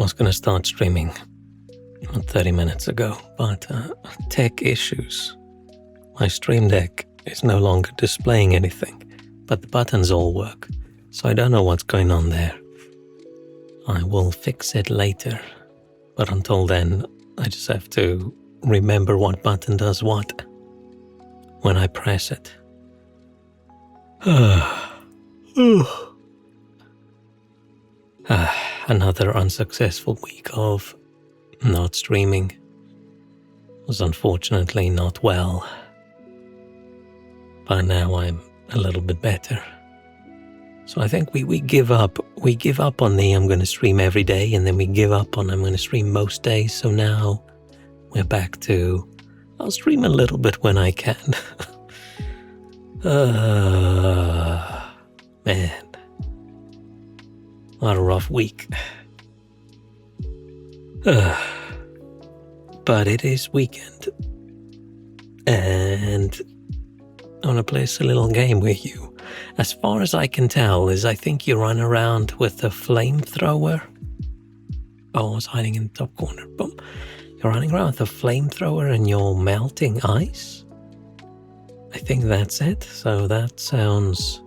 was going to start streaming 30 minutes ago, but tech issues. My Stream Deck is no longer displaying anything, but the buttons all work, so I don't know what's going on there. I will fix it later, but until then, I just have to remember what button does what when I press it. Another unsuccessful week of not streaming. Was unfortunately not well, but now I'm a little bit better. So I think we give up. We give up on the I'm going to stream every day, and then we give up on I'm going to stream most days. So now we're back to I'll stream a little bit when I can. Man, what a rough week. But it is weekend, and I want to play a little game with you. As far as I can tell, I think you run around with a flamethrower. Oh, I was hiding in the top corner. Boom. You're running around with a flamethrower and you're melting ice? I think that's it. So that sounds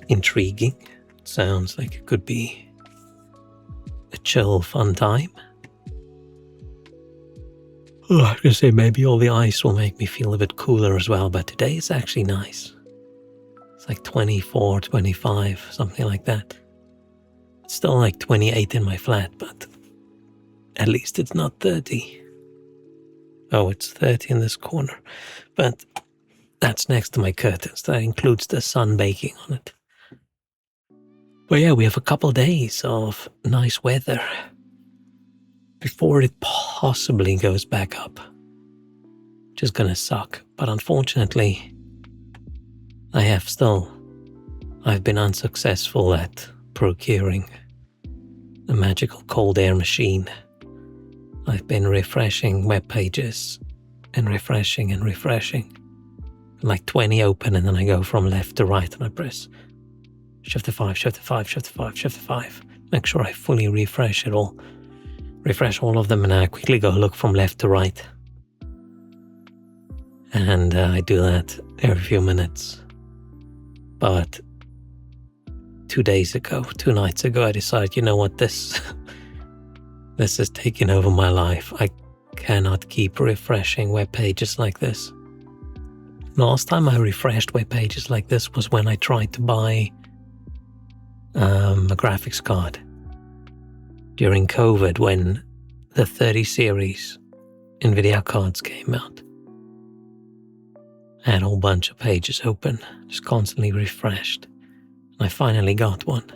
intriguing. It sounds like it could be a chill, fun time. Oh, I was going to say maybe all the ice will make me feel a bit cooler as well, but today it's actually nice. It's like 24, 25, something like that. It's still like 28 in my flat, but at least it's not 30. Oh, it's 30 in this corner, but that's next to my curtains. That includes the sun baking on it. But yeah, we have a couple days of nice weather before it possibly goes back up, which is gonna suck. But unfortunately, I've been unsuccessful at procuring a magical cold air machine. I've been refreshing web pages and refreshing, like 20 open, and then I go from left to right and I press Shift F5, Shift F5, Shift F5, Shift F5. Make sure I fully refresh it all. Refresh all of them, and I quickly go look from left to right. And I do that every few minutes. But 2 nights ago, I decided, you know what, this is taking over my life. I cannot keep refreshing web pages like this. Last time I refreshed web pages like this was when I tried to buy a graphics card during COVID, when the 30 series NVIDIA cards came out. I had a whole bunch of pages open, just constantly refreshed, and I finally got one.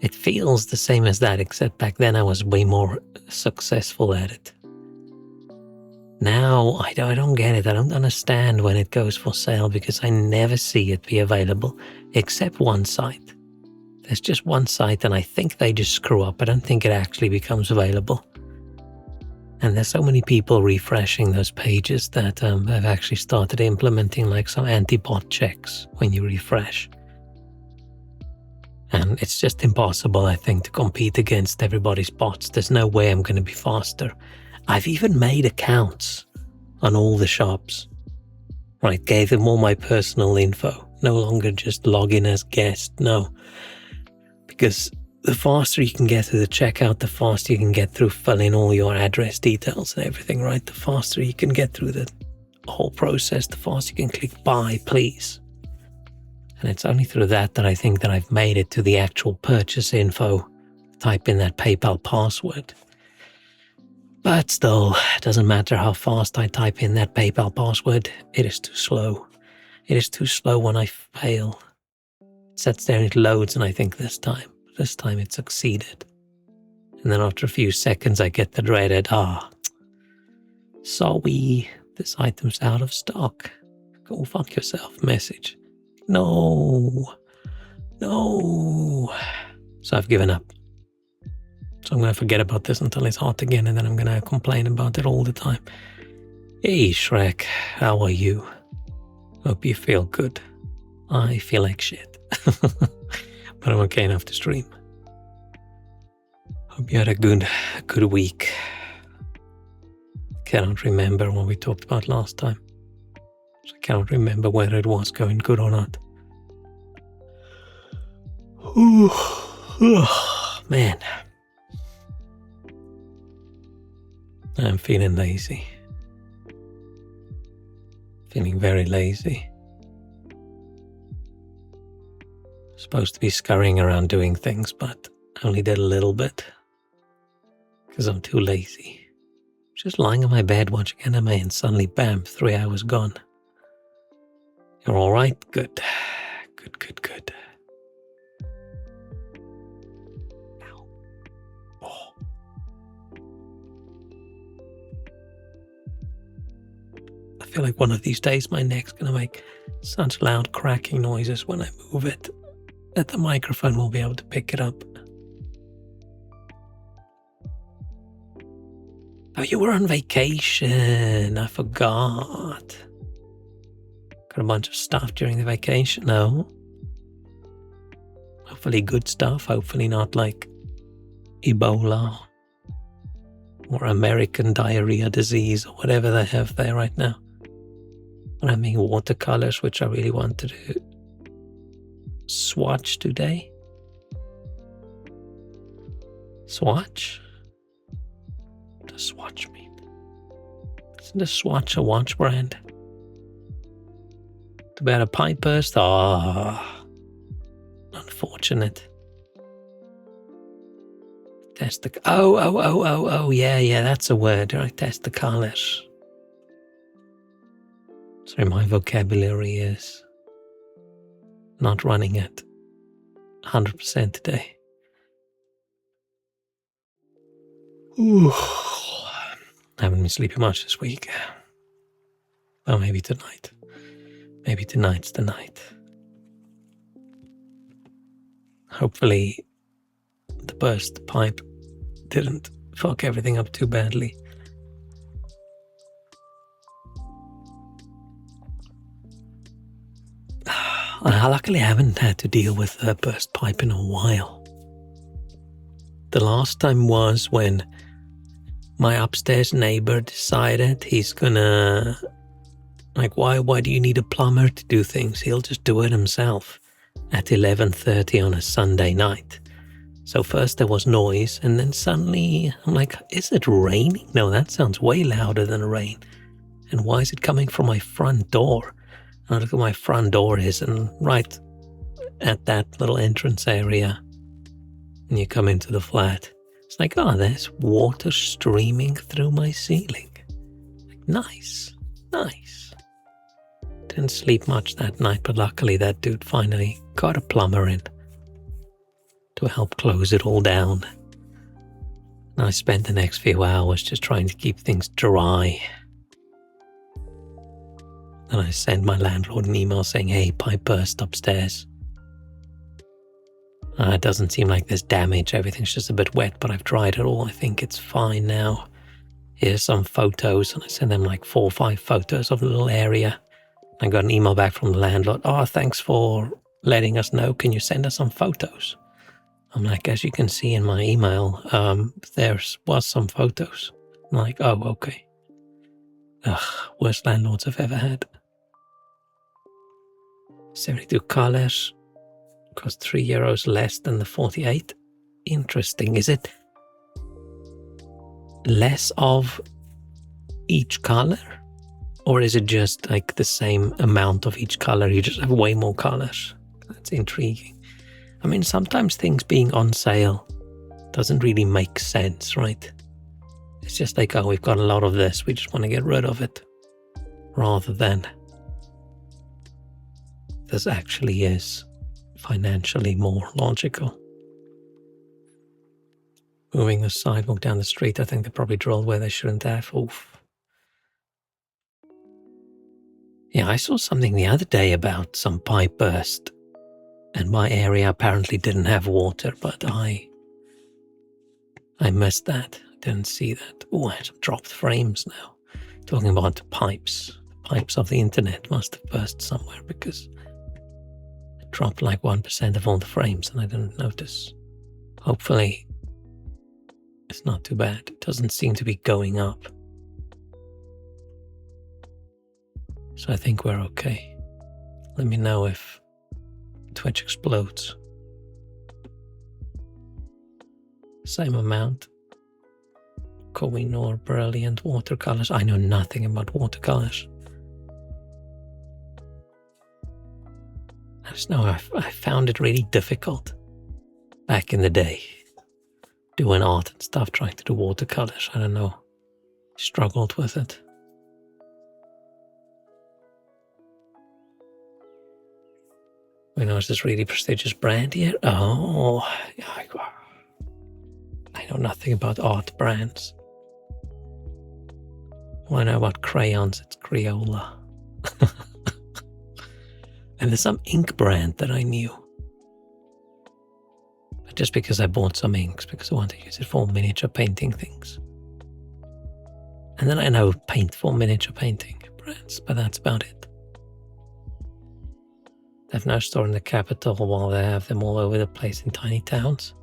It feels the same as that, except back then I was way more successful at it. Now I don't get it. I don't understand when it goes for sale, because I never see it be available, except one site. There's just one site, and I think they just screw up. I don't think it actually becomes available. And there's so many people refreshing those pages that I've actually started implementing like some anti-bot checks when you refresh. And it's just impossible, I think, to compete against everybody's bots. There's no way I'm going to be faster. I've even made accounts on all the shops. Right, gave them all my personal info. No longer just log in as guest, no. Because the faster you can get through the checkout, the faster you can get through filling all your address details and everything, right? The faster you can get through the whole process, the faster you can click buy, please. And it's only through that I think that I've made it to the actual purchase info. Type in that PayPal password. But still, it doesn't matter how fast I type in that PayPal password, it is too slow. It is too slow when I fail. It sits there and it loads, and I think this time it succeeded. And then after a few seconds I get the dreaded, sorry, this item's out of stock. Go fuck yourself message. No. So I've given up. So I'm going to forget about this until it's hot again, and then I'm going to complain about it all the time. Hey Shrek, how are you? Hope you feel good. I feel like shit. But I'm okay enough to stream. Hope you had a good week. Cannot remember what we talked about last time. So I cannot remember whether it was going good or not. Man. I'm feeling lazy. Feeling very lazy. Supposed to be scurrying around doing things, but I only did a little bit. Because I'm too lazy. Just lying on my bed watching anime and suddenly, bam, 3 hours gone. You're alright? Good. Good. Ow. Oh. I feel like one of these days my neck's gonna make such loud cracking noises when I move it that the microphone will be able to pick it up. Oh, you were on vacation. I forgot. Got a bunch of stuff during the vacation. No. Hopefully good stuff. Hopefully not like Ebola or American diarrhea disease or whatever they have there right now. I'm having watercolors, which I really want to do. Swatch today. Swatch? What does Swatch mean? Isn't the Swatch a watch brand? Too bad a pipe burst? Unfortunate. Test the... Oh, yeah, that's a word. I test the colors. Sorry, my vocabulary is not running at 100% today. Ooh. I haven't been sleeping much this week. Well, maybe tonight. Maybe tonight's the night. Hopefully the burst pipe didn't fuck everything up too badly. I luckily haven't had to deal with a burst pipe in a while. The last time was when my upstairs neighbor decided he's gonna... Like, why do you need a plumber to do things? He'll just do it himself at 11:30 on a Sunday night. So first there was noise, and then suddenly I'm like, is it raining? No, that sounds way louder than rain. And why is it coming from my front door? And I look at my front door is, and right at that little entrance area, and you come into the flat, it's like, oh, there's water streaming through my ceiling. Like, nice. Didn't sleep much that night, but luckily that dude finally got a plumber in to help close it all down. And I spent the next few hours just trying to keep things dry. And I sent my landlord an email saying, hey, pipe burst upstairs. It doesn't seem like there's damage. Everything's just a bit wet, but I've dried it all. I think it's fine now. Here's some photos. And I sent them like 4 or 5 photos of the little area. I got an email back from the landlord. Oh, thanks for letting us know. Can you send us some photos? I'm like, as you can see in my email, there was some photos. I'm like, oh, okay. Worst landlords I've ever had. 72 colors. Cost €3 less than the 48. Interesting. Is it less of each color? Or is it just like the same amount of each color? You just have way more colors. That's intriguing. I mean, sometimes things being on sale doesn't really make sense, right? It's just like, oh, we've got a lot of this. We just want to get rid of it. Rather than this actually is financially more logical. Moving the sidewalk down the street, I think they probably drilled where they shouldn't have. Oof. Yeah, I saw something the other day about some pipe burst, and my area apparently didn't have water, but I missed that. I didn't see that. Oh, I have some dropped frames now. Talking about pipes. The pipes of the internet must have burst somewhere because it dropped like 1% of all the frames and I didn't notice. Hopefully It's not too bad. It doesn't seem to be going up. So I think we're okay. Let me know if Twitch explodes. Same amount. Kohinoor Brilliant watercolors. I know nothing about watercolors. I just know I found it really difficult back in the day. Doing art and stuff, trying to do watercolors. I don't know. Struggled with it. We know it's this really prestigious brand here. Oh, I know nothing about art brands. All I know about crayons, it's Crayola. And there's some ink brand that I knew. But just because I bought some inks, because I want to use it for miniature painting things. And then I know paint for miniature painting brands, but that's about it. They have no store in the capital while they have them all over the place in tiny towns.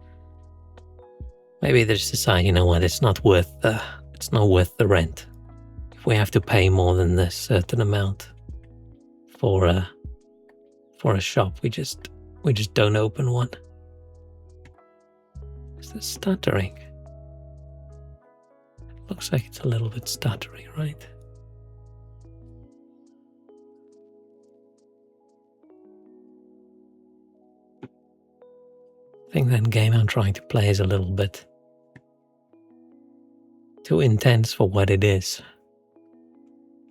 Maybe they just decide, you know what, it's not worth the rent. If we have to pay more than this certain amount for a shop, we just don't open one. Is this stuttering? It looks like it's a little bit stuttery, right? I think that game I'm trying to play is a little bit too intense for what it is.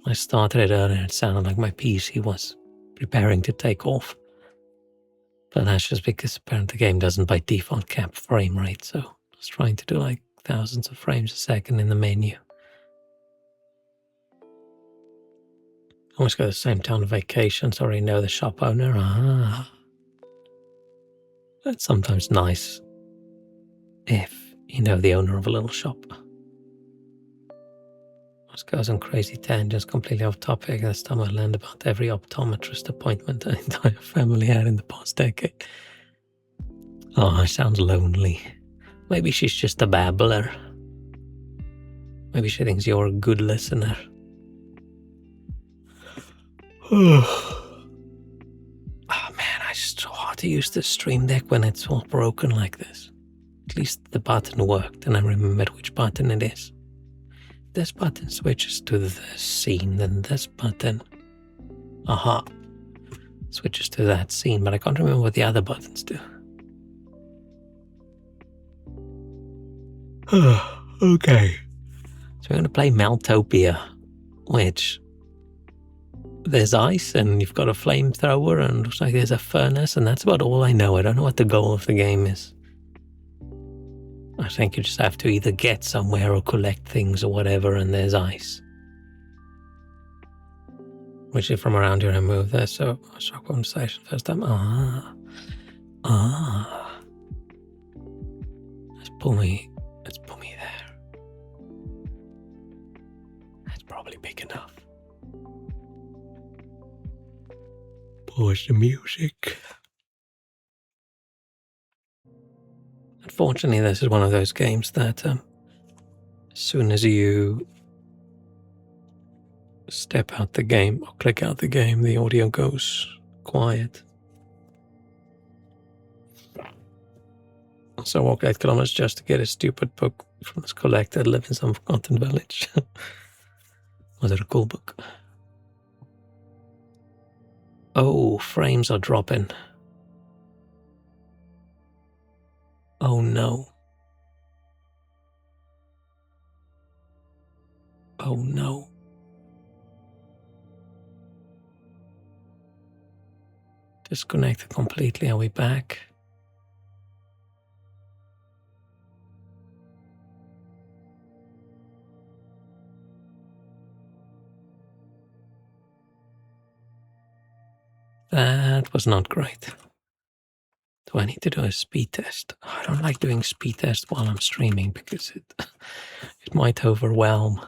I started it earlier, it sounded like my PC was preparing to take off. But that's just because apparently the game doesn't by default cap frame rate, so I was trying to do like thousands of frames a second in the menu. I almost go to the same town on vacation, so I already know the shop owner. That's sometimes nice if you know the owner of a little shop. Let's go on crazy tangents, completely off topic. This time I learned about every optometrist appointment the entire family had in the past decade. Oh, sounds lonely. Maybe she's just a babbler. Maybe she thinks you're a good listener. Oh man, I just so hard to use the Stream Deck when it's all broken like this. At least the button worked and I remembered which button it is. This button switches to the scene, then this button, switches to that scene, but I can't remember what the other buttons do. Okay. So we're going to play Meltopia, which there's ice and you've got a flamethrower and looks like there's a furnace, and that's about all I know. I don't know what the goal of the game is. I think you just have to either get somewhere or collect things or whatever, and there's ice. Which is from around here I moved there, so I struck conversation first time. Let's pull me there. That's probably big enough. Pause the music. Unfortunately, this is one of those games that as soon as you step out the game or click out the game, the audio goes quiet. So I walked 8 kilometers just to get a stupid book from this collector that lives in some forgotten village. Was it a cool book? Oh, frames are dropping. Oh no. Oh no. Disconnected completely. Are we back? That was not great. Do I need to do a speed test? I don't like doing speed tests while I'm streaming because it might overwhelm.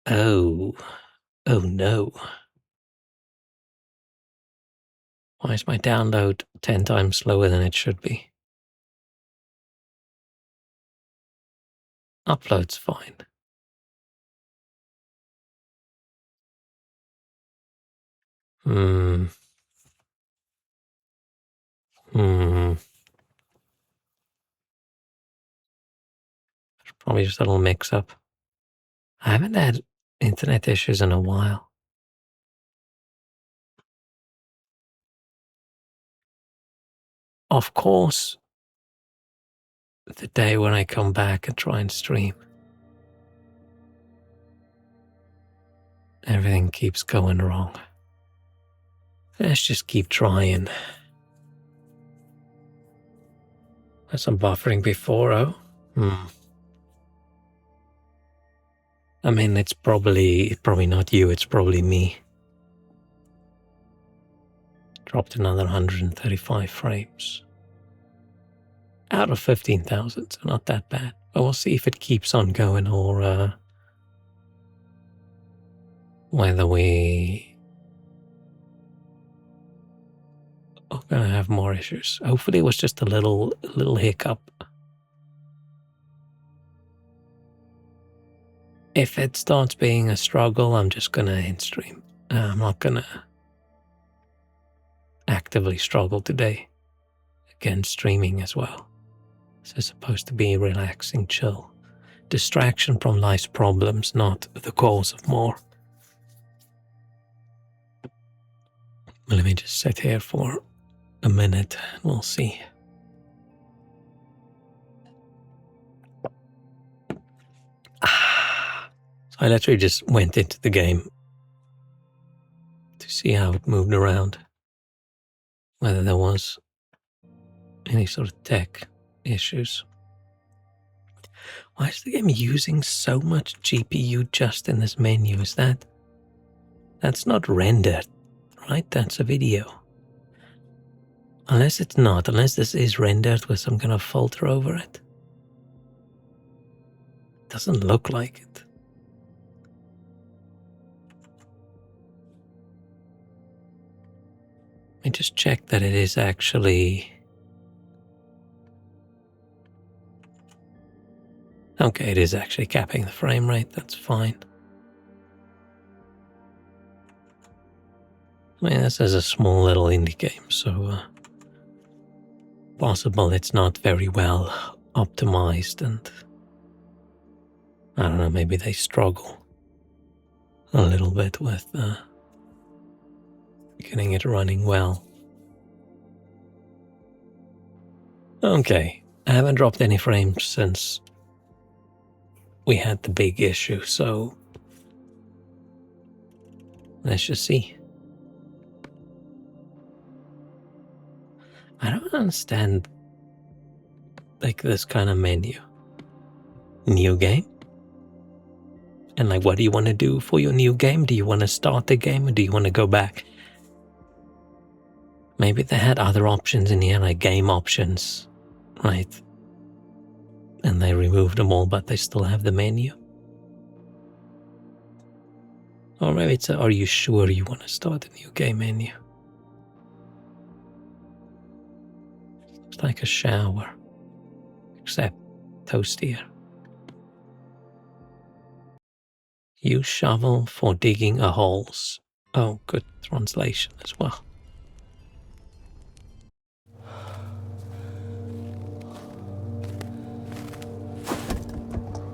Oh no. Why is my download 10 times slower than it should be? Upload's fine. Hmm. Probably just a little mix-up. I haven't had internet issues in a while. Of course, the day when I come back and try and stream, everything keeps going wrong. Let's just keep trying. There's some buffering before, oh? I mean, it's probably not you, it's probably me. Dropped another 135 frames. Out of 15,000, so not that bad. But we'll see if it keeps on going or whether we are gonna have more issues. Hopefully it was just a little hiccup. If it starts being a struggle, I'm just gonna end stream. I'm not gonna actively struggle today against streaming as well. This is supposed to be relaxing, chill. Distraction from life's problems, not the cause of more. Let me just sit here for a minute and we'll see. So I literally just went into the game to see how it moved around, whether there was any sort of tech issues. Why is the game using so much GPU just in this menu? Is that's not rendered, right? That's a video. Unless it's not, unless this is rendered with some kind of filter over it. Doesn't look like it. Let me just check that it is actually... Okay, it is actually capping the frame rate, that's fine. I mean, this is a small little indie game, so possible it's not very well optimized, and I don't know, maybe they struggle a little bit with getting it running well. Okay, I haven't dropped any frames since we had the big issue, so let's just see. I don't understand, like, this kind of menu. New game? And like, what do you want to do for your new game? Do you want to start the game or do you want to go back? Maybe they had other options in here, like game options, right? And they removed them all, but they still have the menu. Or maybe it's a, are you sure you want to start a new game menu? It's like a shower, except toastier. Use shovel for digging a holes. Oh, good translation as well.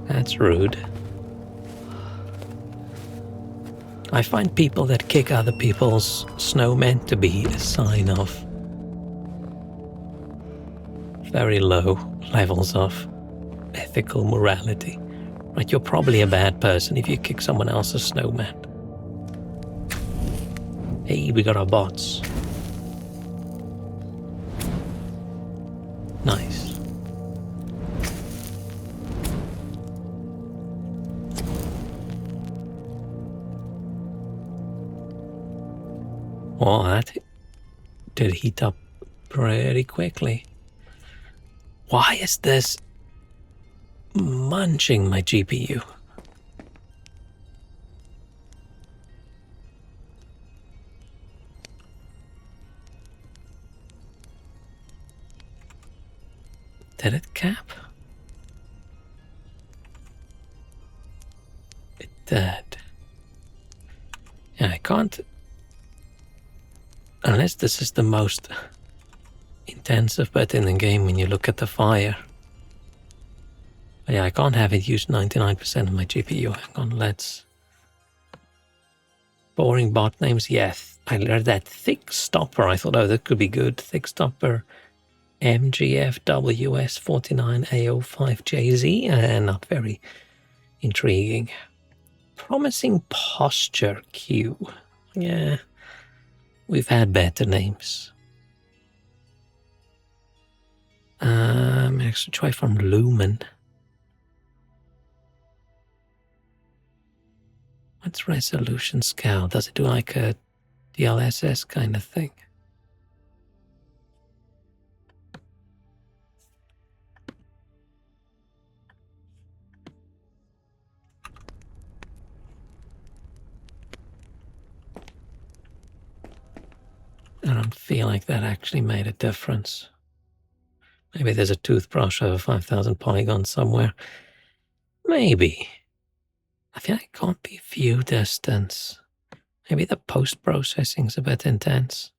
That's rude. I find people that kick other people's snowmen to be a sign of very low levels of ethical morality. Right, you're probably a bad person if you kick someone else's snowman. Hey, we got our bots. Nice. Well, that did heat up pretty quickly. Why is this munching my GPU? Did it cap? that. Yeah, I can't... Unless this is the most intensive bit in the game when you look at the fire. But yeah, I can't have it use 99% of my GPU. Hang on, let's... Boring bot names, yes. I learned that thick stopper. I thought, oh, that could be good. Thick stopper MGFWS49AO5JZ. Not very intriguing. Promising posture Q. Yeah, we've had better names. Actually try from Lumen. What's resolution scale? Does it do like a DLSS kind of thing? I don't feel like that actually made a difference. Maybe there's a toothbrush over 5,000 polygons somewhere. Maybe. I feel like it can't be view distance. Maybe the post-processing's a bit intense.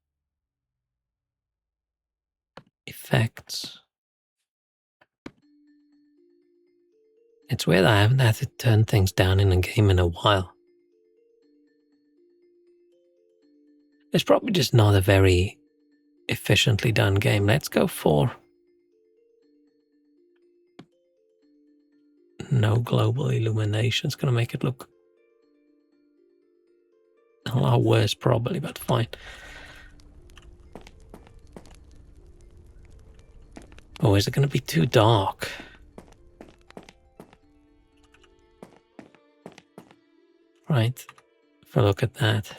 Effects. It's weird I haven't had to turn things down in a game in a while. It's probably just not a very efficiently done game. Let's go for no global illumination. It's going to make it look a lot worse probably, but fine. Oh, is it going to be too dark? Right, if I look at that.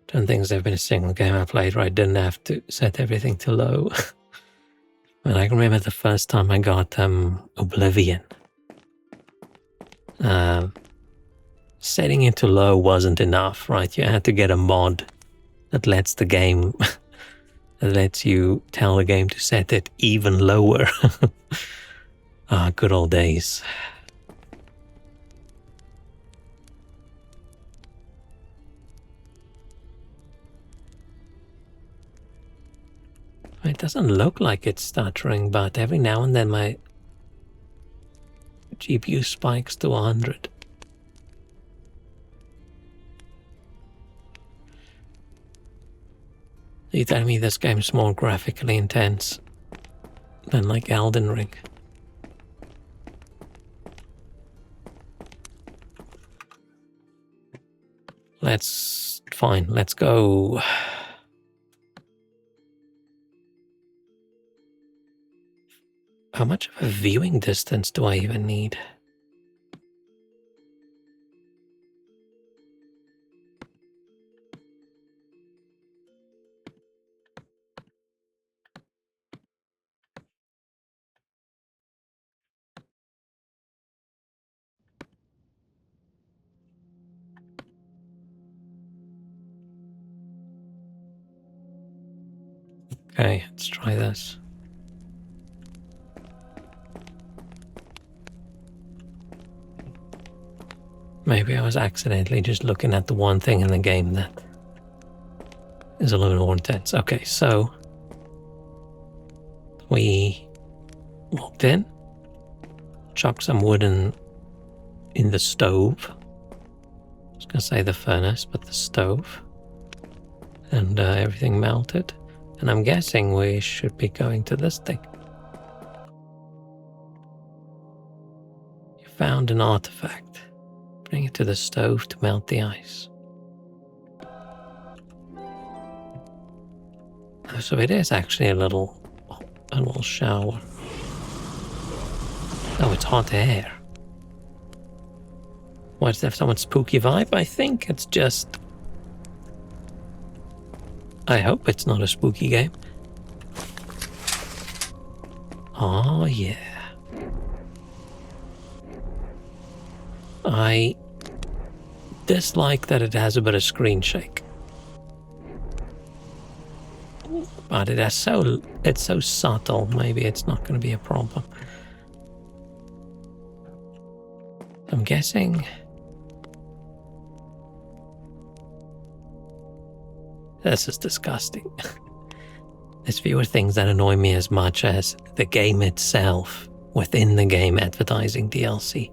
Don't think there's been a single game I played where I didn't have to set everything to low. And I can remember the first time I got Oblivion. Setting it to low wasn't enough, right? You had to get a mod that lets the game, that lets you tell the game to set it even lower. Good old days. It doesn't look like it's stuttering, but every now and then my GPU spikes to 100. You tell me this game's more graphically intense than like Elden Ring. Fine, let's go. How much of a viewing distance do I even need? Okay, let's try this. Maybe I was accidentally just looking at the one thing in the game that is a little more intense. Okay, so we walked in, chucked some wood in the stove. I was gonna say the furnace, but the stove. And everything melted. And I'm guessing we should be going to this thing. You found an artifact. Bring it to the stove to melt the ice. So it is actually a little shower. Oh, it's hot air. What's that? Someone's spooky vibe? I think it's just... I hope it's not a spooky game. Oh, yeah. I dislike that it has a bit of screen shake. But it's so subtle, maybe it's not going to be a problem. I'm guessing... This is disgusting. There's fewer things that annoy me as much as the game itself, within the game advertising DLC.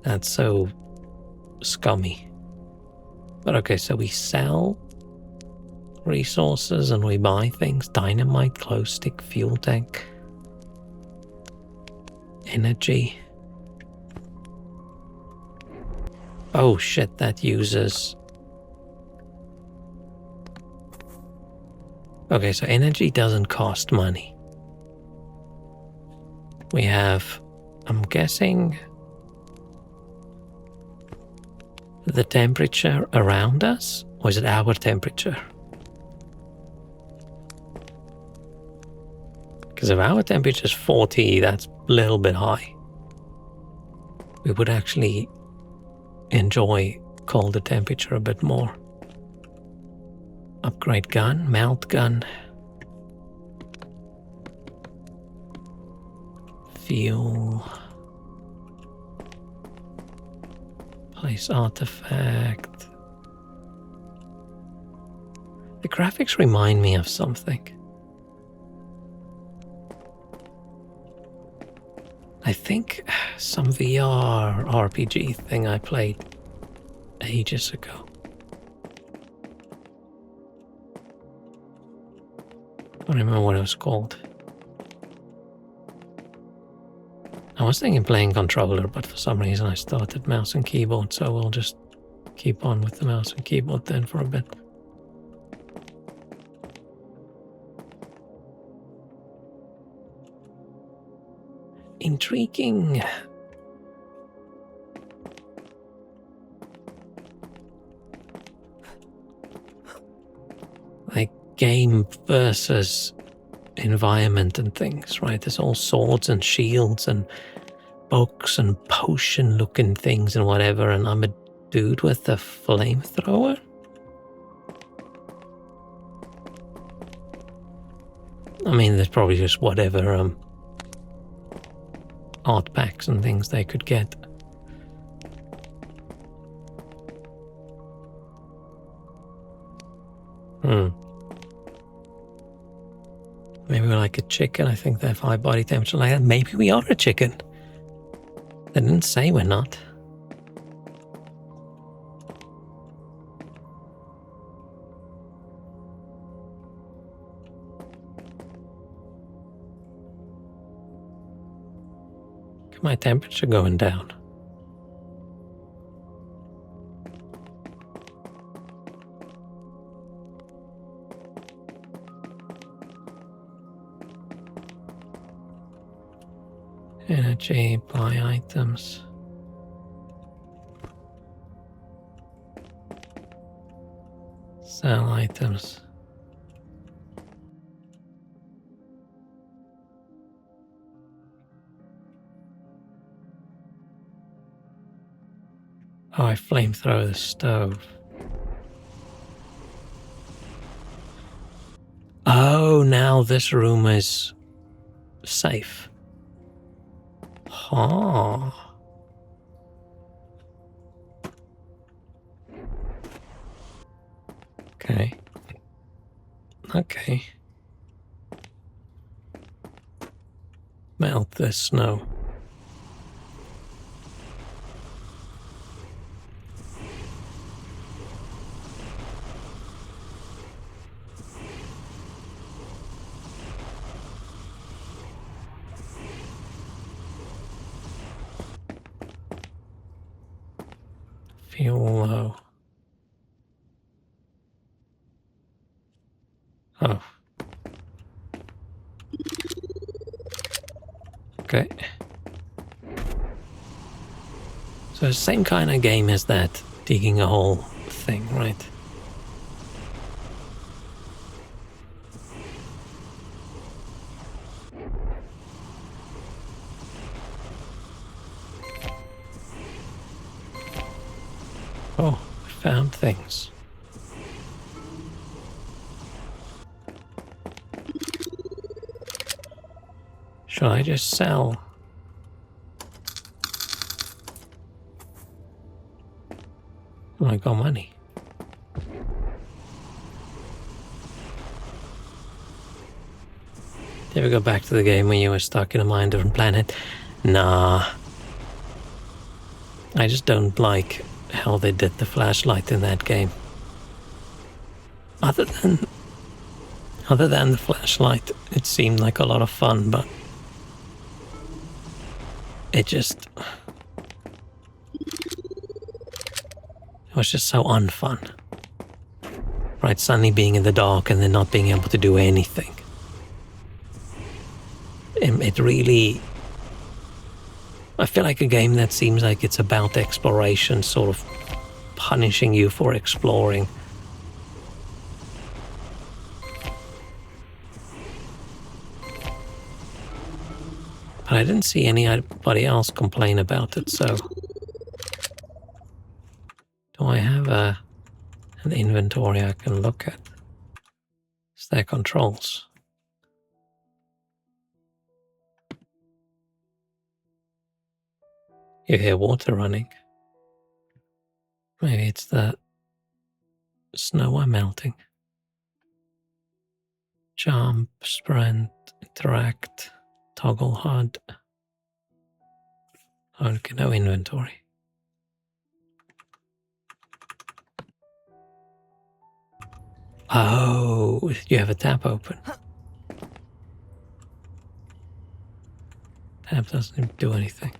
That's so scummy. But okay, so we sell resources and we buy things. Dynamite, glow stick, fuel tank, energy. Oh shit, that uses... Okay, so energy doesn't cost money. We have, I'm guessing, the temperature around us, or is it our temperature? Because if our temperature is 40, that's a little bit high. We would actually enjoy colder temperature a bit more. Upgrade gun, melt gun. Fuel. Place artifact. The graphics remind me of something. I think some VR RPG thing I played ages ago. I don't remember what it was called. I was thinking playing controller, but for some reason I started mouse and keyboard, so we'll just keep on with the mouse and keyboard then for a bit. Intriguing. Like game versus environment and things, right? There's all swords and shields and books and potion looking things and whatever, and I'm a dude with a flamethrower? I mean, there's probably just whatever art packs and things they could get. Maybe we're like a chicken. I think they have high body temperature like that. Maybe we are a chicken. They didn't say we're not. Look at my temperature going down. Energy, buy items. Sell items. Oh, I flamethrower the stove. Oh, now this room is safe. Huh. Okay. Okay. Melt this snow. Fuel low. Oh. Okay. So the same kind of game as that digging a hole thing, right? Oh, I found things. Should I just sell? Oh, I got money. Did we go back to the game when you were stuck in a mind different planet? Nah. I just don't like how they did the flashlight in that game. Other than the flashlight, it seemed like a lot of fun, but it was just so unfun. Right, suddenly being in the dark and then not being able to do anything. It really... I feel like a game that seems like it's about exploration, sort of punishing you for exploring. But I didn't see anybody else complain about it, so... Do I have an inventory I can look at? Is there controls? You hear water running. Maybe it's the snow I'm melting. Jump, sprint, interact, toggle HUD. Okay, no inventory. Oh, you have a tab open. Tab doesn't even do anything.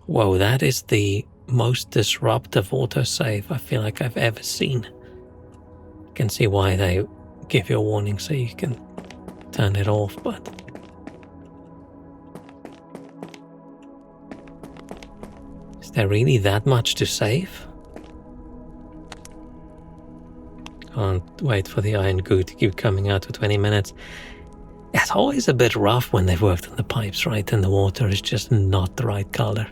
Whoa, that is the most disruptive autosave I feel like I've ever seen. I can see why they give you a warning so you can turn it off, but... Is there really that much to save? Can't wait for the iron goo to keep coming out for 20 minutes. It's always a bit rough when they've worked on the pipes, right? And the water is just not the right color.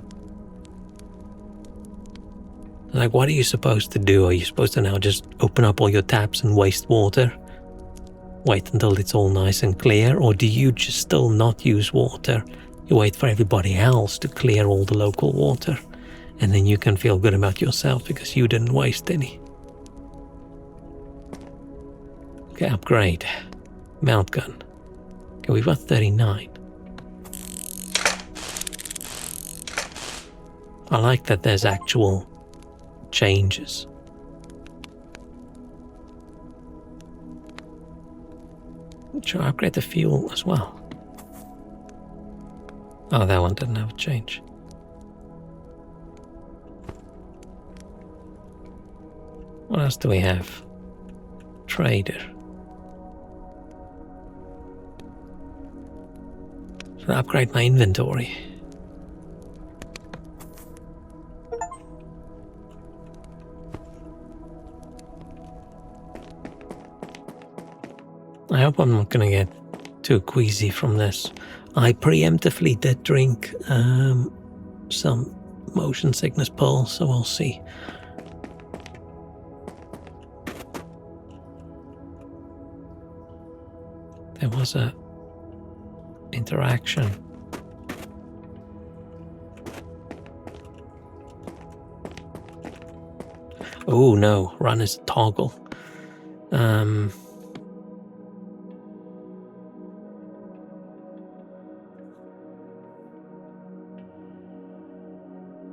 Like, what are you supposed to do? Are you supposed to now just open up all your taps and waste water? Wait until it's all nice and clear? Or do you just still not use water? You wait for everybody else to clear all the local water, and then you can feel good about yourself because you didn't waste any. Okay, upgrade. Melt gun. Okay, we've got 39. I like that there's actual changes. Should I upgrade the fuel as well? Oh, that one didn't have a change. What else do we have? Trader. Should I upgrade my inventory? I hope I'm not going to get too queasy from this. I preemptively did drink some motion sickness pills, so we'll see. There was a interaction. Oh no, run is a toggle.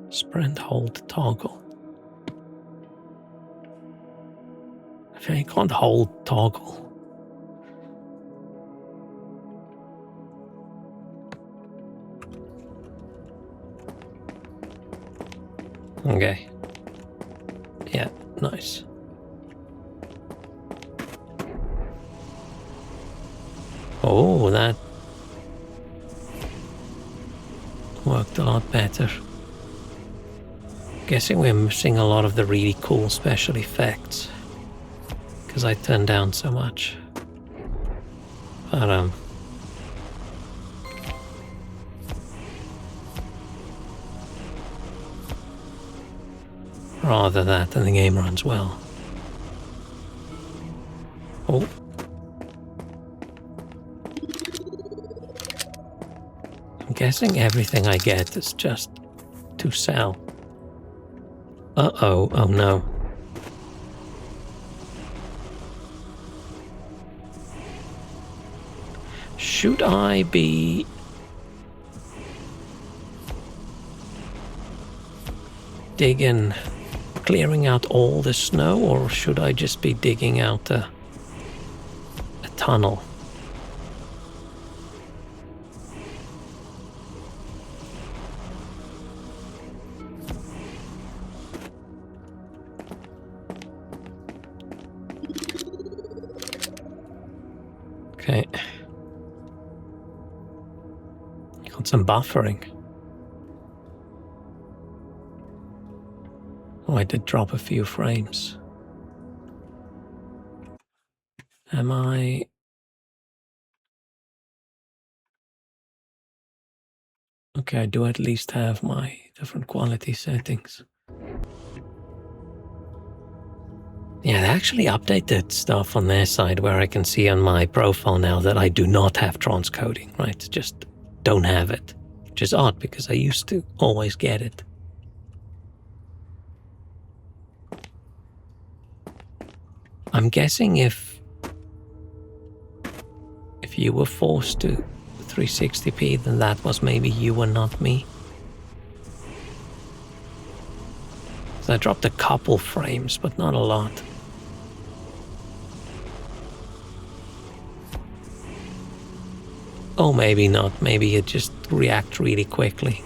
Sprint hold toggle. I feel like you can't hold toggle. Okay. Yeah, nice. Oh, that worked a lot better. Guessing we're missing a lot of the really cool special effects. because I turned down so much. But rather that than the game runs well. Oh. I'm guessing everything I get is just to sell. Uh-oh, oh no. Should I be digging, clearing out all the snow, or should I just be digging out a tunnel? Okay. Got some buffering. Oh, I did drop a few frames. Am I... Okay, I do at least have my different quality settings. Yeah, they actually updated stuff on their side where I can see on my profile now that I do not have transcoding, right? Just don't have it, which is odd because I used to always get it. I'm guessing if you were forced to 360p, then that was maybe you and not me. So I dropped a couple frames, but not a lot. Oh, maybe not. Maybe it just reacts really quickly.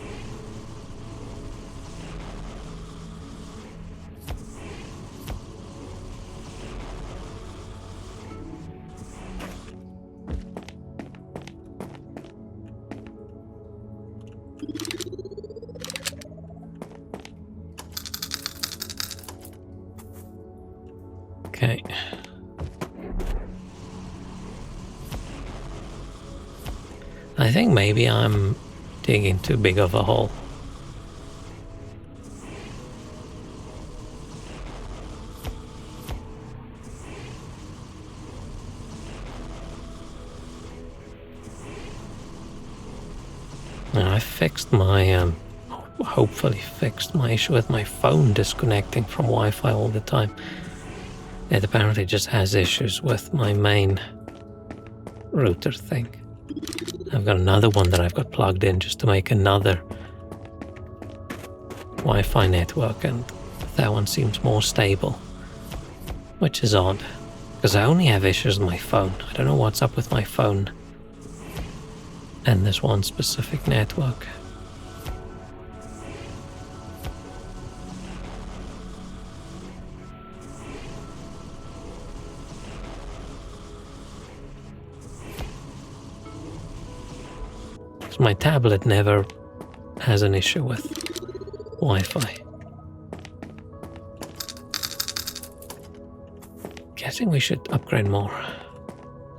Okay. I think maybe I'm digging too big of a hole. Now I fixed my, hopefully fixed my issue with my phone disconnecting from Wi-Fi all the time. It apparently just has issues with my main router thing. I've got another one that I've got plugged in just to make another Wi-Fi network, and that one seems more stable, which is odd, because I only have issues with my phone. I don't know what's up with my phone and this one specific network. My tablet never has an issue with Wi-Fi. Guessing we should upgrade more.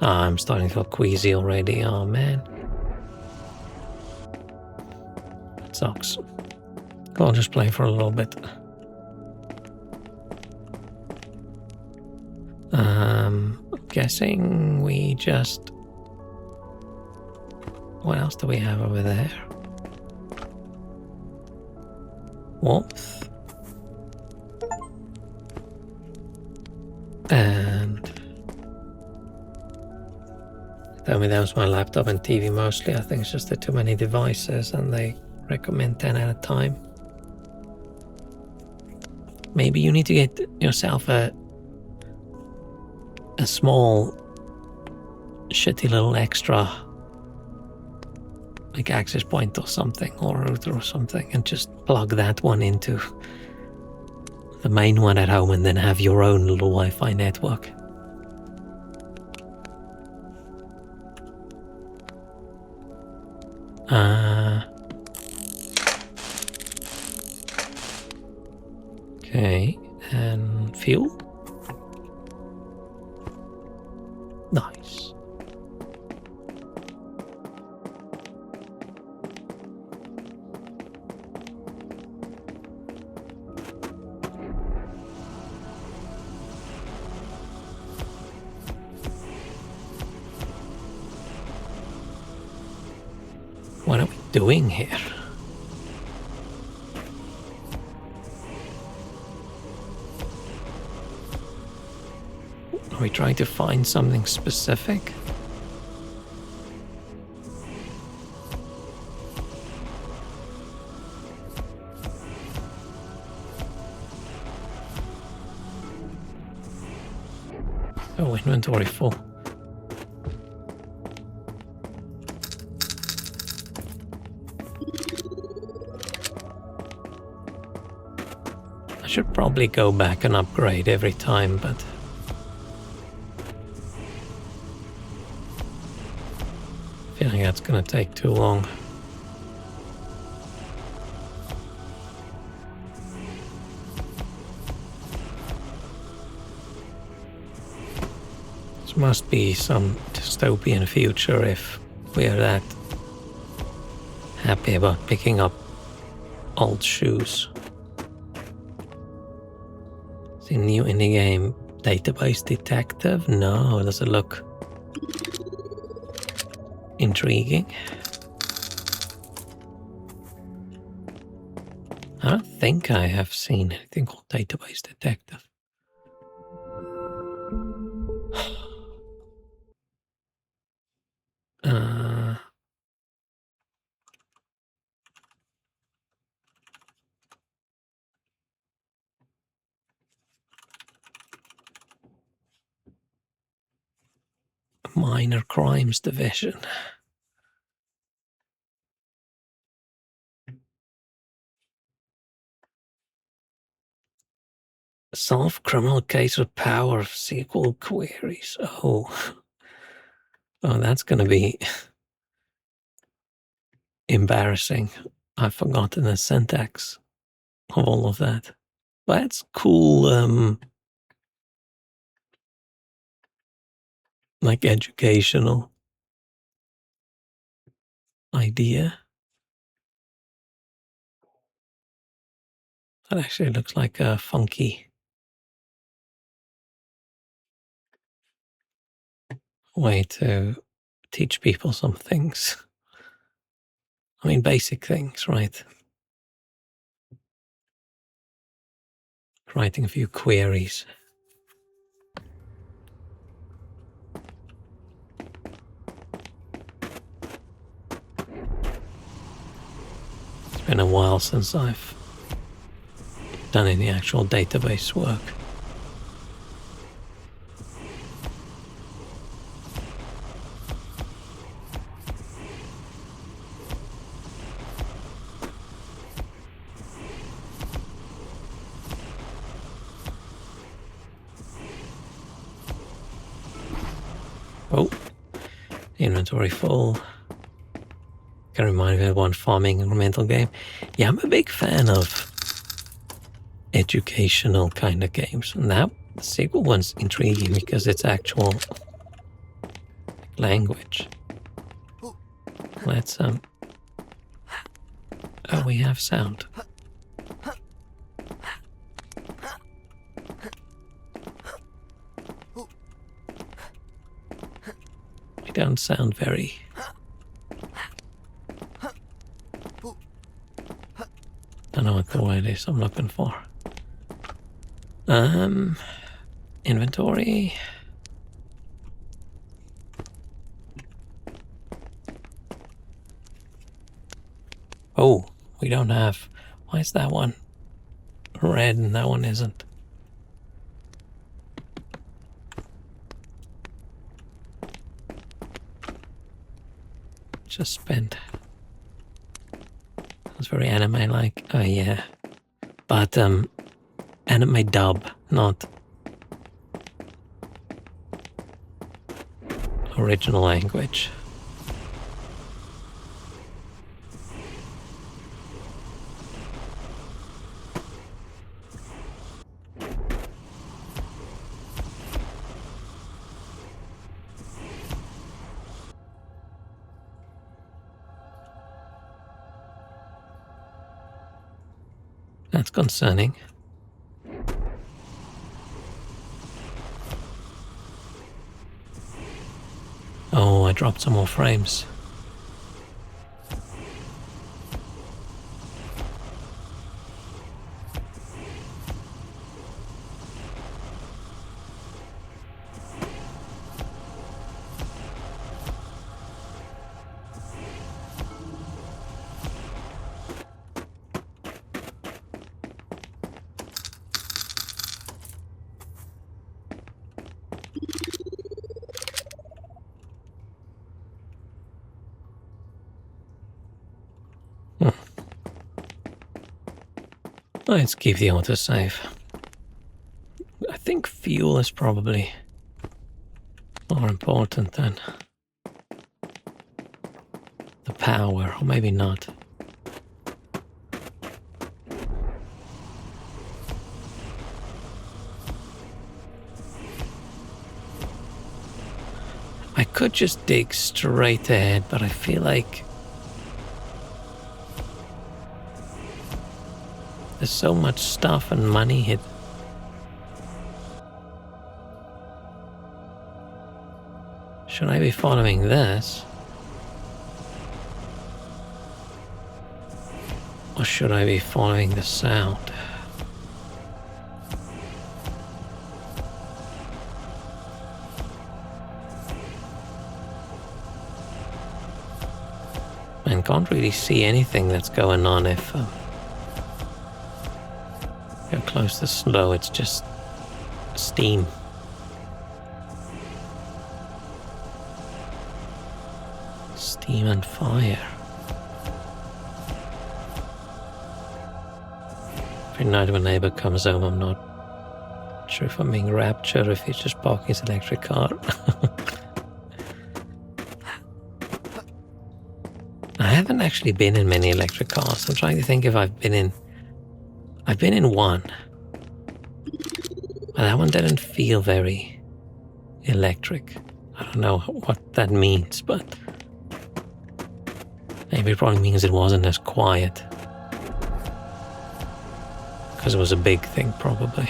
Ah, I'm starting to feel queasy already. Oh man. That sucks. I'll just play for a little bit. Guessing we just... What else do we have over there? Warmth. And... Tell me that was my laptop and TV mostly. I think it's just there are too many devices and they recommend 10 at a time. Maybe you need to get yourself a small shitty little extra like access point or something, or a router or something, and just plug that one into the main one at home and then have your own little Wi-Fi network. Okay, and fuel. Nice. What are we doing here? Are we trying to find something specific? Oh, inventory full. I should probably go back and upgrade every time, but I feel like that's gonna take too long. This must be some dystopian future if we're that happy about picking up old shoes. The new indie game Database Detective? No, does it look intriguing? I don't think I have seen anything called Database Detective. Minor Crimes Division. Solve criminal case with power of SQL queries. Oh, that's going to be embarrassing. I've forgotten the syntax of all of that. That's cool, like educational idea. That actually looks like a funky way to teach people some things. I mean, basic things, right? Writing a few queries. It's been a while since I've done any actual database work. Oh, inventory full. Can remind me of one farming incremental game. Yeah, I'm a big fan of educational kind of games. And that the sequel one's intriguing because it's actual language. Let's oh, we have sound. We don't sound very I don't know what the word is I'm looking for. Inventory. Oh, we don't have. Why is that one red and that one isn't? Just spent. It's very anime-like. Oh yeah, but anime dub, not original language. That's concerning. Oh, I dropped some more frames. Let's keep the autosave. I think fuel is probably more important than the power, or maybe not. I could just dig straight ahead, but I feel like there's so much stuff and money hid. Should I be following this? Or should I be following the sound? I can't really see anything that's going on if you're close to slow, it's just steam. Steam and fire. Every night when a neighbor comes home, I'm not sure if I'm being raptured or if he's just parking his electric car. I haven't actually been in many electric cars. I'm trying to think if I've been in one. But that one didn't feel very electric. I don't know what that means, but maybe it probably means it wasn't as quiet. Because it was a big thing, probably.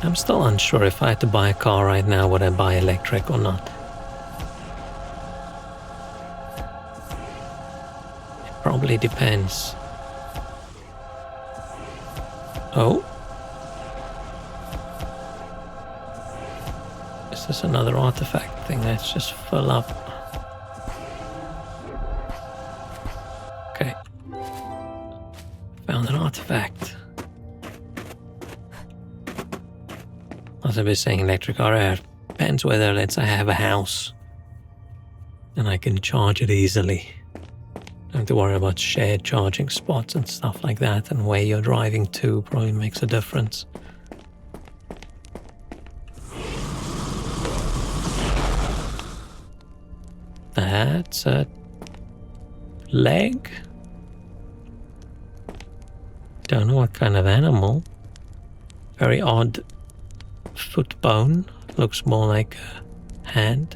I'm still unsure if I had to buy a car right now, would I buy electric or not? It probably depends. Oh. Is this another artifact thing? Let's just fill up. Okay. Found an artifact. As I was saying, electric car depends whether, let's say, I have a house and I can charge it easily. Don't have to worry about shared charging spots and stuff like that, and where you're driving to probably makes a difference. That's a leg? Don't know what kind of animal. Very odd foot bone. Looks more like a hand.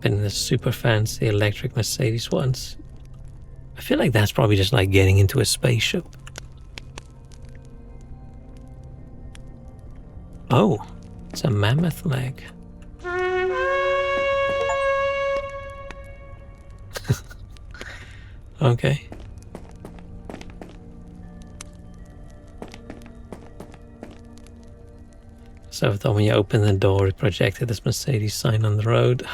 Been in the super fancy electric Mercedes once. I feel like that's probably just like getting into a spaceship. Oh, it's a mammoth leg. Okay. So I thought when you opened the door, it projected this Mercedes sign on the road.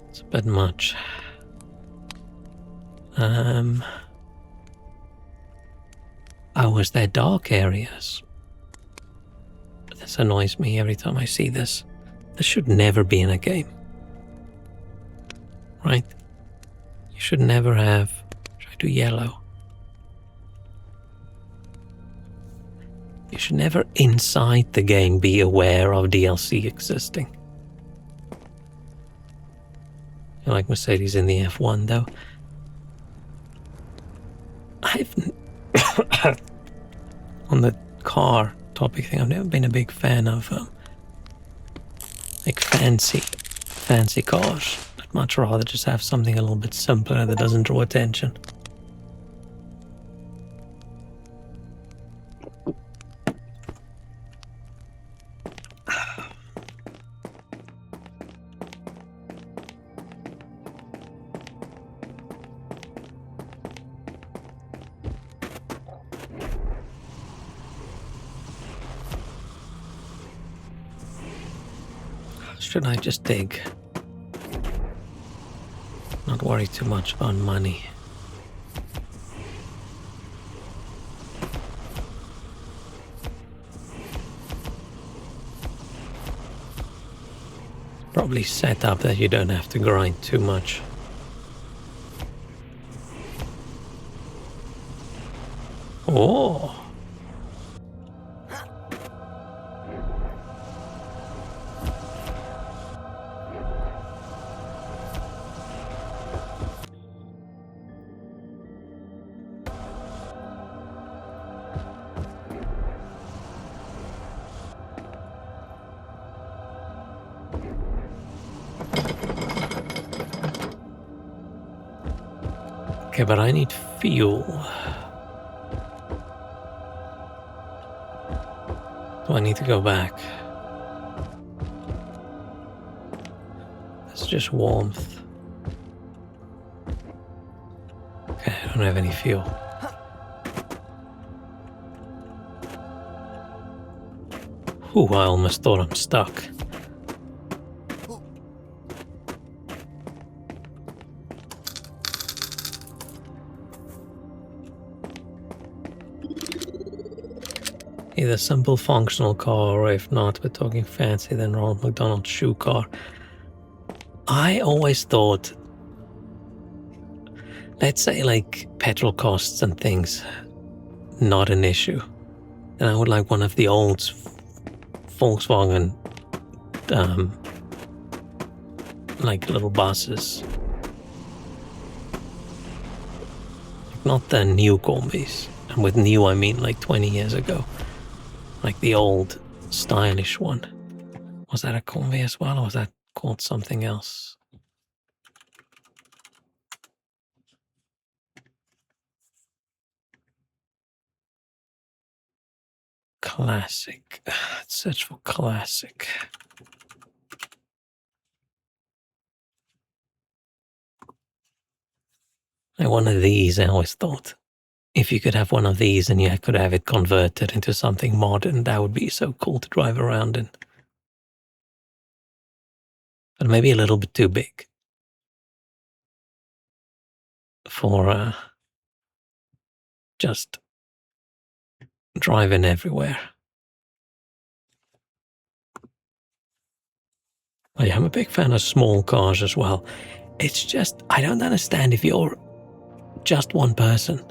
It's a bit much. Oh, was there dark areas? This annoys me every time I see this. This should never be in a game. Right? You should never have... Should I do yellow? You should never inside the game be aware of DLC existing. You like Mercedes in the F1 though? On the car topic thing, I've never been a big fan of like fancy cars. I'd much rather just have something a little bit simpler that doesn't draw attention. Should I just dig? Not worry too much about money. Probably set up that you don't have to grind too much. Oh! Okay, but I need fuel. Do I need to go back? It's just warmth. Okay, I don't have any fuel. Ooh, I almost thought I'm stuck. Either simple functional car, or if not, we're talking fancy, then Ronald McDonald shoe car. I always thought, let's say like petrol costs and things, not an issue. And I would like one of the old Volkswagen, like little buses. Not the new combis. And with new, I mean like 20 years ago. Like the old stylish one. Was that a combi as well, or was that called something else? Classic. Let's search for classic. Like one of these, I always thought. If you could have one of these and you could have it converted into something modern, that would be so cool to drive around in. But maybe a little bit too big for just driving everywhere. I'm a big fan of small cars as well. It's just, I don't understand if you're just one person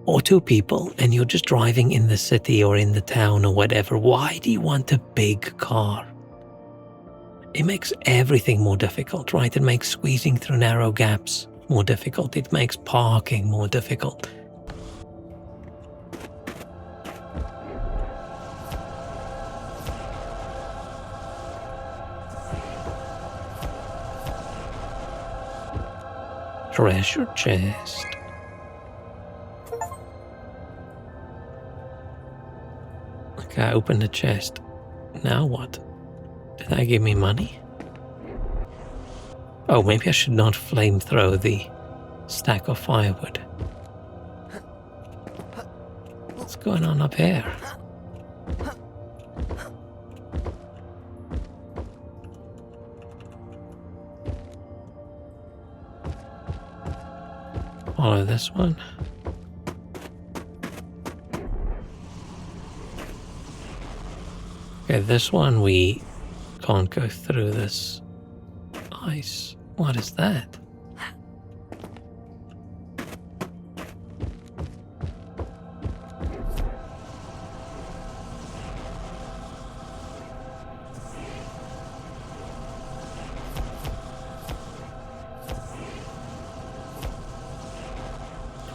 or two people and you're just driving in the city or in the town or whatever. Why do you want a big car? It makes everything more difficult, right? It makes squeezing through narrow gaps more difficult. It makes parking more difficult. Treasure chest. Okay, I opened the chest. Now what? Did that give me money? Oh, maybe I should not flamethrow the stack of firewood. What's going on up here? Follow this one. Okay, this one we can't go through this ice. What is that?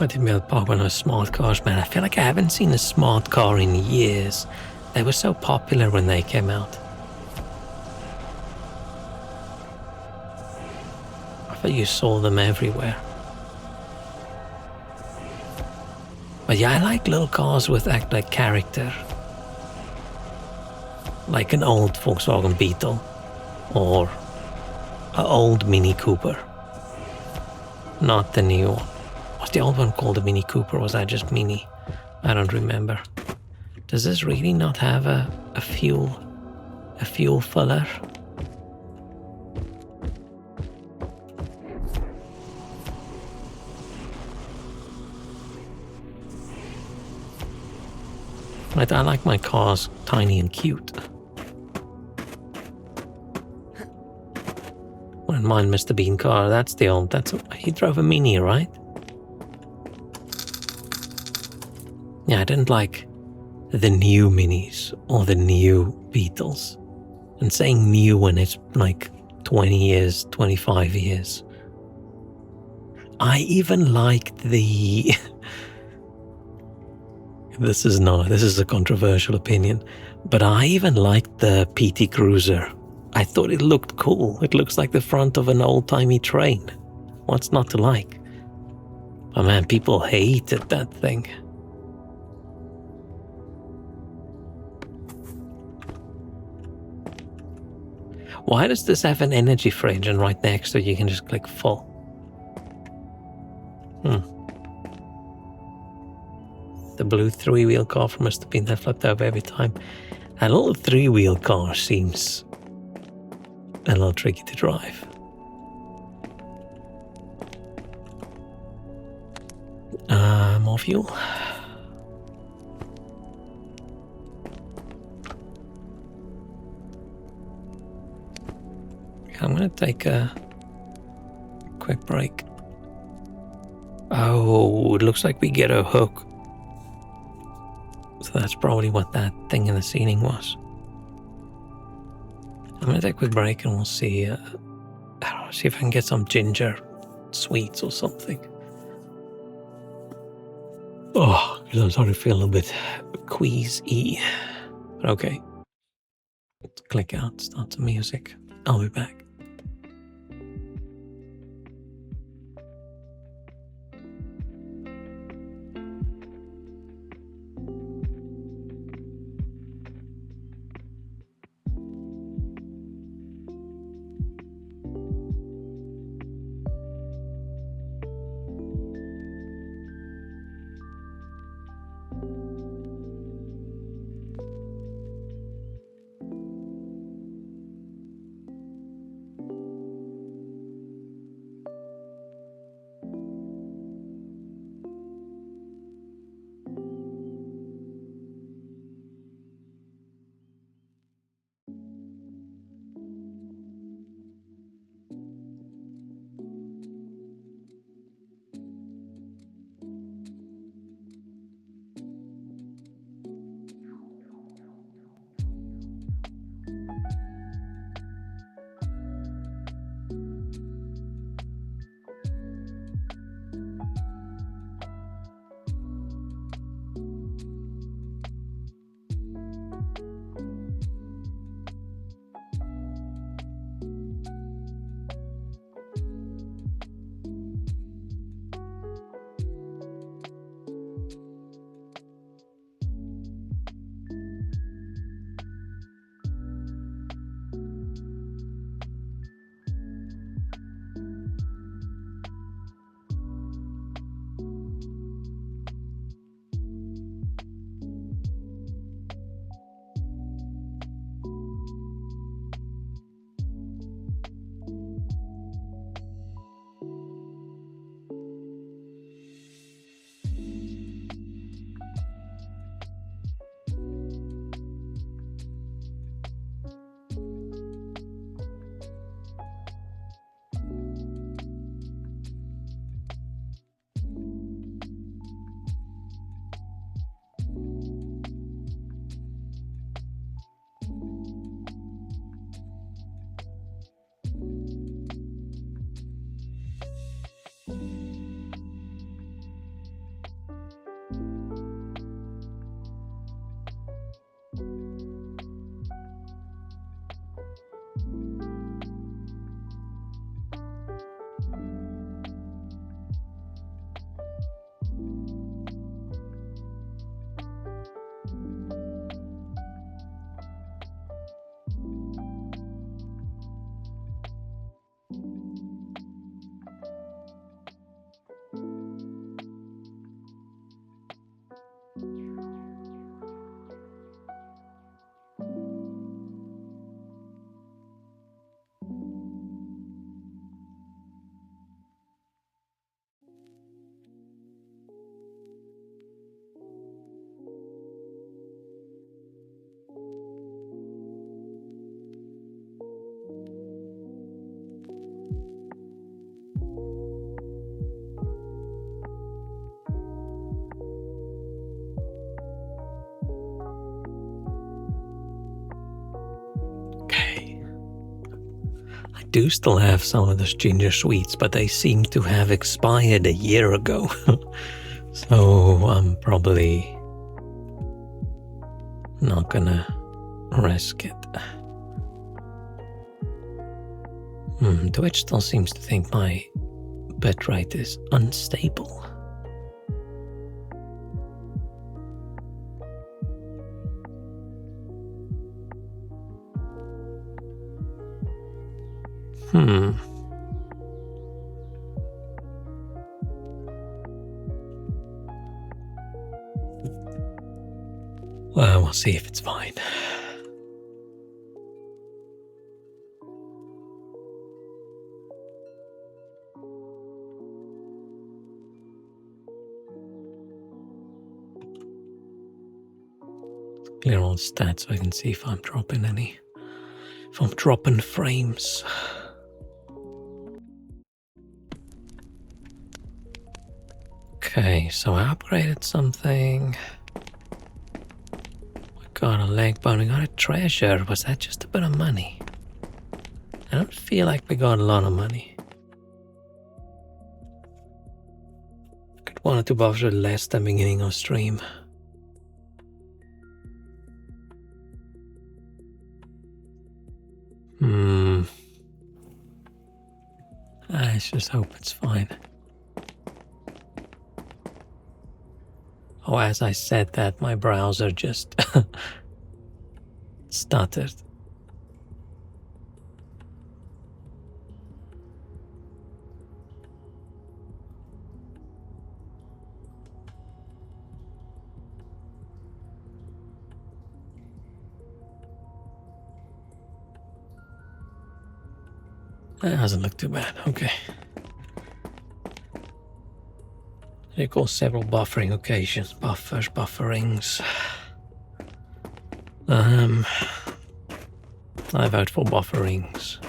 didn't park one of those smart cars, man. I feel like I haven't seen a smart car in years. They were so popular when they came out. I thought you saw them everywhere. But yeah, I like little cars with act like character. Like an old Volkswagen Beetle or an old Mini Cooper. Not the new one. Was the old one called a Mini Cooper? Was that just Mini? I don't remember. Does this really not have a fuel filler? Right, I like my cars tiny and cute. Wouldn't mind Mr. Bean car. He drove a Mini, right? Yeah, I didn't like the new Minis or the new Beetles. And saying new when it's like 20 years, 25 years. I even liked the... This is a controversial opinion, but I even liked the PT Cruiser. I thought it looked cool. It looks like the front of an old-timey train. What's not to like? But man, people hated that thing. Why does this have an energy fridge and right next to it you can just click full? The blue three-wheel car from Mr. Bean that flipped over every time. That little three-wheel car seems a little tricky to drive. More fuel. I'm gonna take a quick break. Oh, it looks like we get a hook. So that's probably what that thing in the ceiling was. I'm gonna take a quick break and we'll see. I don't know, see if I can get some ginger sweets or something. Oh, because I'm starting to feel a little bit queasy. But okay. Let's click out, start some music. I'll be back. do still have some of those ginger sweets, but they seem to have expired a year ago. So I'm probably not gonna risk it. Twitch still seems to think my bitrate is unstable. Well, we'll see if it's fine. Clear all the stats so I can see if I'm dropping any. If I'm dropping frames. Okay, so I upgraded something. I got a leg bone, I got a treasure. Was that just a bit of money? I don't feel like we got a lot of money. Got 1 or 2 buffs or less than beginning of stream. I just hope it's fine. Oh, as I said that, my browser just stuttered. That doesn't look too bad. Okay. Equals several buffering occasions. Bufferings. I vote for bufferings.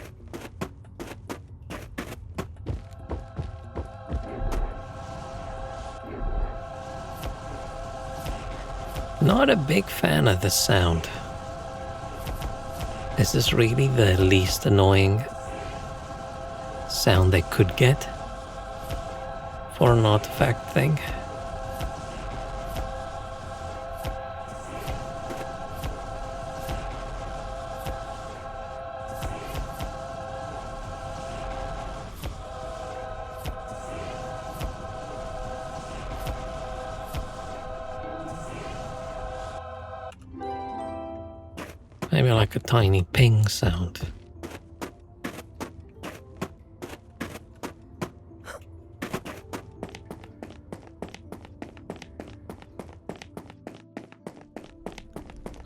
Not a big fan of the sound. Is this really the least annoying sound they could get for an artifact thing? Maybe like a tiny ping sound.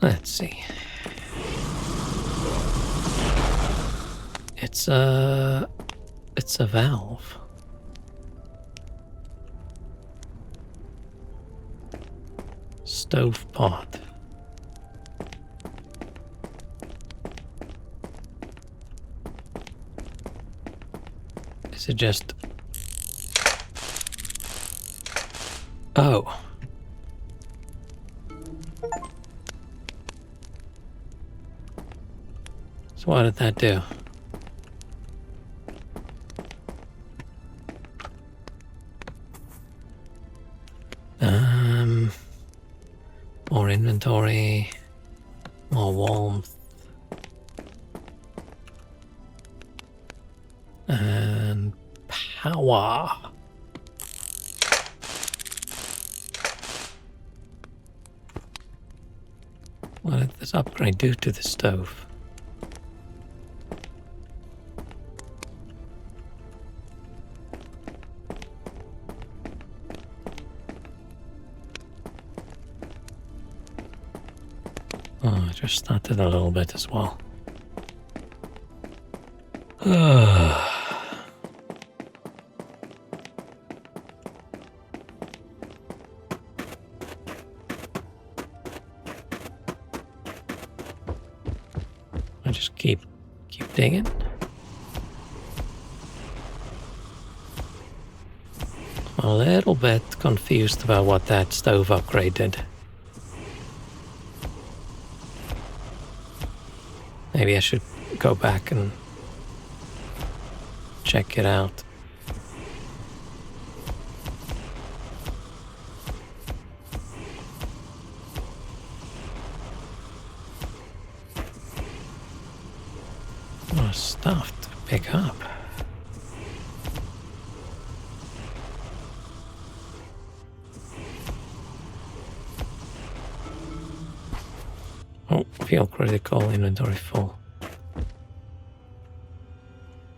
Let's see. It's a valve. Stove pot. Is it just... Oh. So what did that do? More inventory, more warmth, and power. What did this upgrade do to the stove? Oh, I just started a little bit as well. I just keep digging. I'm a little bit confused about what that stove upgrade did. Maybe I should go back and check it out. More stuff to pick up. Oh, feel critical, inventory full.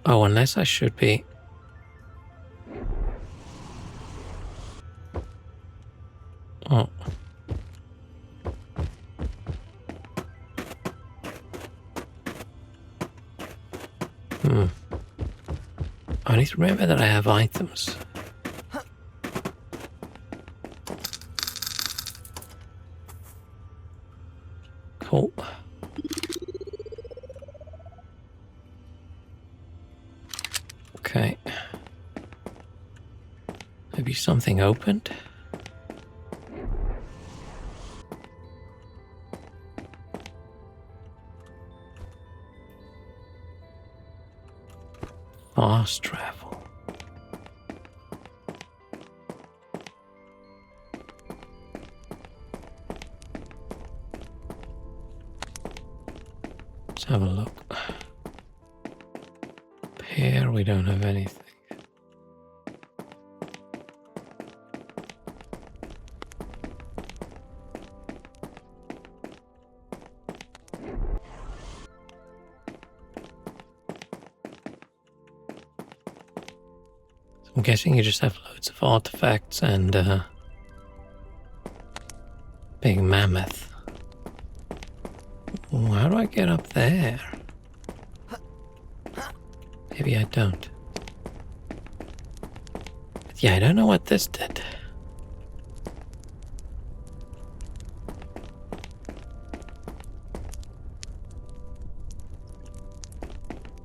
Oh, unless I should be... Oh. I need to remember that I have items. Cool. Okay. Maybe something opened? Fast travel. Let's have a look. Here we don't have anything. I'm guessing you just have loads of artifacts and big mammoth. Ooh, how do I get up there? Maybe I don't. But yeah, I don't know what this did.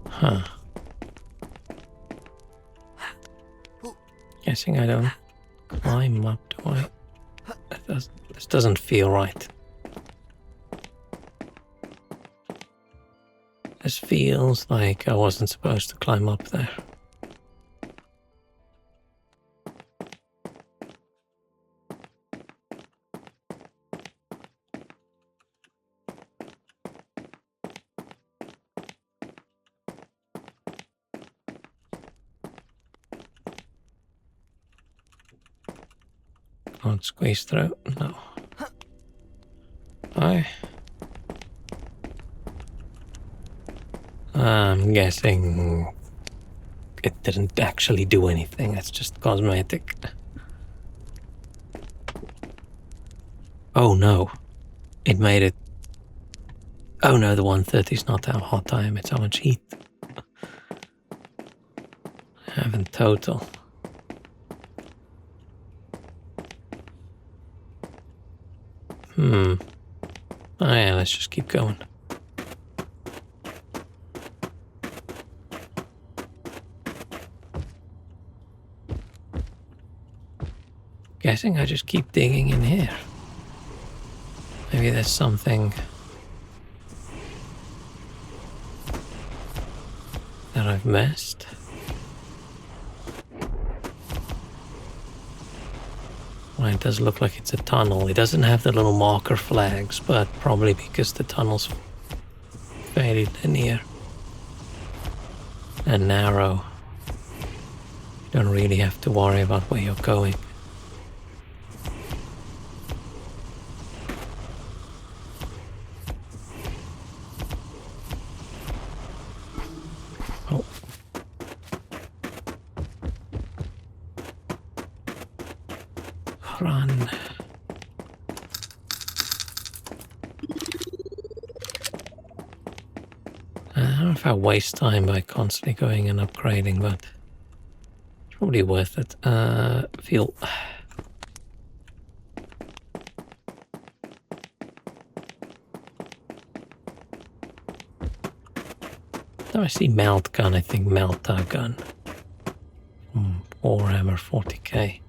Huh. Guessing I don't climb up, do I? This doesn't feel right. This feels like I wasn't supposed to climb up there. Can't squeeze through? No. I'm guessing it didn't actually do anything. It's just cosmetic. Oh no. It made it... Oh no, the 130 is not how hot I am. It's how much heat I have in total. Oh yeah, let's just keep going. Guessing I just keep digging in here. Maybe there's something that I've missed. Well, it does look like it's a tunnel. It doesn't have the little marker flags, but probably because the tunnel's fairly linear and narrow. You don't really have to worry about where you're going. Oh. Run. I don't know if I waste time by constantly going and upgrading, but it's probably worth it. Fuel. Now I see melt gun, I think melta gun. Warhammer 40k.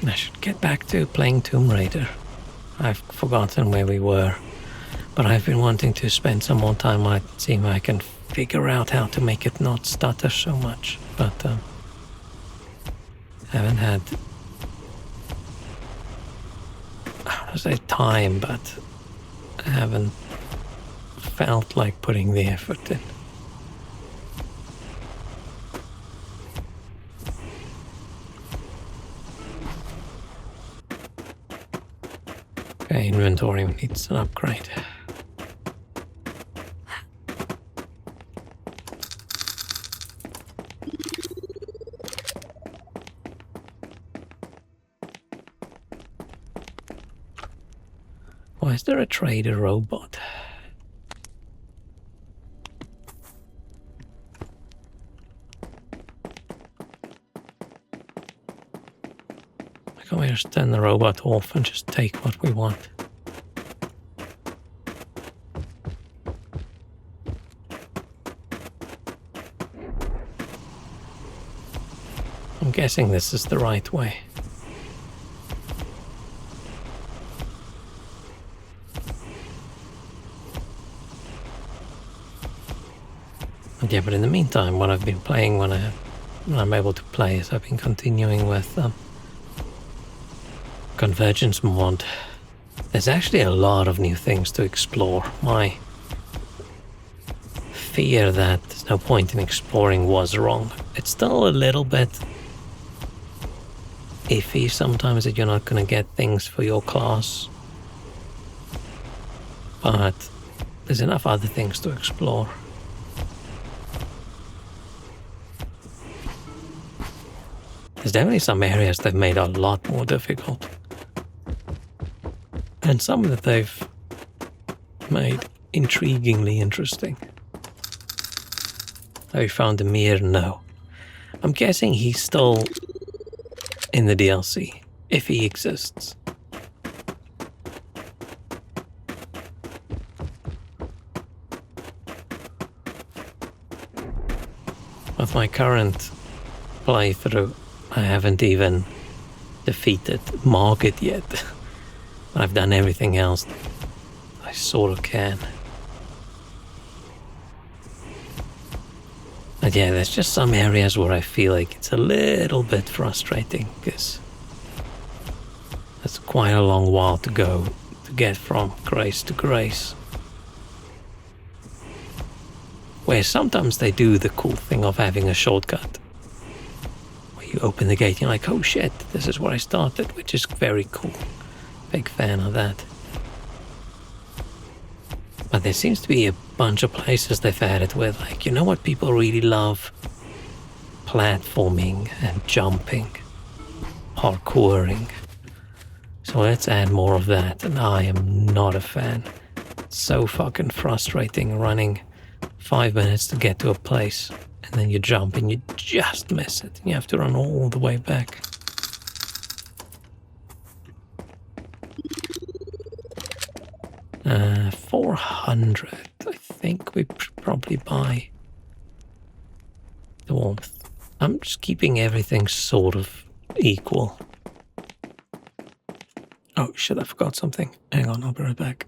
I should get back to playing Tomb Raider. I've forgotten where we were, but I've been wanting to spend some more time on it and see if I can figure out how to make it not stutter so much. But haven't had, I don't want to say time, but I haven't felt like putting the effort in. Okay, inventory needs an upgrade. Why is there a trader robot? Why can't we just turn the robot off and just take what we want? I'm guessing this is the right way. Yeah, but in the meantime, what I've been playing when I'm able to play is I've been continuing with Convergence mod. There's actually a lot of new things to explore. My fear that there's no point in exploring was wrong. It's still a little bit iffy sometimes that you're not going to get things for your class. But there's enough other things to explore. There's definitely some areas they've made a lot more difficult. And some that they've made intriguingly interesting. Have you found Amir? No. I'm guessing he's still in the DLC, if he exists. With my current playthrough, I haven't even defeated Market yet. I've done everything else I sort of can. But yeah, there's just some areas where I feel like it's a little bit frustrating because it's quite a long while to go to get from grace to grace. Where sometimes they do the cool thing of having a shortcut. Where you open the gate and you're like, oh shit, this is where I started, which is very cool. Big fan of that. But there seems to be a bunch of places they've added with, like, you know what people really love? Platforming and jumping. Parkouring. So let's add more of that, and I am not a fan. It's so fucking frustrating running 5 minutes to get to a place, and then you jump and you just miss it, and you have to run all the way back. $400. I think we should probably buy the warmth. I'm just keeping everything sort of equal. Oh shit, I forgot something. Hang on, I'll be right back.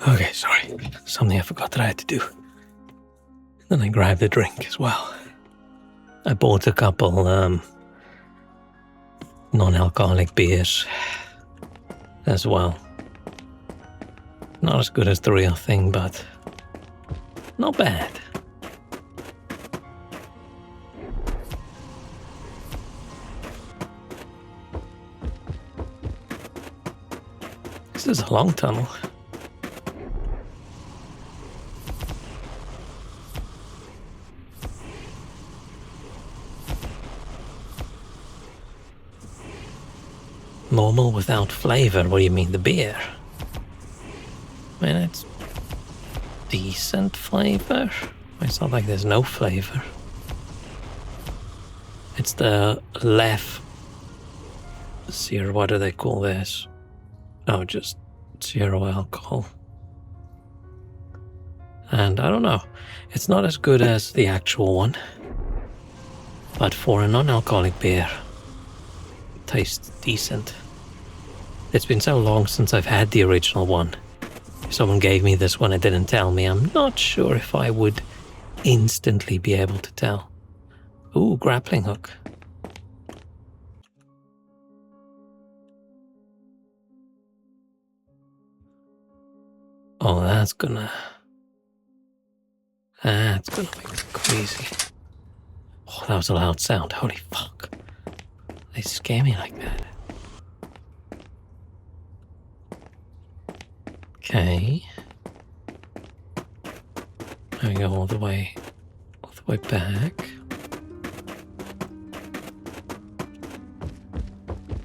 Okay, sorry. Something I forgot that I had to do. Then I grabbed a drink as well. I bought a couple non-alcoholic beers as well. Not as good as the real thing, but not bad. This is a long tunnel. Normal without flavor? What do you mean, the beer? I mean, it's decent flavor. It's not like there's no flavor. It's the left zero, what do they call this? Oh, just zero alcohol. And I don't know, it's not as good as the actual one, but for a non-alcoholic beer, it tastes decent. It's been so long since I've had the original one. If someone gave me this one and didn't tell me, I'm not sure if I would instantly be able to tell. Ooh, grappling hook. Oh, that's gonna make me crazy. Oh, that was a loud sound. Holy fuck. They scare me like that. Okay. Now we go all the way back.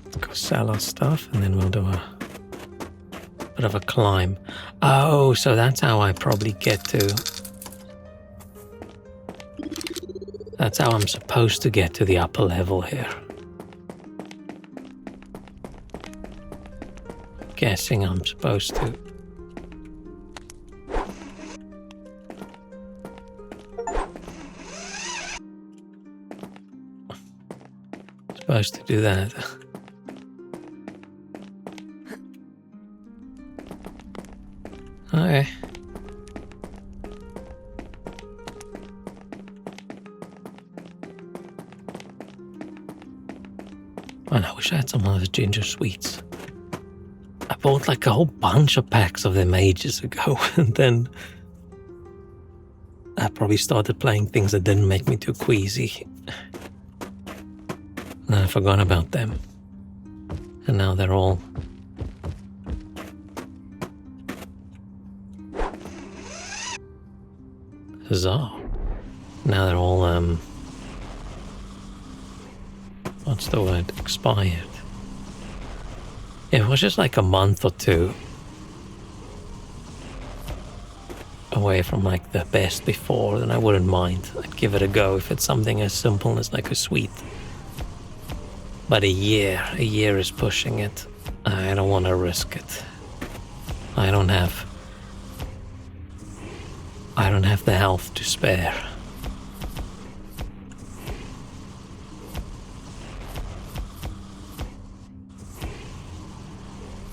Let's go sell our stuff and then we'll do a bit of a climb. Oh, so that's how I probably get to... That's how I'm supposed to get to the upper level here. Guessing I'm supposed to... Supposed to do that. Okay. Man, I wish I had some of those ginger sweets. I bought like a whole bunch of packs of them ages ago, and then I probably started playing things that didn't make me too queasy. And I forgot about them. And now they're all... Huzzah. Now they're all, what's the word? Expired. If it was just like a month or two away from like the best before, then I wouldn't mind. I'd give it a go if it's something as simple as like a sweet. But a year is pushing it. I don't want to risk it. I don't have the health to spare.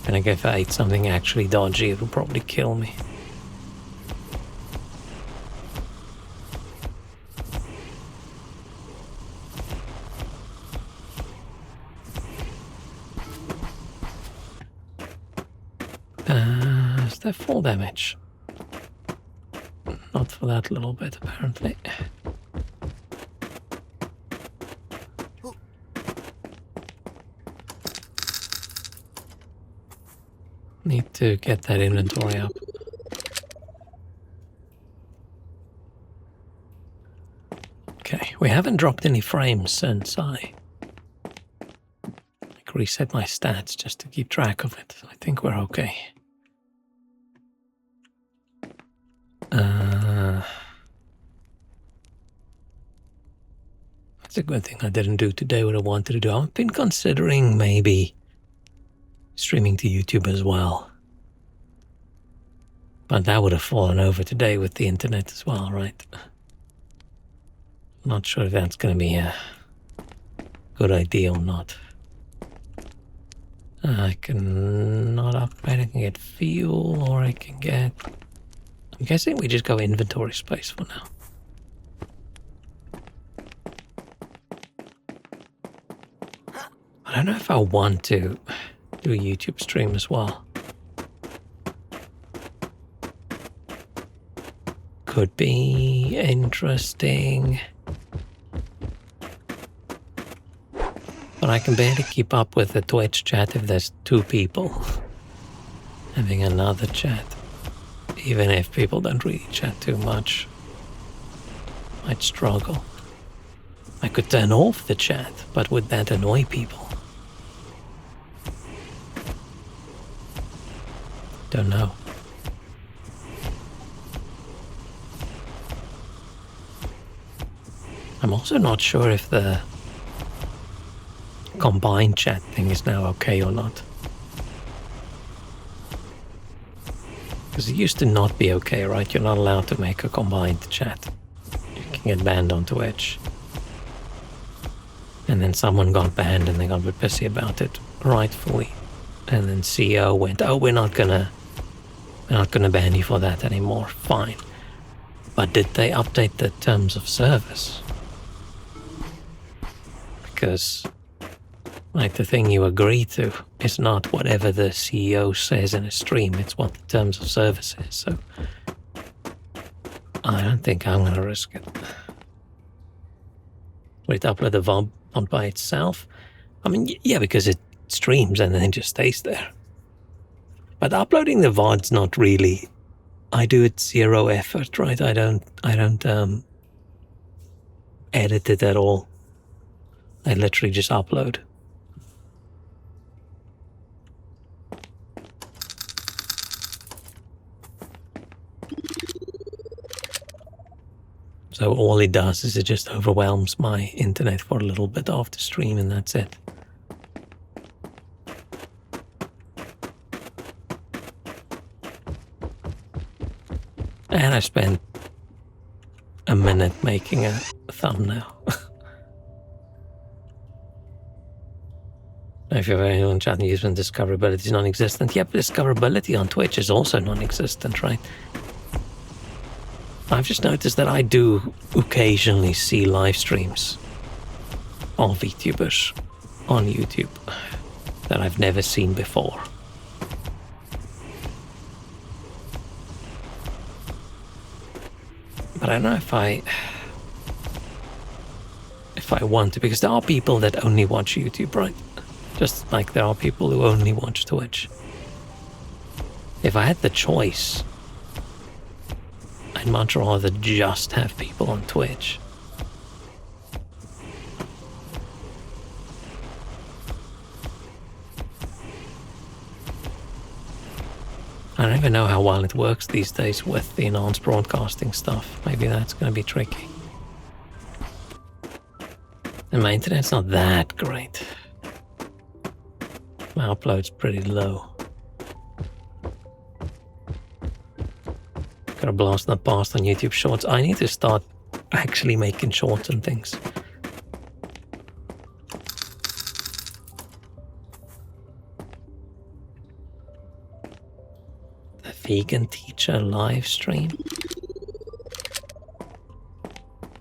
And like if I ate something actually dodgy, it would probably kill me. Is there full damage? Not for that little bit, apparently. Need to get that inventory up. Okay, we haven't dropped any frames since I reset my stats just to keep track of it. I think we're okay. It's a good thing I didn't do today what I wanted to do. I've been considering maybe streaming to YouTube as well. But that would have fallen over today with the internet as well, right? Not sure if that's going to be a good idea or not. I can not upgrade, I can get fuel, or I can get... I'm guessing we just go inventory space for now. I don't know if I want to do a YouTube stream as well. Could be interesting. But I can barely keep up with the Twitch chat if there's 2 people having another chat. Even if people don't really chat too much, I'd struggle. I could turn off the chat, but would that annoy people? Don't know. I'm also not sure if the combined chat thing is now okay or not. Because it used to not be okay, right? You're not allowed to make a combined chat. You can get banned on Twitch. And then someone got banned and they got a bit pissy about it, rightfully. And then CEO went, oh, we're not gonna ban you for that anymore. Fine. But did they update the terms of service? Because, like, the thing you agree to is not whatever the CEO says in a stream, it's what the terms of service is, so I don't think I'm gonna risk it. Will it upload the VOD on by itself? I mean, yeah, because it streams and then it just stays there. But uploading the VOD's not really, I do it 0 effort, right? I don't edit it at all. I literally just upload. So all it does is it just overwhelms my internet for a little bit after stream and that's it. And I spent a minute making a thumbnail. If you're anyone chatting using discoverability is non-existent. Yep, discoverability on Twitch is also non-existent, right? I've just noticed that I do occasionally see live streams of VTubers on YouTube that I've never seen before. But I don't know if I want to, because there are people that only watch YouTube, right? Just like there are people who only watch Twitch. If I had the choice, I'd much rather just have people on Twitch. I don't even know how well it works these days with the enhanced broadcasting stuff. Maybe that's going to be tricky. And my internet's not that great. My upload's pretty low. Gotta blast that past on YouTube Shorts. I need to start actually making shorts and things. The vegan teacher live stream?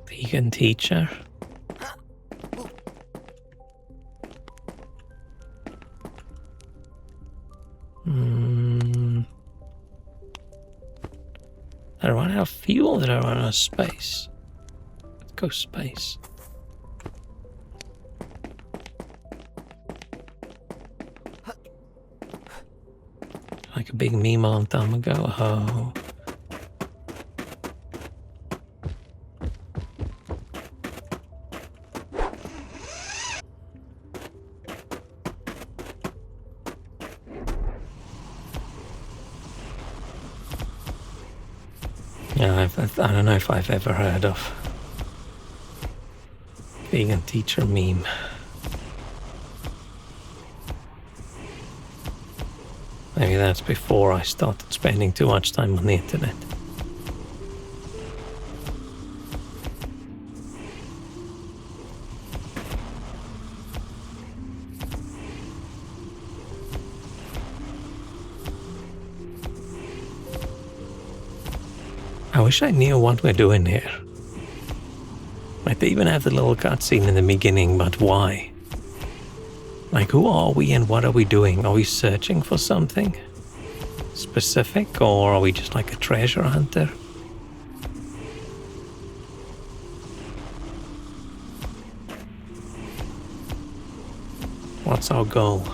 Vegan teacher? Did I run out of fuel? Did I run out of space? Let's go space. Like a big meme a long time ago. Oh. Yeah, I don't know if I've ever heard of vegan teacher meme. Maybe that's before I started spending too much time on the internet. I wish I knew what we're doing here. Like, they even have the little cutscene in the beginning, but why? Like, who are we and what are we doing? Are we searching for something specific, or are we just like a treasure hunter? What's our goal?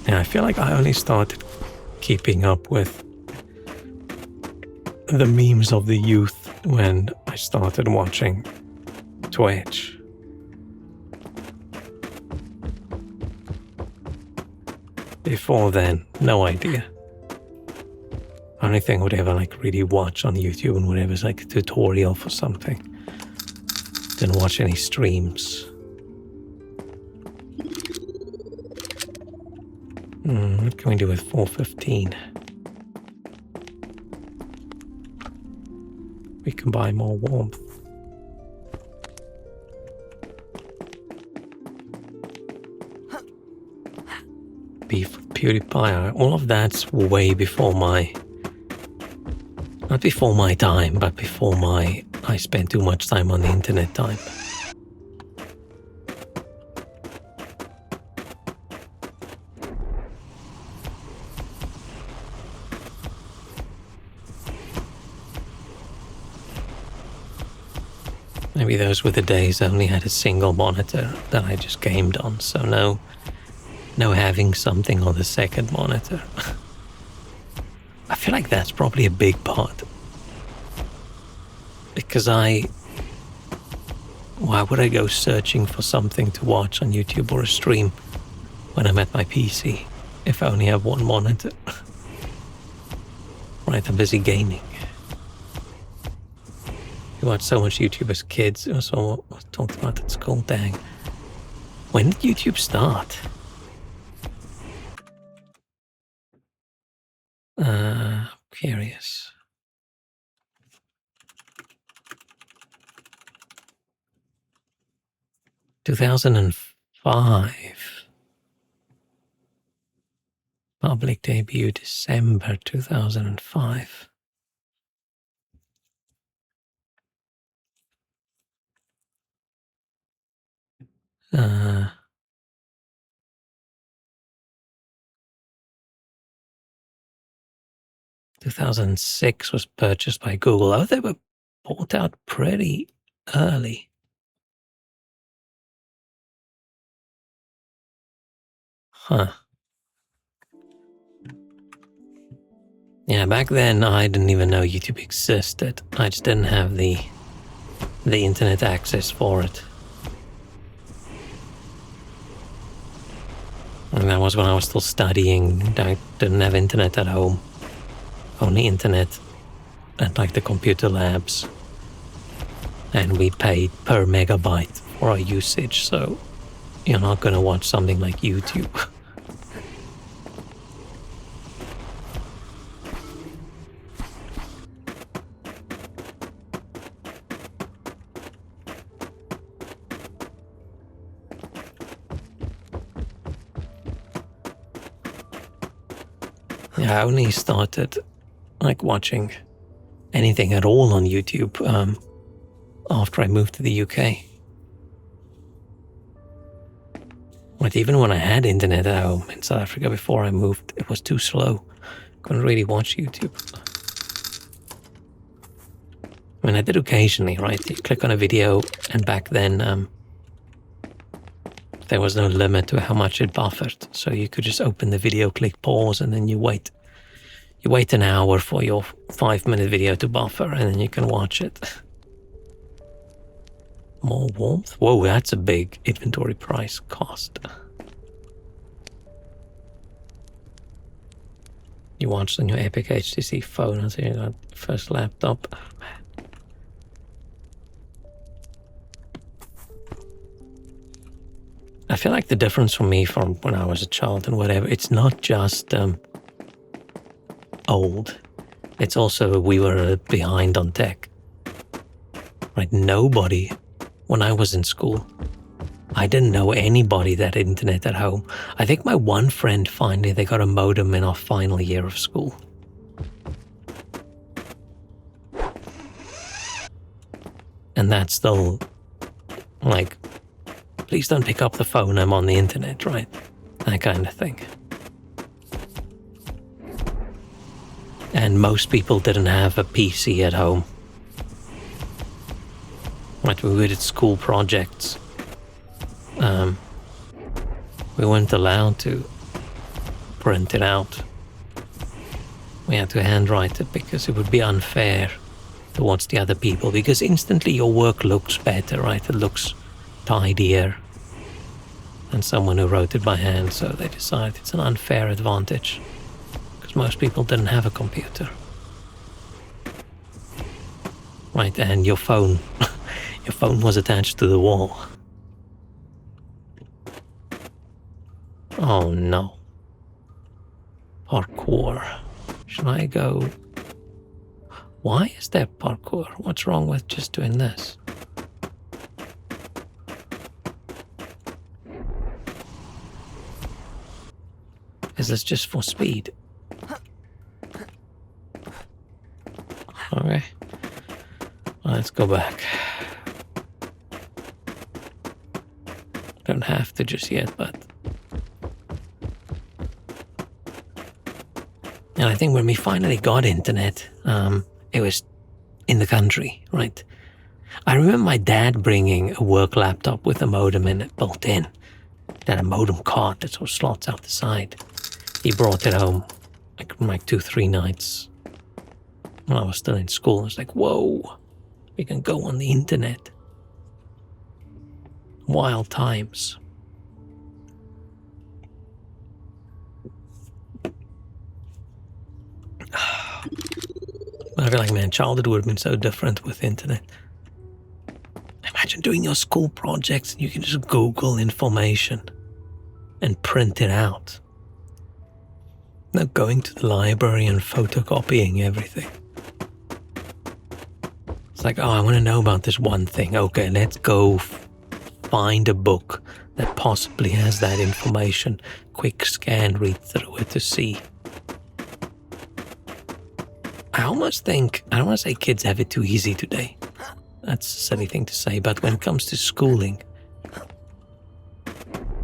Yeah, I feel like I only started keeping up with the memes of the youth when I started watching Twitch. Before then, no idea. Only thing I would ever like really watch on YouTube and whatever is like a tutorial for something. Didn't watch any streams. What can we do with 415? We can buy more warmth. Beef with PewDiePie. All of that's way before my... Not before my time, but before my... I spent too much time on the internet time. Maybe those were the days I only had a single monitor that I just gamed on, so no having something on the second monitor. I feel like that's probably a big part. Because why would I go searching for something to watch on YouTube or a stream when I'm at my PC if I only have one monitor? Right, I'm busy gaming. We watched so much YouTube as kids. It was all talked about at school. Dang. When did YouTube start? Curious. – 2005. Public debut December 2005. Uh, 2006 was purchased by Google. Oh, they were bought out pretty early. Huh. Yeah, back then I didn't even know YouTube existed. I just didn't have the internet access for it. And that was when I was still studying. I didn't have internet at home. Only internet at like the computer labs. And we paid per megabyte for our usage, so you're not gonna watch something like YouTube. Yeah, I only started like watching anything at all on YouTube after I moved to the UK. But even when I had internet at home in South Africa before I moved, it was too slow. Couldn't really watch YouTube. I mean, I did occasionally, right? You click on a video, and back then there was no limit to how much it buffered. So you could just open the video, click pause, and then you wait. You wait an hour for your 5-minute video to buffer, and then you can watch it. More warmth? Whoa, that's a big inventory price cost. You watched on your Epic HTC phone until you got your first laptop. Oh, man. I feel like the difference for me from when I was a child and whatever, it's not just old. It's also we were behind on tech. Right? Nobody, when I was in school, I didn't know anybody that had internet at home. I think my one friend finally, they got a modem in our final year of school. And that's still like, please don't pick up the phone, I'm on the internet, right? That kind of thing. And most people didn't have a PC at home. Right, we did school projects. We weren't allowed to print it out. We had to handwrite it because it would be unfair towards the other people, because instantly your work looks better, right? It looks tidier than someone who wrote it by hand, so they decided it's an unfair advantage because most people didn't have a computer. Right, and your phone, your phone was attached to the wall. Oh no. Parkour. Should I go? Why is there parkour? What's wrong with just doing this? Is this just for speed? Okay. Let's go back. Don't have to just yet, but... And I think when we finally got internet, it was in the country, right? I remember my dad bringing a work laptop with a modem in it built in. It had a modem card that sort of slots out the side. He brought it home like 2-3 nights when I was still in school. I was like, whoa, we can go on the internet. Wild times. I feel like, man, childhood would have been so different with internet. Imagine doing your school projects and you can just Google information and print it out. Not going to the library and photocopying everything. It's like, oh, I want to know about this one thing. Okay, let's go find a book that possibly has that information. Quick scan, read through it to see. I almost think, I don't want to say kids have it too easy today. That's a silly thing to say, but when it comes to schooling,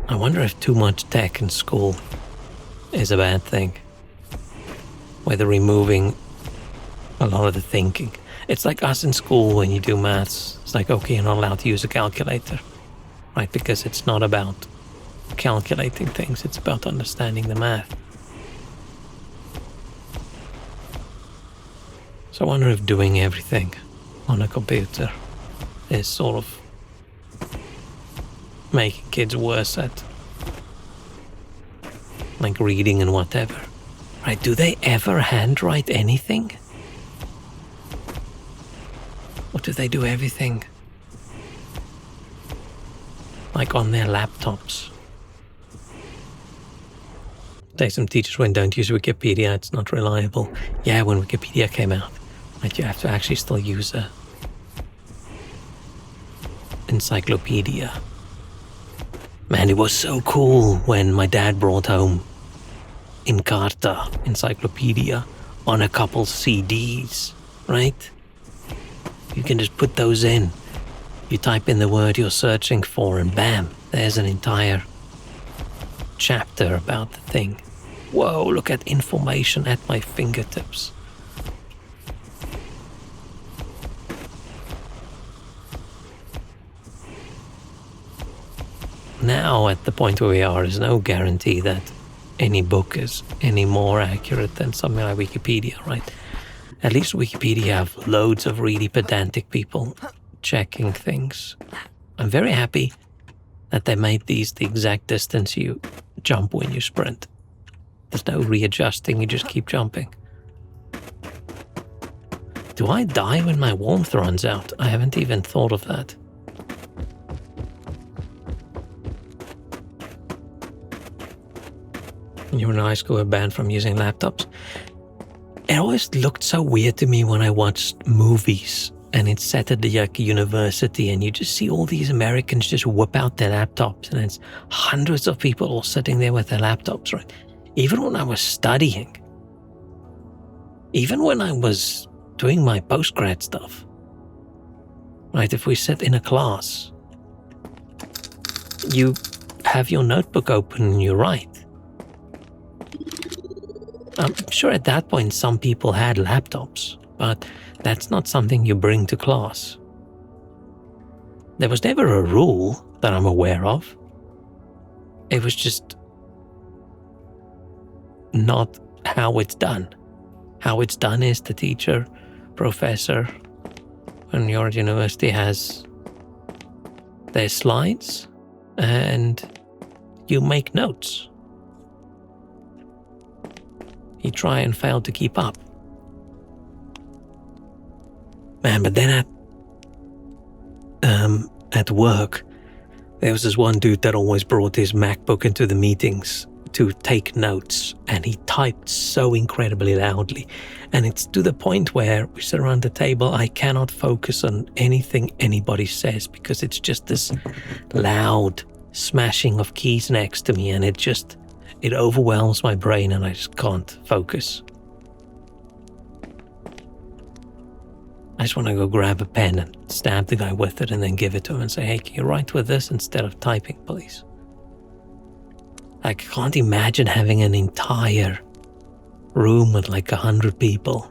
I wonder if too much tech in school is a bad thing. Whether removing a lot of the thinking. It's like us in school when you do maths. It's like, okay, you're not allowed to use a calculator, right? Because it's not about calculating things, it's about understanding the math. So I wonder if doing everything on a computer is sort of making kids worse at like reading and whatever. Right, do they ever handwrite anything? Or do they do everything like on their laptops? Some teachers went, don't use Wikipedia, it's not reliable. Yeah, when Wikipedia came out, like you have to actually still use a encyclopedia. Man, it was so cool when my dad brought home Encarta, encyclopedia, on a couple CDs, right? You can just put those in. You type in the word you're searching for and bam, there's an entire chapter about the thing. Whoa, look at information at my fingertips. Now, at the point where we are, there's no guarantee that any book is any more accurate than something like Wikipedia, right? At least Wikipedia have loads of really pedantic people checking things. I'm very happy that they made these the exact distance you jump when you sprint. There's no readjusting, you just keep jumping. Do I die when my warmth runs out? I haven't even thought of that. When you were in high school, were banned from using laptops. It always looked so weird to me when I watched movies and it's set at the university and you just see all these Americans just whip out their laptops and it's hundreds of people all sitting there with their laptops, right? Even when I was studying, even when I was doing my postgrad stuff, Right, if we sit in a class, you have your notebook open and you write. I'm sure at that point some people had laptops, but that's not something you bring to class. There was never a rule that I'm aware of. It was just not how it's done. How it's done is the teacher, professor, and your university has their slides and you make notes. You try and fail to keep up. Man, but then at work, there was this one dude that always brought his MacBook into the meetings to take notes, and he typed so incredibly loudly. And it's to the point where we sit around the table, I cannot focus on anything anybody says because it's just this loud smashing of keys next to me, and it overwhelms my brain and I just can't focus. I just want to go grab a pen and stab the guy with it and then give it to him and say, hey, can you write with this instead of typing, please? I can't imagine having an entire room with like 100 people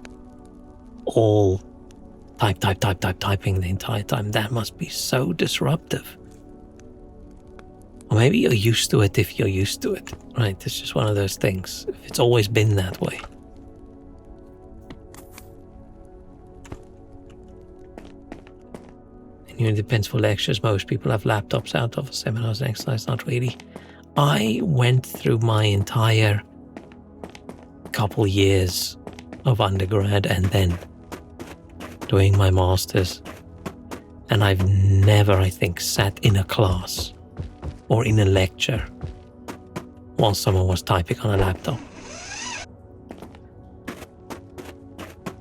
all typing the entire time. That must be so disruptive. Or maybe you're used to it if you're used to it, right? It's just one of those things. If it's always been that way. And it depends for lectures. Most people have laptops out of seminars and exercise, not really. I went through my entire couple years of undergrad and then doing my master's, and I've never, I think, sat in a class or in a lecture while someone was typing on a laptop.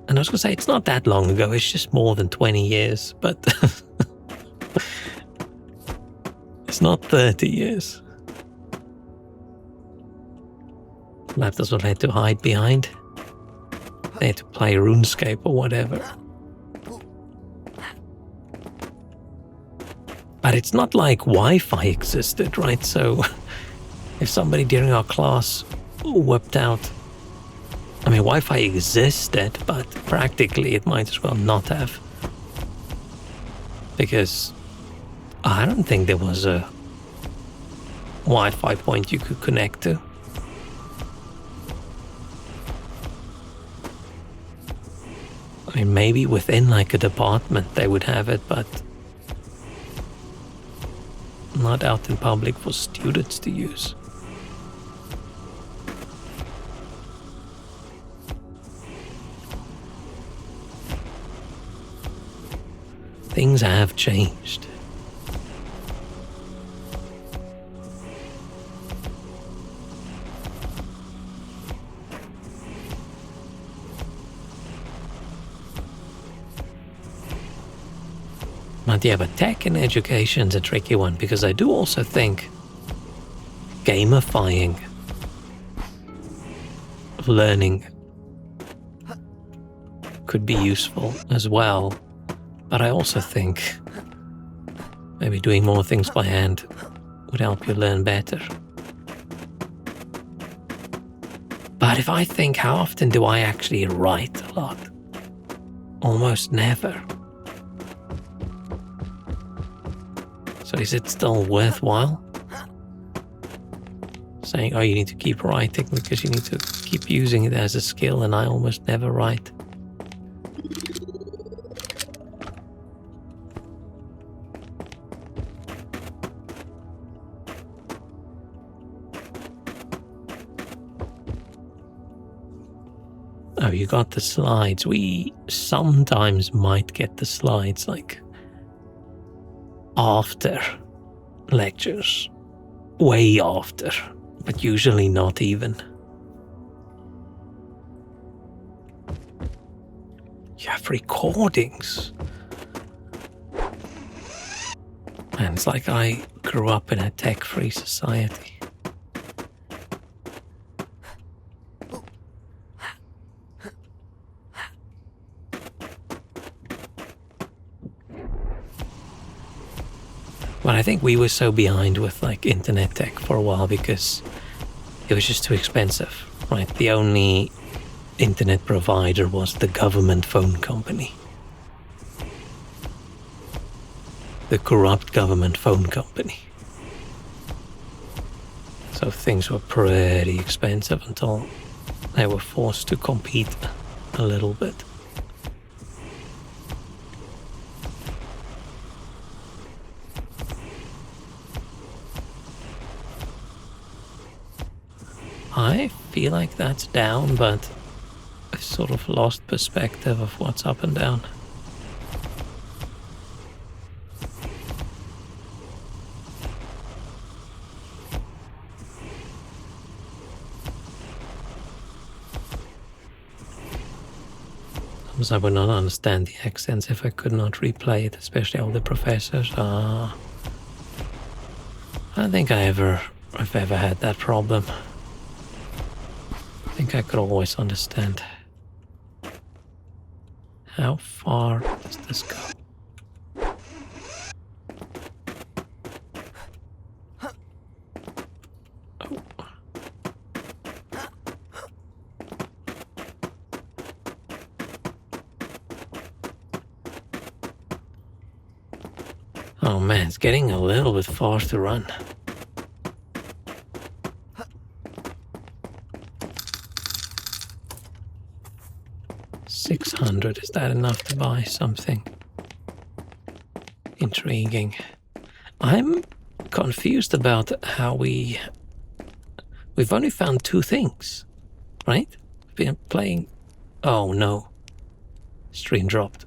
And I was going to say, it's not that long ago, it's just more than 20 years, but it's not 30 years. Laptops were had to hide behind. They had to play RuneScape or whatever. But it's not like Wi-Fi existed, right? So if somebody during our class whipped out... I mean, Wi-Fi existed, but practically it might as well not have. Because I don't think there was a Wi-Fi point you could connect to. I mean, maybe within like a department they would have it, but not out in public for students to use. Things have changed. But yeah, but tech in education's a tricky one, because I do also think gamifying learning could be useful as well. But I also think maybe doing more things by hand would help you learn better. But if I think, how often do I actually write a lot? Almost never. So is it still worthwhile? Saying, oh, you need to keep writing because you need to keep using it as a skill, and I almost never write. Oh, you got the slides. We sometimes might get the slides like after lectures, way after, but usually not even. You have recordings. And it's like I grew up in a tech-free society. But I think we were so behind with like internet tech for a while because it was just too expensive, right? The only internet provider was the government phone company. The corrupt government phone company. So things were pretty expensive until they were forced to compete a little bit. I feel like that's down, but I've sort of lost perspective of what's up and down. I would not understand the accents if I could not replay it, especially all the professors. I don't think I've ever had that problem. I think I could always understand. How far does this go? Oh man, it's getting a little bit far to run. $600, is that enough to buy something intriguing? I'm confused about how we've only found 2 things, right? We've been playing. Oh no. Stream dropped.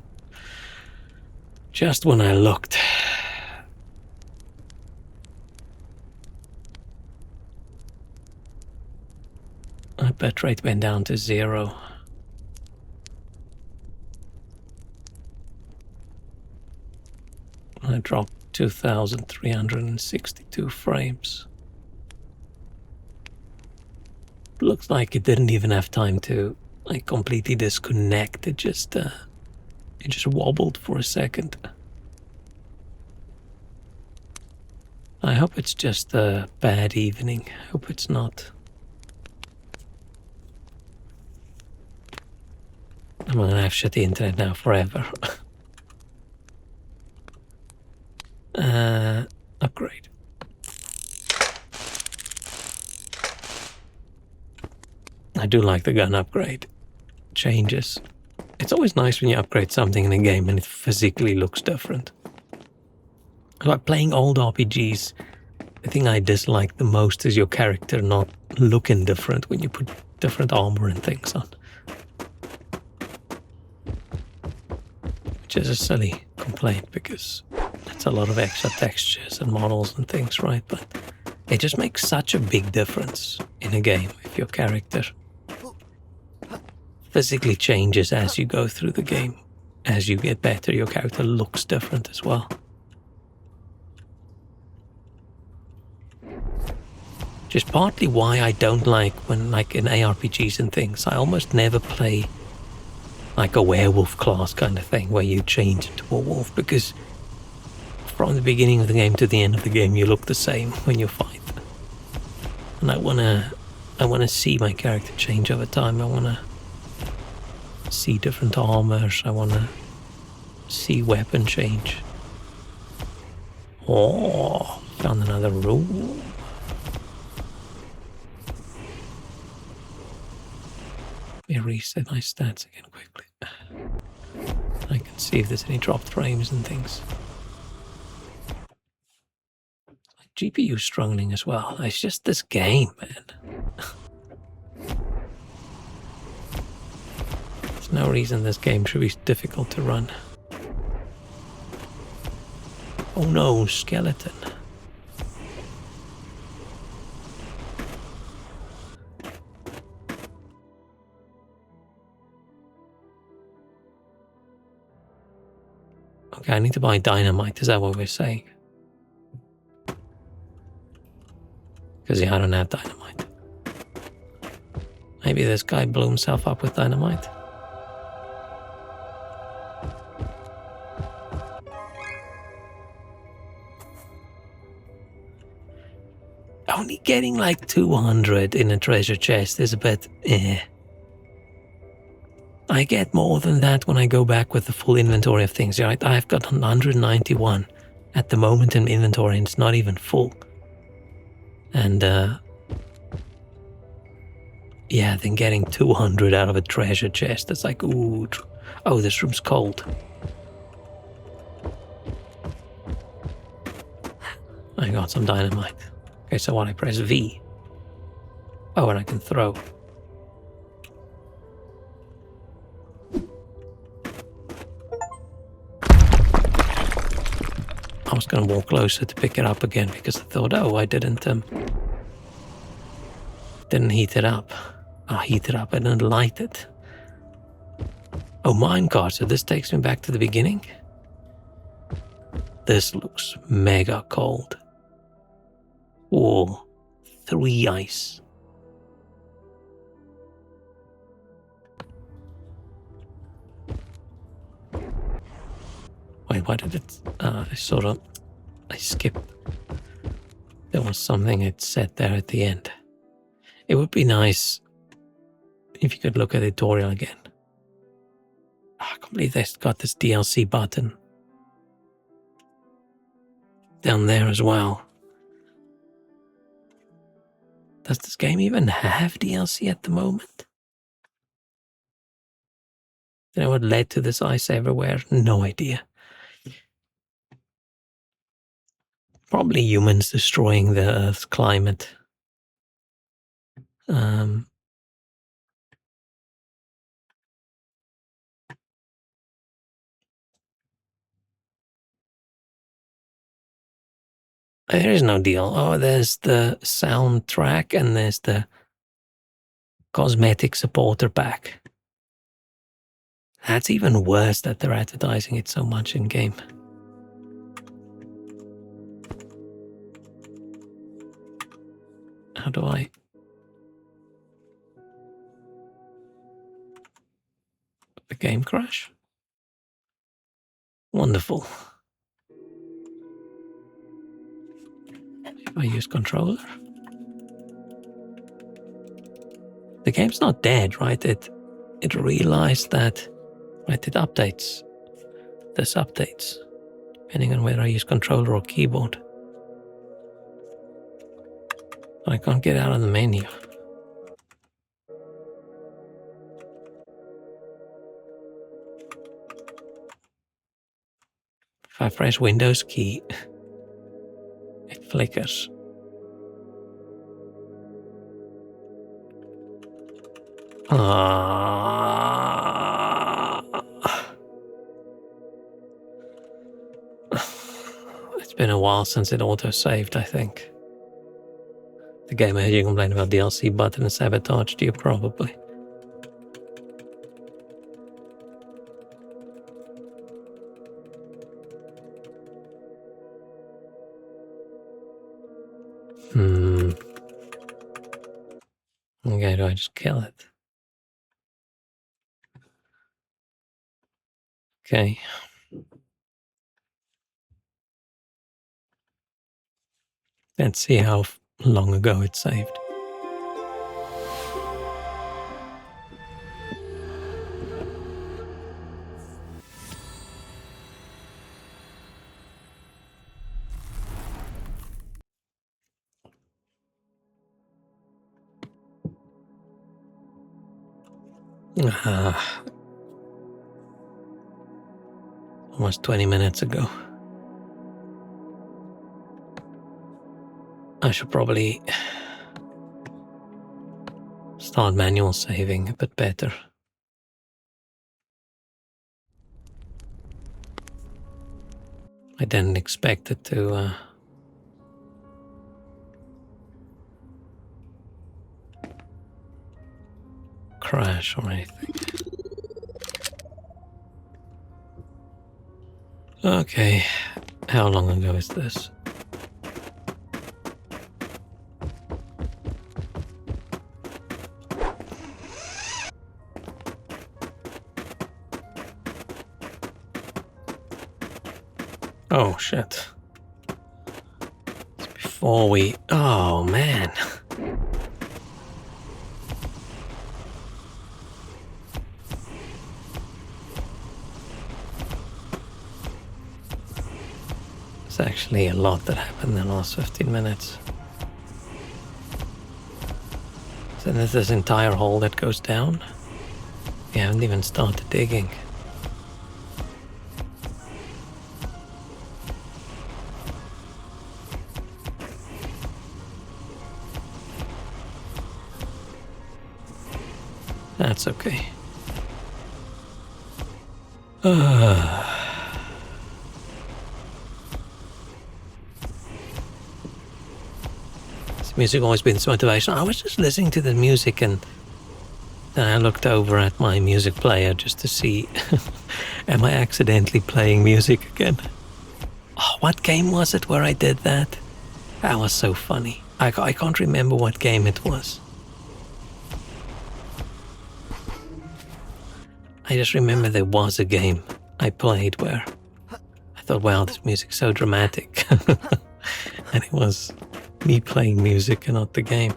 Just when I looked. My bitrate went down to 0. I dropped 2,362 frames. Looks like it didn't even have time to like completely disconnect. It just wobbled for a second. I hope it's just a bad evening. I hope it's not. I'm gonna have shitty internet now forever. Upgrade. I do like the gun upgrade. Changes. It's always nice when you upgrade something in a game and it physically looks different. Like playing old RPGs, the thing I dislike the most is your character not looking different when you put different armor and things on. Which is a silly complaint because that's a lot of extra textures and models and things, right? But it just makes such a big difference in a game if your character physically changes as you go through the game. As you get better, your character looks different as well. Which is partly why I don't like when, like in ARPGs and things, I almost never play like a werewolf class kind of thing where you change into a wolf, because from the beginning of the game to the end of the game you look the same when you fight. And I wanna see my character change over time. I wanna see different armors. I wanna see weapon change. Oh, found another room. Let me reset my stats again quickly. I can see if there's any dropped frames and things. My GPU's struggling as well. It's just this game, man. There's no reason this game should be difficult to run. Oh no, skeleton. Okay, I need to buy dynamite, is that what we're saying? Because yeah, I don't have dynamite. Maybe this guy blew himself up with dynamite. only getting like 200 in a treasure chest is a bit I get more than that when I go back with the full inventory of things, right? I've got 191 at the moment in inventory and it's not even full. And yeah, then getting 200 out of a treasure chest, it's like, ooh, oh, this room's cold. I got some dynamite. Okay, so what, I press V. Oh, and I can throw. I was gonna walk closer to pick it up again because I thought, oh, I didn't heat it up. I heat it up, I didn't light it. Oh, minecart, so this takes me back to the beginning? This looks mega cold. Whoa, 3 ice. Wait, why did it... I skipped. There was something it said there at the end. It would be nice if you could look at the tutorial again. I can't believe they got this DLC button down there as well. Does this game even have DLC at the moment? Do you know what led to this ice everywhere? No idea. Probably humans destroying the Earth's climate. There is no deal. Oh, there's the soundtrack and there's the cosmetic supporter pack. That's even worse that they're advertising it so much in game. How do I... The game crash? Wonderful. If I use controller? The game's not dead, right? It realized that... Right, it updates. This updates. Depending on whether I use controller or keyboard. I can't get out of the menu. If I press Windows key, it flickers. It's been a while since it auto-saved, I think. The game I heard you complain about DLC button and sabotaged you, probably. Okay, do I just kill it? Okay. Let's see how long ago it saved. Almost 20 minutes ago. I should probably start manual saving a bit better. I didn't expect it to crash or anything. Okay, how long ago is this? Oh shit. It's before we... Oh, man. It's actually a lot that happened in the last 15 minutes. So there's this entire hole that goes down. We haven't even started digging. That's okay. This music always been some motivation. I was just listening to the music and then I looked over at my music player just to see, am I accidentally playing music again? Oh, what game was it where I did that? That was so funny. I can't remember what game it was. I just remember there was a game I played where I thought, wow, this music's so dramatic. And it was me playing music and not the game.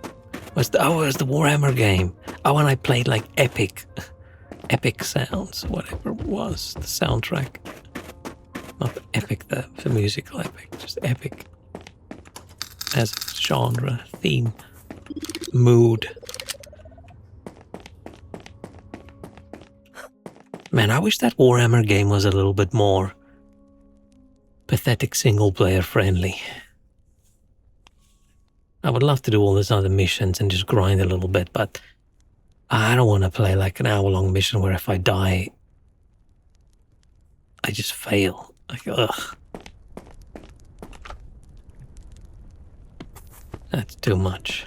It was the Warhammer game. Oh, and I played like epic sounds, whatever it was, the soundtrack. Not epic, the musical epic, just epic. As a genre, theme, mood. Man, I wish that Warhammer game was a little bit more pathetic single-player friendly. I would love to do all these other missions and just grind a little bit, but I don't want to play like an hour-long mission where if I die, I just fail. Like, ugh. That's too much.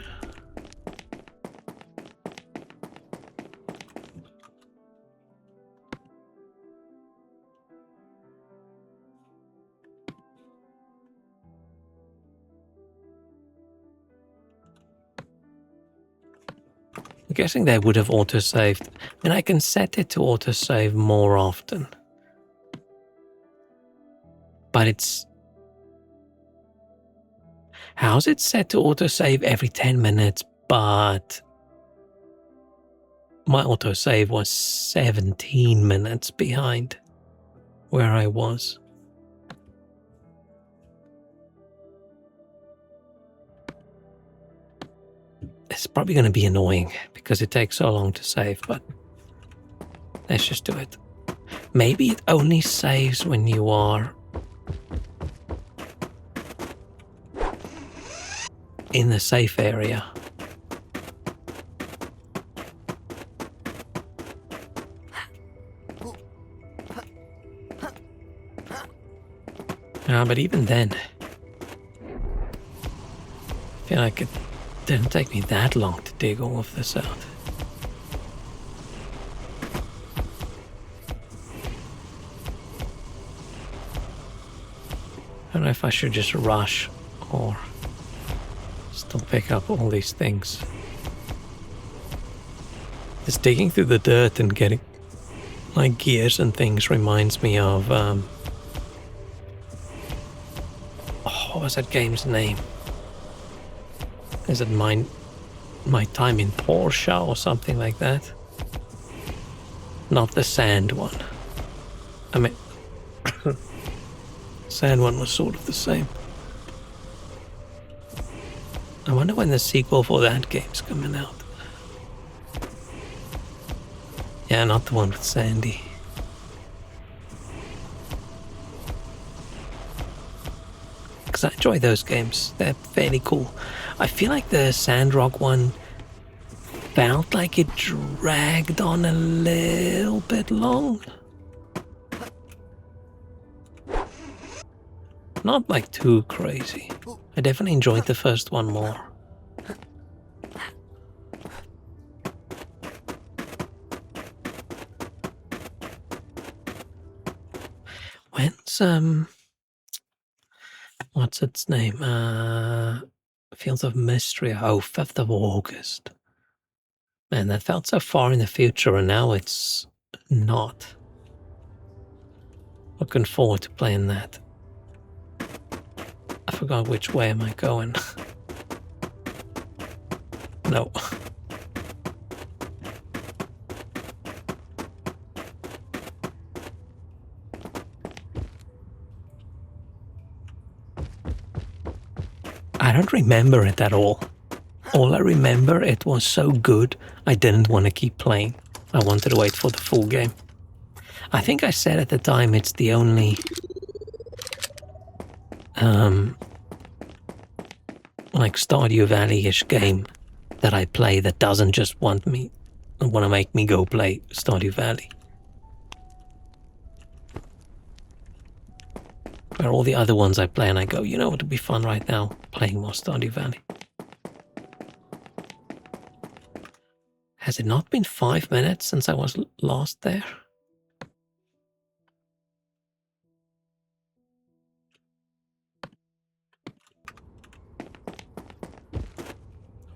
I'm guessing they would have autosaved. I mean, I can set it to autosave more often. But it's... How's it set to autosave every 10 minutes, but my autosave was 17 minutes behind where I was? It's probably going to be annoying because it takes so long to save, but let's just do it. Maybe it only saves when you are in the safe area. But even then, I feel like it didn't take me that long to dig all of this out. I don't know if I should just rush or still pick up all these things. Just digging through the dirt and getting like gears and things reminds me of what was that game's name? Is it my time in Porsche or something like that? Not the sand one. I mean, sand one was sort of the same. I wonder when the sequel for that game's coming out. Yeah, not the one with Sandy. Because I enjoy those games. They're fairly cool. I feel like the Sandrock one felt like it dragged on a little bit long. Not like too crazy. I definitely enjoyed the first one more. When's what's its name? Fields of Mystery. Oh, 5th of August. Man, that felt so far in the future and now it's not. Looking forward to playing that. forgot which way am I going. No. I don't remember it at all. All I remember, it was so good, I didn't want to keep playing. I wanted to wait for the full game. I think I said at the time it's the only like Stardew Valley-ish game that I play that doesn't just want to make me go play Stardew Valley. Where all the other ones I play and I go, you know what would be fun right now? Playing more Stardew Valley. Has it not been 5 minutes since I was last there?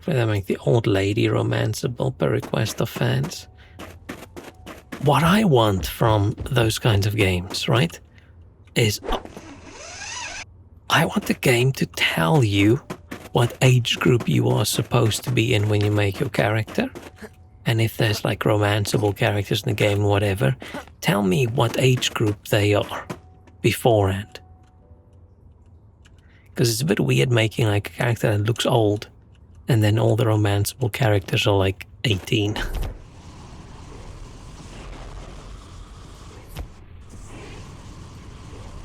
Hopefully they make the old lady romanceable per request of fans. What I want from those kinds of games, right, is I want the game to tell you what age group you are supposed to be in when you make your character. And if there's like romanceable characters in the game, whatever, tell me what age group they are beforehand. Because it's a bit weird making like a character that looks old and then all the romanceable characters are like 18.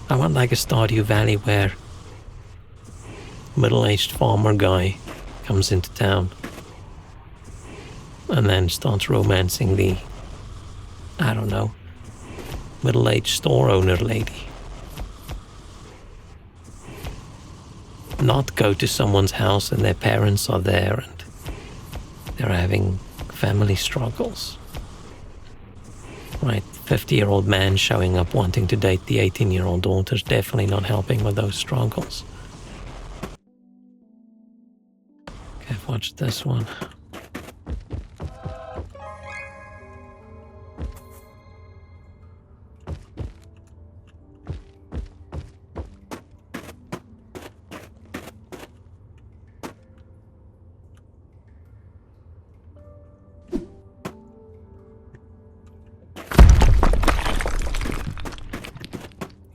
I want like a Stardew Valley where middle-aged farmer guy comes into town and then starts romancing the, I don't know, middle-aged store owner lady. Not go to someone's house and their parents are there and they're having family struggles. Right, 50-year-old man showing up wanting to date the 18-year-old daughter is definitely not helping with those struggles. Okay, I've watched this one.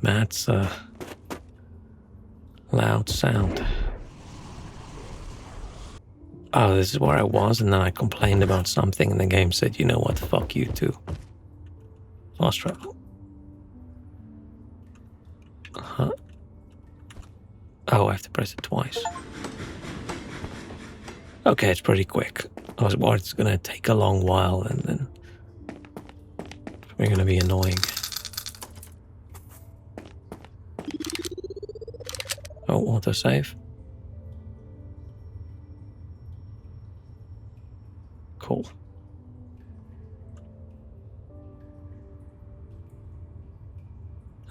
That's a loud sound. Oh, this is where I was, and then I complained about something, and the game said, you know what, fuck you too. Fast travel. Huh? Oh, I have to press it twice. Okay, it's pretty quick. I was worried it's gonna take a long while, and then we're gonna be annoying. Oh, autosave. Cool.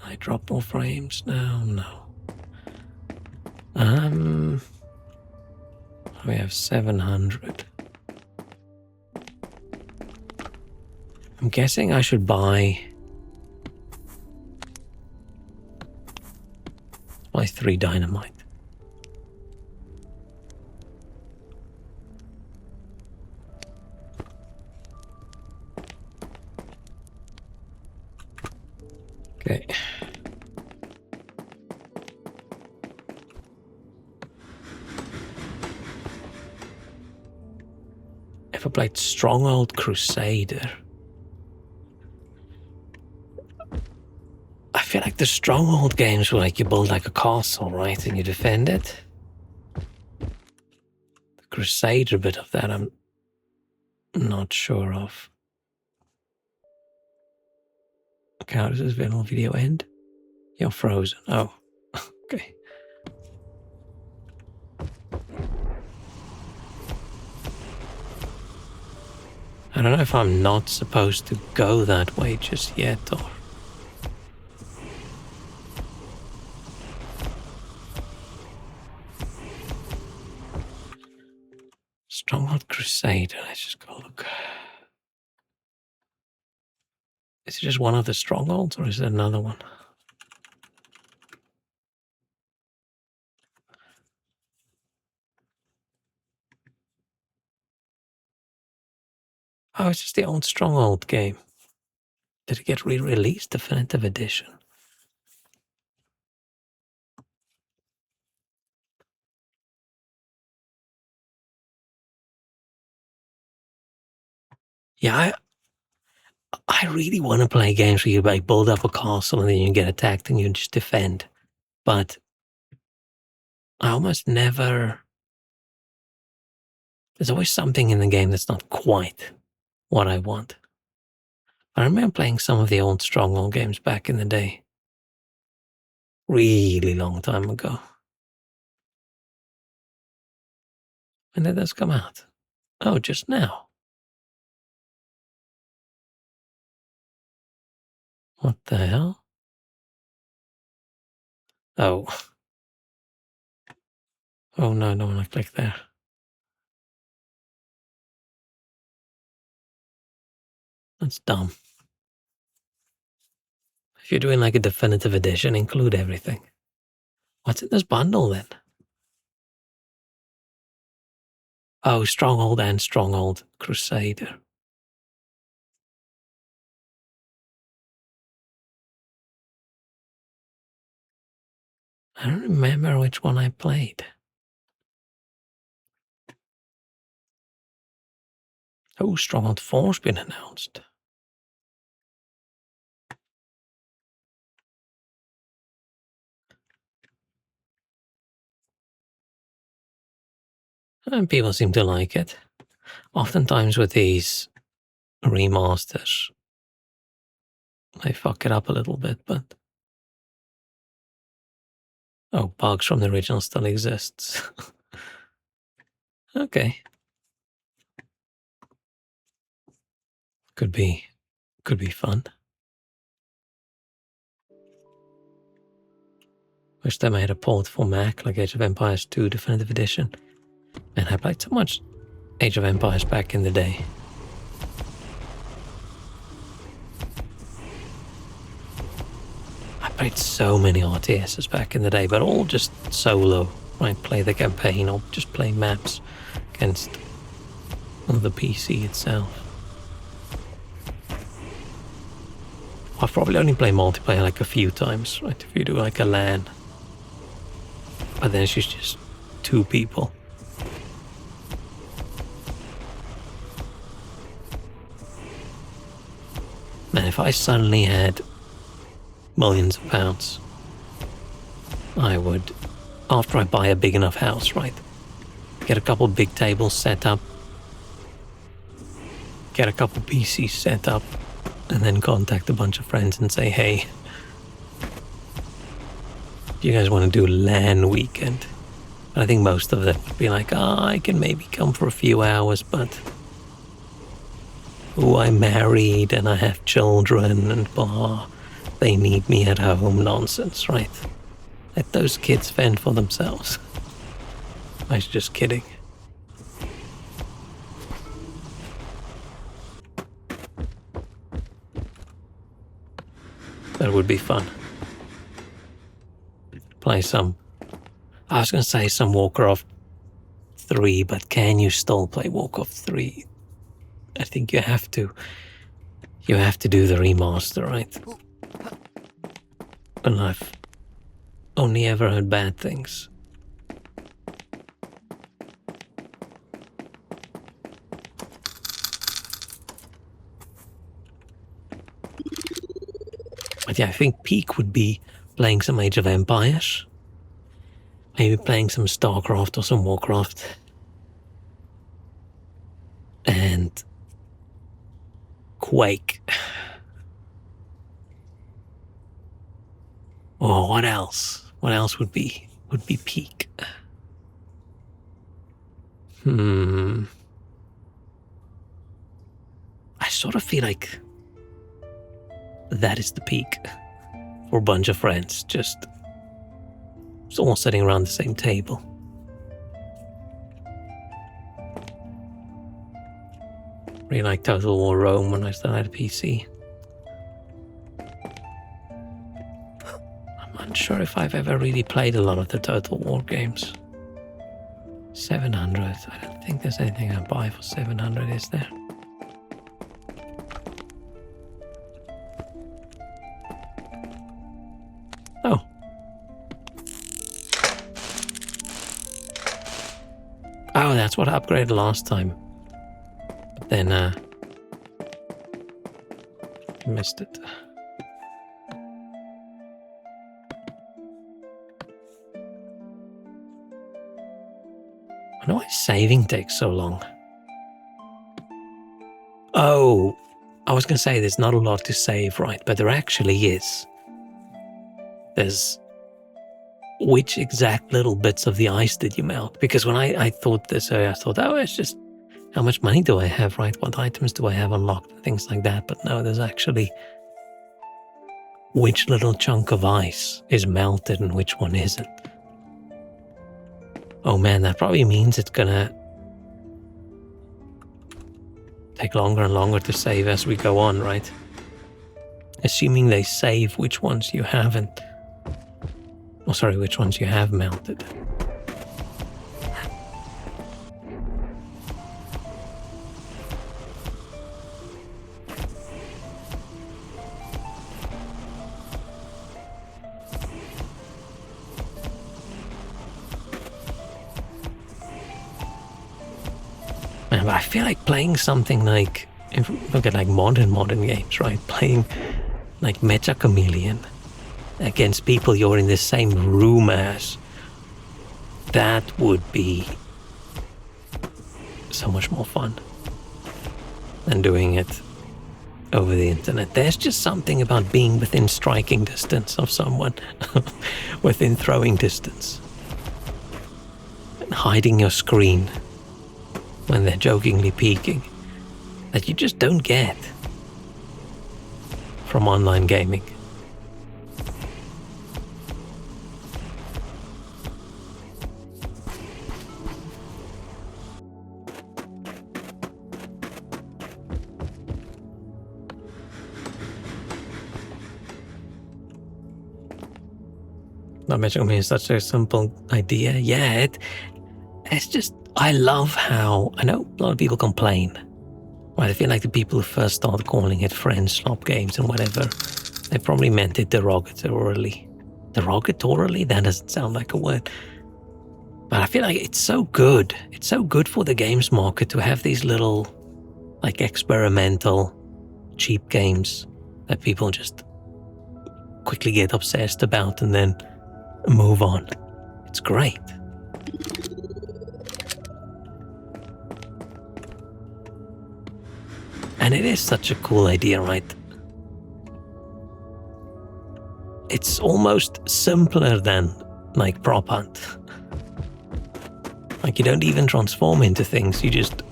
I drop more frames now? No. We have 700. I'm guessing I should buy 3 dynamite. Okay. Ever played Stronghold Crusader? I feel like the Stronghold games were like you build like a castle, right? And you defend it. The Crusader bit of that I'm not sure of. Okay, how does this video end? You're frozen. Oh, okay. I don't know if I'm not supposed to go that way just yet, or... Stronghold Crusader, let's just go look. Is it just one of the strongholds, or is it another one? Oh, it's just the old Stronghold game. Did it get re-released? Definitive Edition. Yeah, I really want to play games where you like build up a castle and then you get attacked and you just defend. But I almost never. There's always something in the game that's not quite what I want. I remember playing some of the old Stronghold games back in the day. Really long time ago. When did this come out? Oh, just now. What the hell? Oh. Oh no, I don't want to click there. That's dumb. If you're doing like a definitive edition, include everything. What's in this bundle then? Oh, Stronghold and Stronghold Crusader. I don't remember which one I played. Oh, Stronghold 4's been announced. And people seem to like it. Oftentimes with these remasters, they fuck it up a little bit, but... Oh, bugs from the original still exists. Okay. Could be fun. Wish they made a port for Mac like Age of Empires 2 Definitive Edition. Man, I played so much Age of Empires back in the day. I played so many RTSs back in the day, but all just solo. Right, play the campaign or just play maps against the PC itself. I've probably only played multiplayer like a few times, right? If you do like a LAN. But then it's just 2 people. Man, if I suddenly had millions of pounds, I would, after I buy a big enough house, right, get a couple big tables set up, get a couple PCs set up, and then contact a bunch of friends and say, hey, do you guys want to do LAN weekend? And I think most of them would be like, I can maybe come for a few hours, but I'm married and I have children and blah, they need me at home nonsense, right? Let those kids fend for themselves. I was just kidding. That would be fun. Play some... I was going to say some Warcraft 3, but can you still play Warcraft 3? I think you have to. You have to do the remaster, right? And I've only ever heard bad things. But yeah, I think peak would be playing some Age of Empires. Maybe playing some StarCraft or some Warcraft. And Quake. Oh, what else? What else would be peak? I sort of feel like that is the peak for a bunch of friends, just all sitting around the same table. Really like Total War Rome when I still had a PC. I'm unsure if I've ever really played a lot of the Total War games. 700. I don't think there's anything I buy for 700, is there? Oh, that's what I upgraded last time. But then, missed it. I know why saving takes so long. Oh, I was going to say there's not a lot to save, right? But there actually is. There's which exact little bits of the ice did you melt? Because when I thought this, I thought, oh, it's just how much money do I have, right? What items do I have unlocked? Things like that. But no, there's actually which little chunk of ice is melted and which one isn't. Oh man, that probably means it's gonna take longer and longer to save as we go on, right? Assuming they save which ones you haven't. Oh, sorry, which ones you have melted. Man, but I feel like playing something like, if we look at like modern games, right? Playing like Meta Chameleon against people you're in the same room as, that would be so much more fun than doing it over the internet. There's just something about being within striking distance of someone, within throwing distance, and hiding your screen when they're jokingly peeking, that you just don't get from online gaming. Not mentioning me is such a simple idea. Yeah, it's just, I love how, I know a lot of people complain, right? I feel like the people who first started calling it friends swap games and whatever, they probably meant it derogatorily. Derogatorily? That doesn't sound like a word. But I feel like it's so good. It's so good for the games market to have these little, like, experimental, cheap games that people just quickly get obsessed about and then move on. It's great. And it is such a cool idea, right? It's almost simpler than like prop hunt. Like you don't even transform into things, you just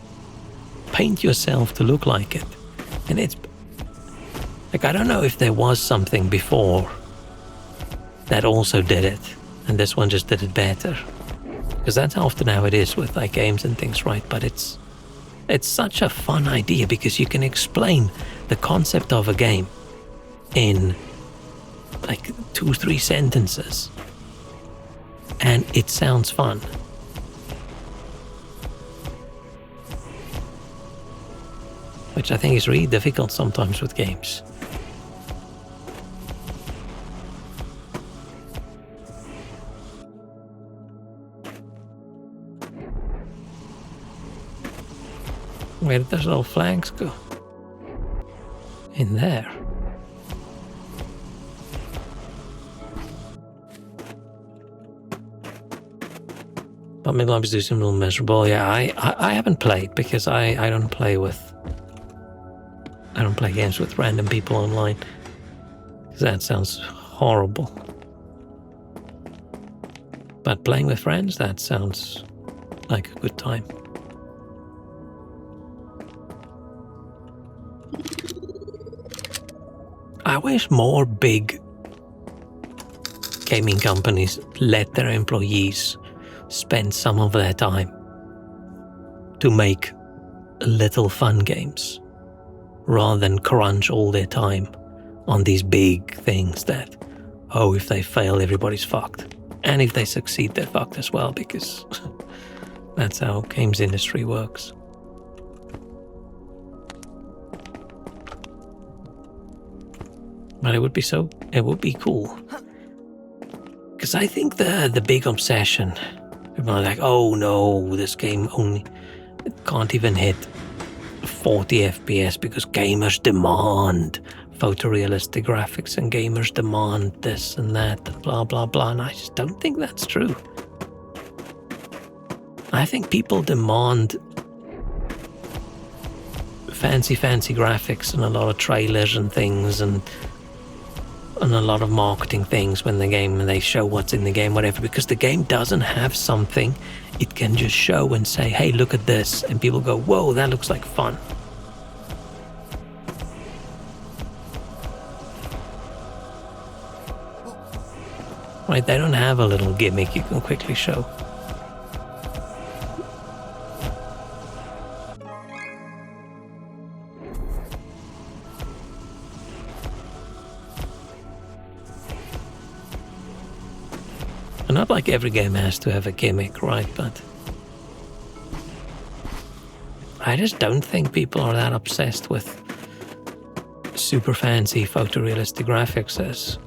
paint yourself to look like it. And it's like, I don't know if there was something before that also did it, and this one just did it better. Because that's often how it is with like games and things, right? But it's such a fun idea because you can explain the concept of a game in like 2-3 sentences and it sounds fun. Which I think is really difficult sometimes with games. Where did those little flags go? In there. But midlives do seem a little miserable. Yeah, I haven't played because I don't play games with random people online. Because that sounds horrible. But playing with friends, that sounds like a good time. I wish more big gaming companies let their employees spend some of their time to make little fun games rather than crunch all their time on these big things that, oh, if they fail, everybody's fucked. And if they succeed, they're fucked as well, because that's how games industry works. But it would be cool. Because I think the big obsession People are like, oh no, this game only can't even hit 40 FPS because gamers demand photorealistic graphics and gamers demand this and that and blah blah blah, and I just don't think that's true. I think people demand fancy graphics and a lot of trailers and things and a lot of marketing things when they show what's in the game, whatever, because the game doesn't have something it can just show and say, hey, look at this, and people go, whoa, that looks like fun. Right, they don't have a little gimmick you can quickly show. And not like every game has to have a gimmick, right? But I just don't think people are that obsessed with super fancy photorealistic graphics as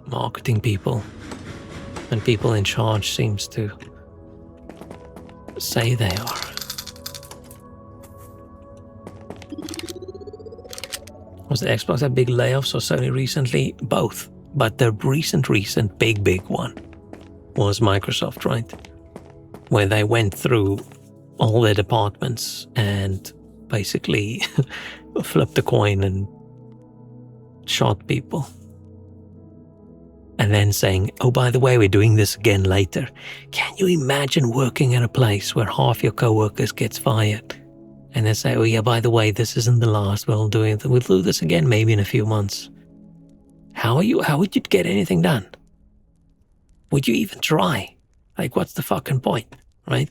marketing people and people in charge seems to say they are. Was the Xbox had big layoffs or Sony recently? Both. But the recent big one was Microsoft, right? Where they went through all their departments and basically flipped a coin and shot people. And then saying, oh, by the way, we're doing this again later. Can you imagine working at a place where half your coworkers gets fired? And they say, oh yeah, by the way, this isn't the last. We'll do this again maybe in a few months. How would you get anything done? Would you even try? Like, what's the fucking point, right?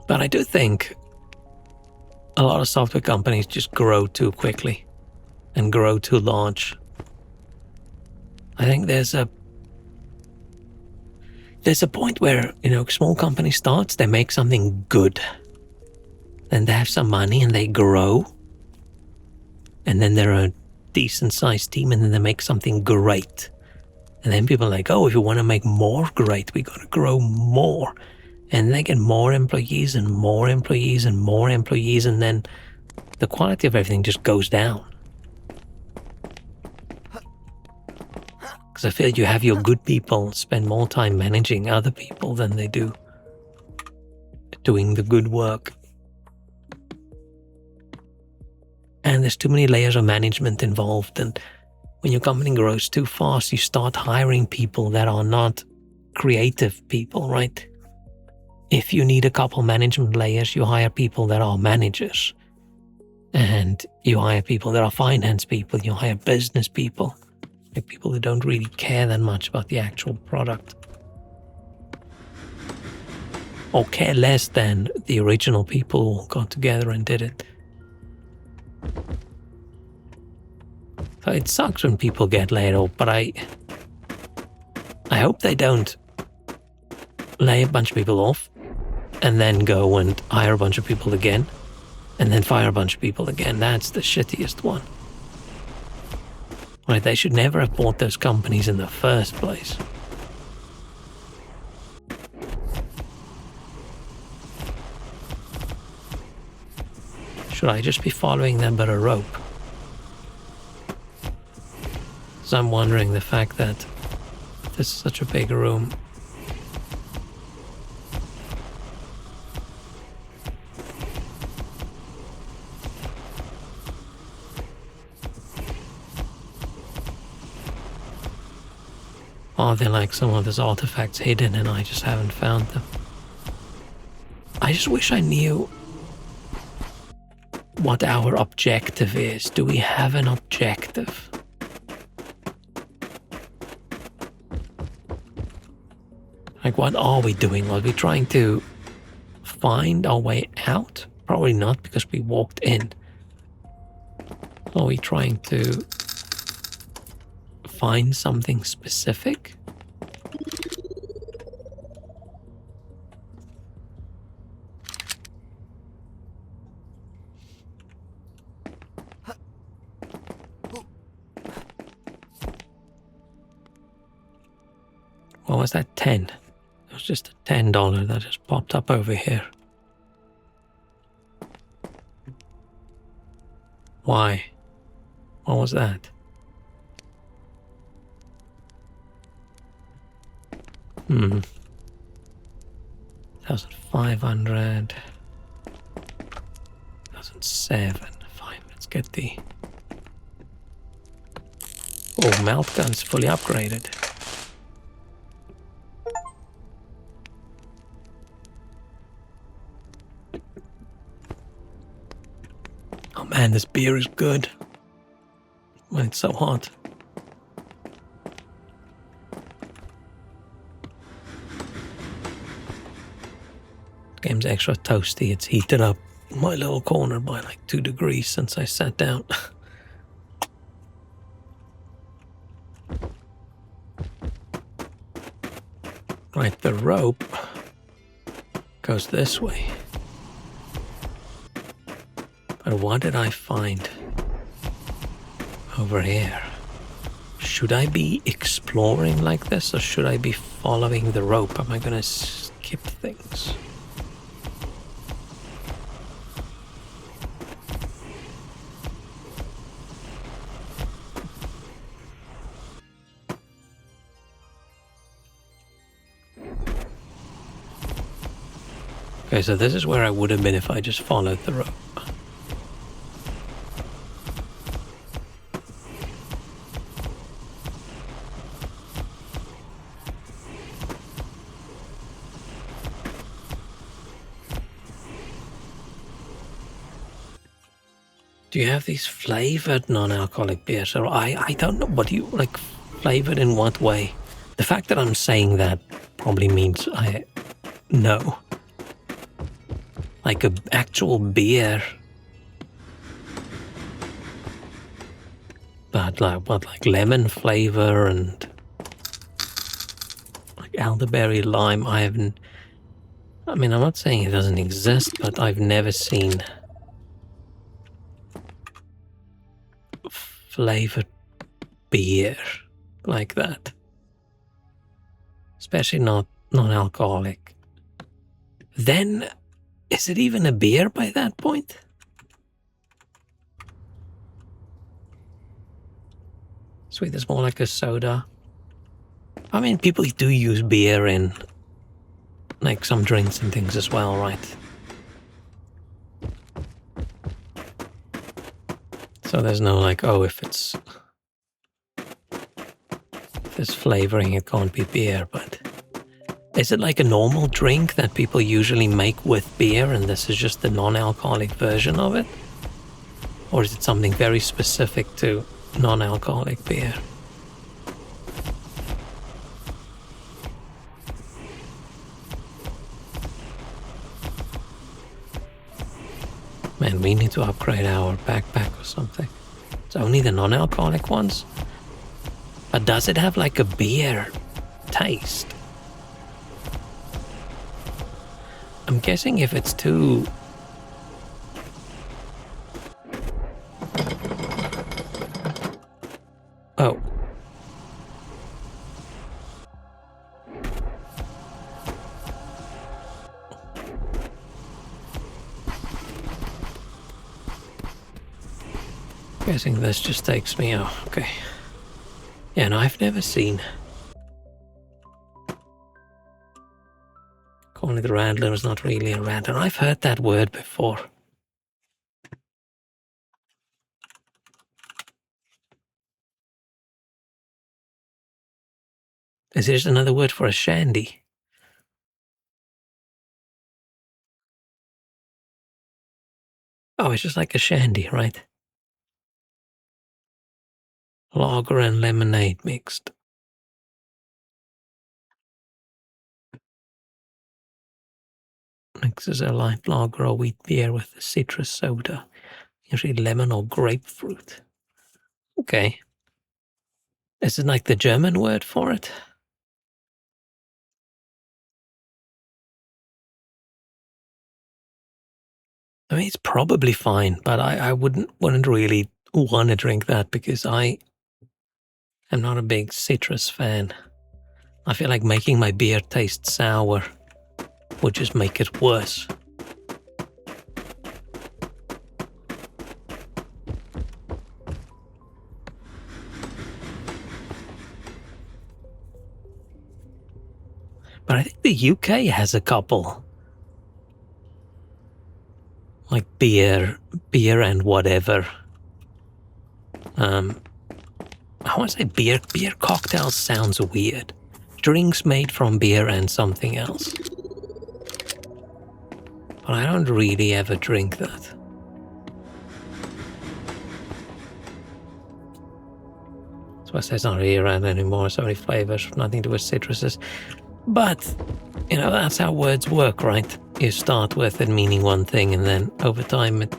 But I do think a lot of software companies just grow too quickly and grow too large. I think there's a point where, small company starts, they make something good. Then they have some money and they grow. And then they're a decent sized team and then they make something great. And then people are like, oh, if you want to make more great, we got to grow more. And they get more employees and more employees and more employees. And then the quality of everything just goes down. Because I feel you have your good people spend more time managing other people than they do doing the good work. And there's too many layers of management involved. And when your company grows too fast, you start hiring people that are not creative people, right? If you need a couple management layers, you hire people that are managers. And you hire people that are finance people. You hire business people. Like people who don't really care that much about the actual product. Or care less than the original people who got together and did it. So it sucks when people get laid off, but I hope they don't lay a bunch of people off and then go and hire a bunch of people again and then fire a bunch of people again. That's the shittiest one. Right, they should never have bought those companies in the first place. Should I just be following them by a rope? So I'm wondering the fact that this is such a big room. Are there like some of those artifacts hidden and I just haven't found them? I just wish I knew what our objective is. Do we have an objective? Like, what are we doing? Are we trying to find our way out? Probably not, because we walked in. Are we trying to find something specific? What was that? 10. It was just a $10 that just popped up over here. Why? What was that? Hmm. 1,500. 1,007. Fine, let's get the... Oh, melt gun's fully upgraded. Oh man, this beer is good. When it's so hot. Game's extra toasty. It's heated up my little corner by like 2 degrees since I sat down. Right, the rope goes this way. But what did I find over here? Should I be exploring like this, or should I be following the rope? Am I gonna skip things? Okay, so this is where I would have been if I just followed the rope. Do you have these flavored non-alcoholic beers? Or I don't know. What do you like? Flavored in what way? The fact that I'm saying that probably means I know. Like an actual beer. But like what, like lemon flavor and like elderberry lime. I mean, I'm not saying it doesn't exist, but I've never seen flavored beer like that. Especially not non-alcoholic. Then, is it even a beer by that point? Sweet, it's more like a soda. I mean, people do use beer in like some drinks and things as well, right? So there's no like, oh, if there's flavoring, it can't be beer, but is it like a normal drink that people usually make with beer and this is just the non-alcoholic version of it? Or is it something very specific to non-alcoholic beer? Man, we need to upgrade our backpack or something. It's only the non-alcoholic ones? But does it have like a beer taste? I'm guessing if it's too... Oh. Guessing this just takes me out. Okay. Yeah, no, I've never seen... Calling the rattler is not really a rattler. I've heard that word before. Is there just another word for a shandy? Oh, it's just like a shandy, right? Lager and lemonade mixed. Mixes a light lager or wheat beer with a citrus soda, usually lemon or grapefruit. Okay. Is it like the German word for it? I mean, it's probably fine, but I wouldn't really want to drink that because I am not a big citrus fan. I feel like making my beer taste sour would just make it worse. But I think the UK has a couple. Like beer and whatever. I want to say beer cocktails sounds weird. Drinks made from beer and something else. But I don't really ever drink that. So I say it's not really around anymore, so many flavors, nothing to do with citruses. But, you know, that's how words work, right? You start with it meaning one thing, and then over time it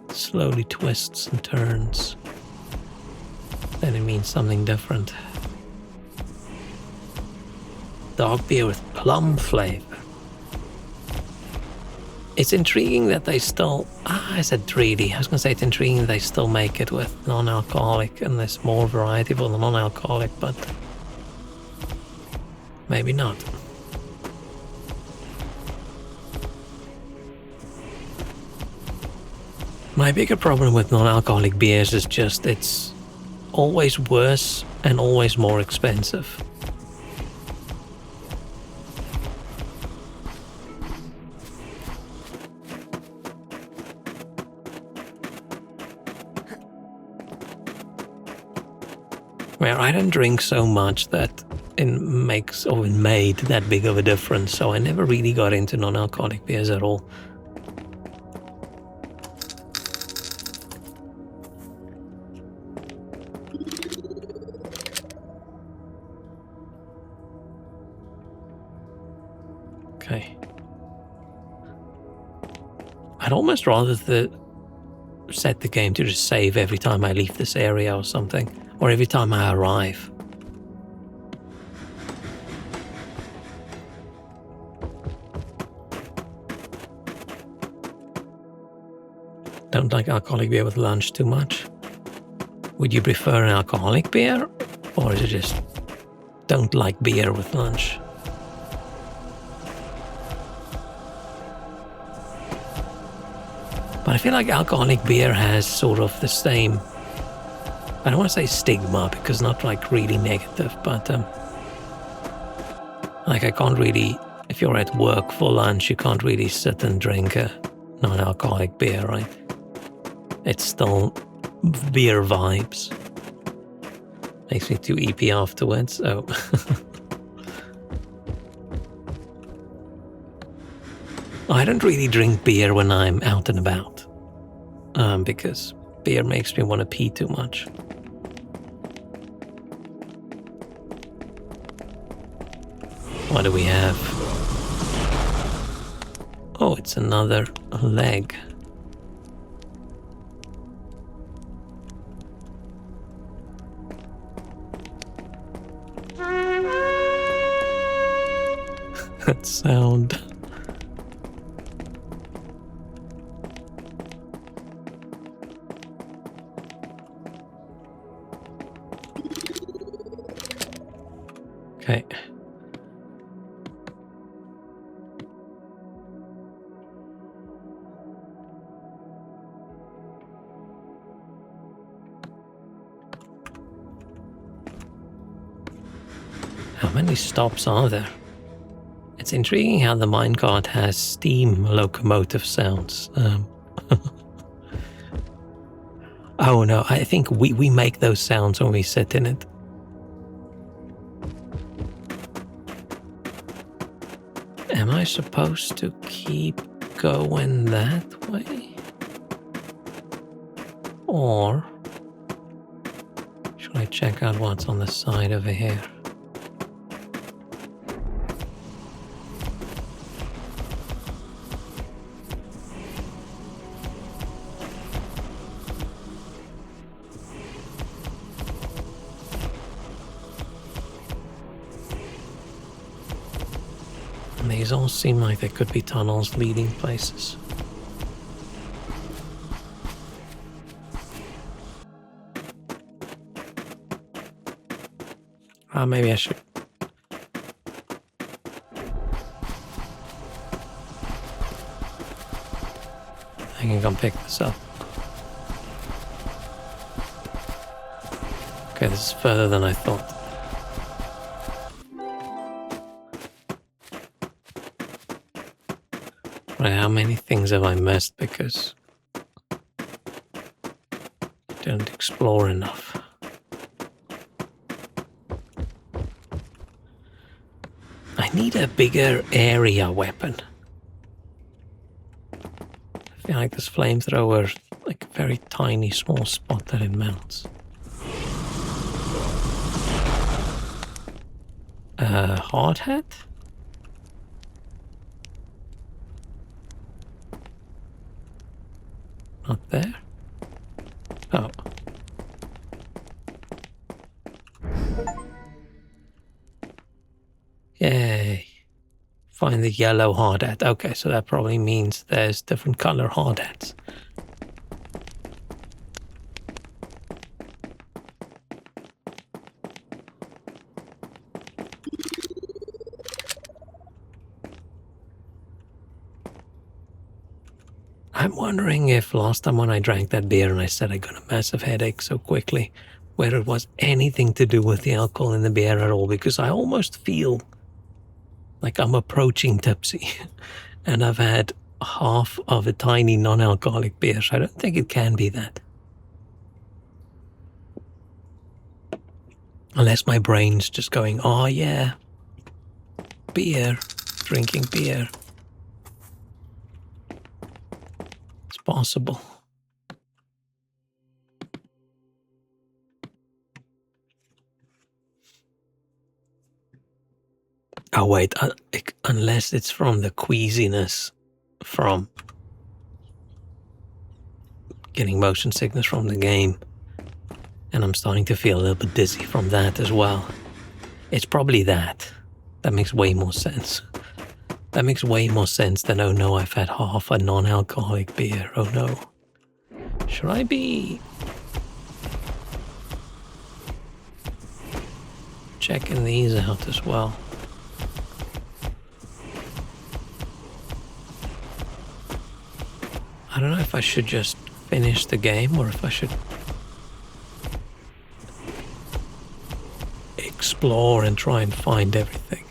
slowly twists and turns. Then it means something different. Dog beer with plum flavor. It's intriguing that they still... I said treaty. I was going to say it's intriguing that they still make it with non-alcoholic, and there's more variety for the non-alcoholic, but maybe not. My bigger problem with non-alcoholic beers is just it's always worse and always more expensive. Where I don't drink so much that it makes or it made that big of a difference, so I never really got into non-alcoholic beers at all. Okay. I'd almost rather set the game to just save every time I leave this area or something, or every time I arrive. Don't like alcoholic beer with lunch too much. Would you prefer an alcoholic beer, or is it just don't like beer with lunch? But I feel like alcoholic beer has sort of the same, I don't want to say stigma because not like really negative, but like I can't really, if you're at work for lunch, you can't really sit and drink a non-alcoholic beer, right? It's still beer vibes. Makes me too eepy afterwards, oh. I don't really drink beer when I'm out and about, because beer makes me want to pee too much. What do we have? Oh, it's another leg. That sound. Okay. How many stops are there? It's intriguing how the minecart has steam locomotive sounds. Oh no, I think we make those sounds when we sit in it. Am I supposed to keep going that way? Or should I check out what's on the side over here? These all seem like they could be tunnels leading places. Maybe I should can come pick this up. Okay, this is further than I thought. Right, how many things have I missed because I didn't explore enough? I need a bigger area weapon. I feel like this flamethrower, like a very tiny, small spot that it melts. Hard hat? Not there? Oh. Yay. Find the yellow hard hat. Okay, so that probably means there's different color hard hats. I'm wondering if last time when I drank that beer and I said I got a massive headache so quickly, whether it was anything to do with the alcohol in the beer at all, because I almost feel like I'm approaching tipsy and I've had half of a tiny non-alcoholic beer, so I don't think it can be that. Unless my brain's just going, oh yeah, beer, drinking beer. It's possible. Oh wait, unless it's from the queasiness from getting motion sickness from the game, and I'm starting to feel a little bit dizzy from that as well. It's probably that. That makes way more sense. That makes way more sense than, oh no, I've had half a non-alcoholic beer. Oh no. Should I be checking these out as well? I don't know if I should just finish the game or if I should explore and try and find everything.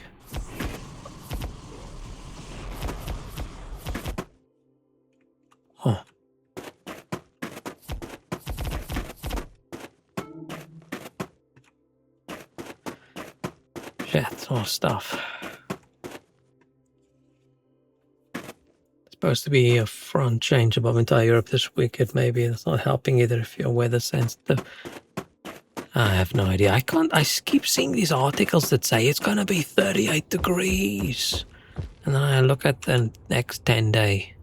Huh. Shit, more stuff. Supposed to be a front change above entire Europe this weekend. Maybe that's not helping either if you're weather sensitive. I have no idea. I keep seeing these articles that say it's gonna be 38 degrees. And then I look at the next 10-day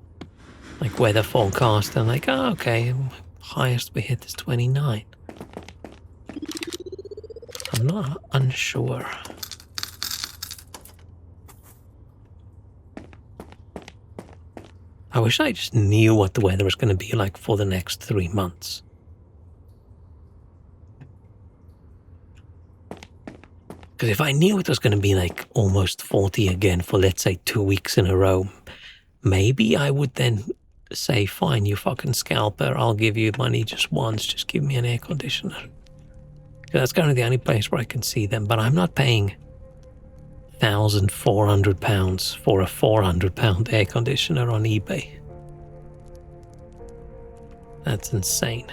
like weather forecast and like, oh, okay, highest we hit is 29. I'm not unsure. I wish I just knew what the weather was going to be like for the next 3 months. Because if I knew it was going to be like almost 40 again for, let's say, 2 weeks in a row, maybe I would then say, fine, you fucking scalper, I'll give you money just once, just give me an air conditioner. That's kind of the only place where I can see them, but I'm not paying £1,400 for a £400 air conditioner on eBay. That's insane.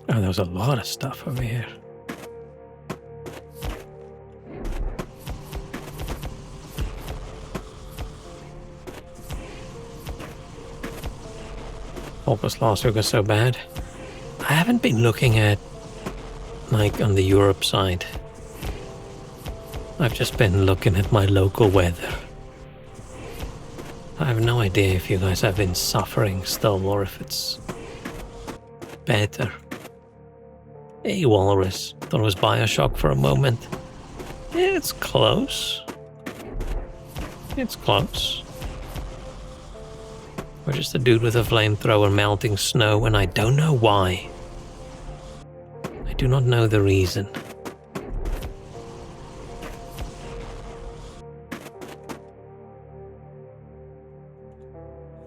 Oh, there was a lot of stuff over here. What was last week was so bad? I haven't been looking at, like, on the Europe side. I've just been looking at my local weather. I have no idea if you guys have been suffering still or if it's better. Hey, Walrus. Thought it was Bioshock for a moment. It's close. It's close. We're just a dude with a flamethrower melting snow, and I don't know why. I do not know the reason.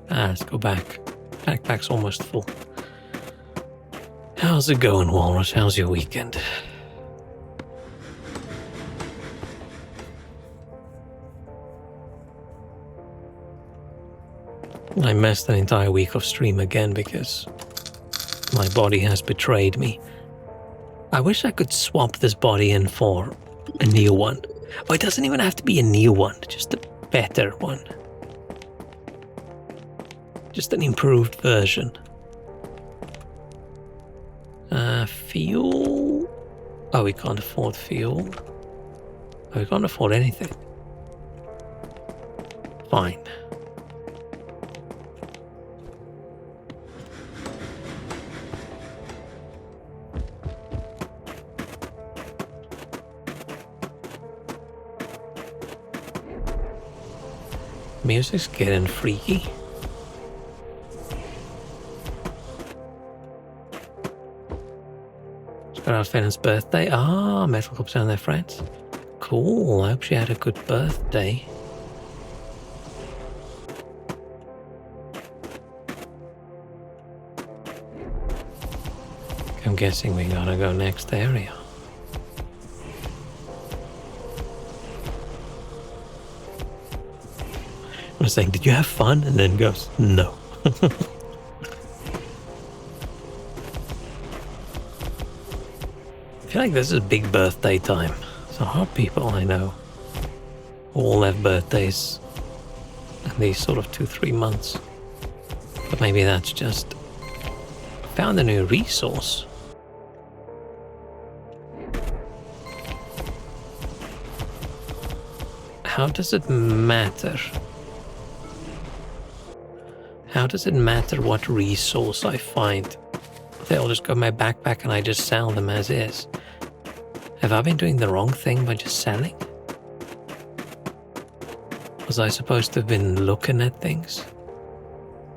Let's go back. Backpack's almost full. How's it going, Walrus? How's your weekend? I missed an entire week of stream again because my body has betrayed me. I wish I could swap this body in for a new one. Oh, it doesn't even have to be a new one, just a better one. Just an improved version. Fuel? Oh, we can't afford fuel. Oh, we can't afford anything. Fine. Music's getting freaky. It's got Finn's birthday. Ah, Metal Cups and their friends. Cool, I hope she had a good birthday. I'm guessing we gotta go next area. I was saying, did you have fun? And then goes, no. I feel like this is big birthday time. So hot people I know all have birthdays in these sort of 2-3 months. But maybe that's just found a new resource. How does it matter? How does it matter what resource I find? They'll just go in my backpack and I just sell them as is. Have I been doing the wrong thing by just selling? Was I supposed to have been looking at things?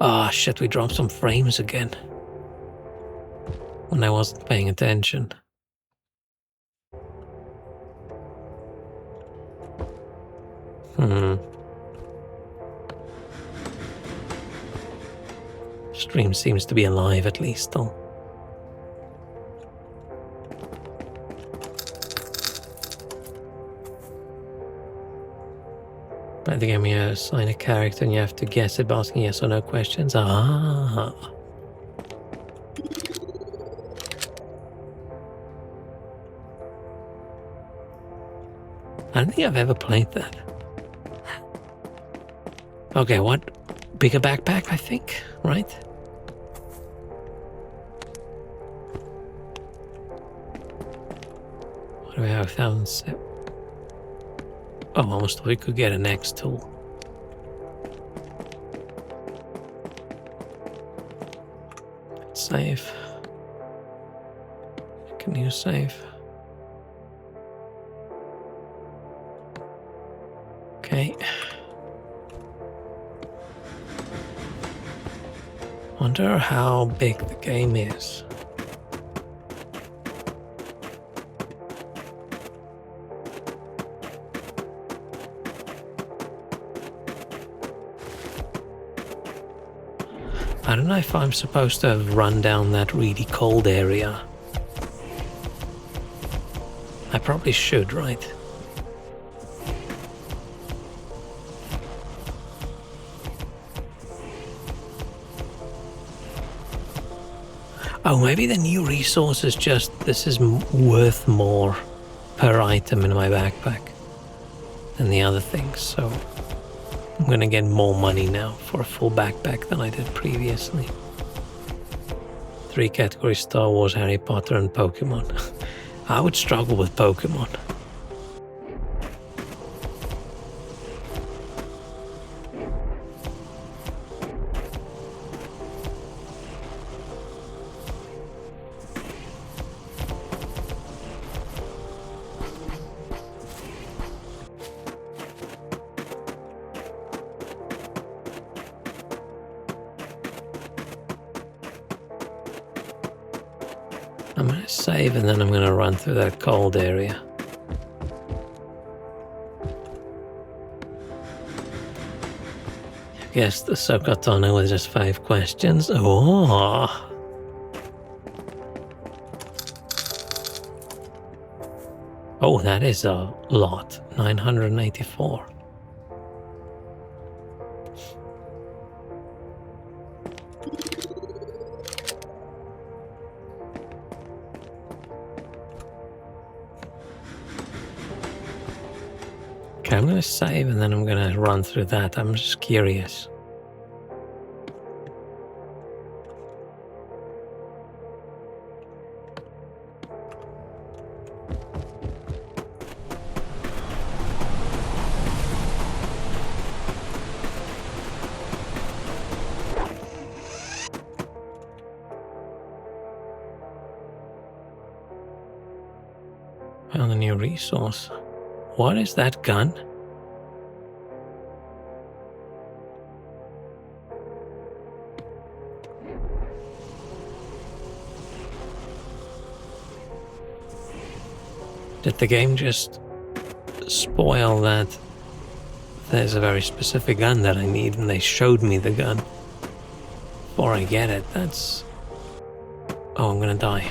Ah, shit, we dropped some frames again. When I wasn't paying attention. Stream seems to be alive at least, though. At the game you assign a character and you have to guess it by asking yes or no questions. Ah. I don't think I've ever played that. Okay, what? Bigger backpack, I think, right? What do we have? 1,007. Oh, almost thought we could get an X tool. Save. Can you save? Okay. Wonder how big the game is. I don't know if I'm supposed to have run down that really cold area. I probably should, right? Oh, maybe the new resource is just, this is worth more per item in my backpack than the other things, so I'm gonna get more money now for a full backpack than I did previously. 3 categories: Star Wars, Harry Potter, and Pokemon. I would struggle with Pokemon. I'm gonna save and then I'm gonna run through that cold area. I guess the Sokotano was just 5 questions. Oh. Oh, that is a lot. 984. Okay, I'm gonna save and then I'm gonna run through that. I'm just curious. Found a new resource. What is that gun? Did the game just spoil that there's a very specific gun that I need and they showed me the gun before I get it? That's... Oh, I'm gonna die.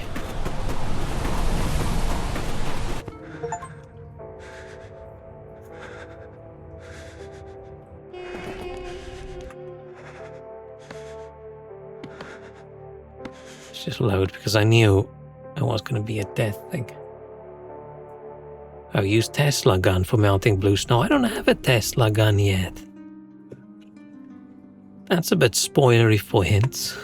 Let's just load because I knew it was gonna be a death thing. Oh, use Tesla gun for melting blue snow. I don't have a Tesla gun yet. That's a bit spoilery for hints.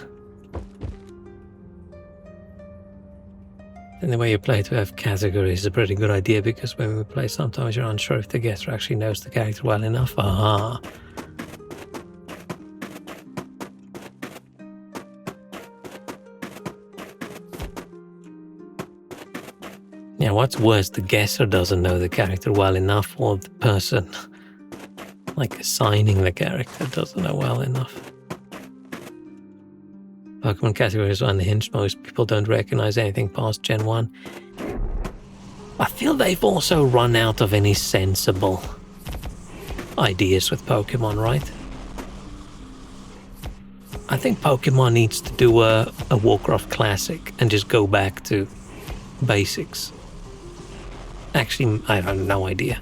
And the way you play to have categories is a pretty good idea because when we play sometimes you're unsure if the guesser actually knows the character well enough. Aha. Yeah, what's worse, the guesser doesn't know the character well enough or the person like assigning the character doesn't know well enough. Pokemon categories on the hinge, most people don't recognize anything past Gen 1. I feel they've also run out of any sensible ideas with Pokemon, right? I think Pokemon needs to do a Warcraft Classic and just go back to basics. Actually, I have no idea.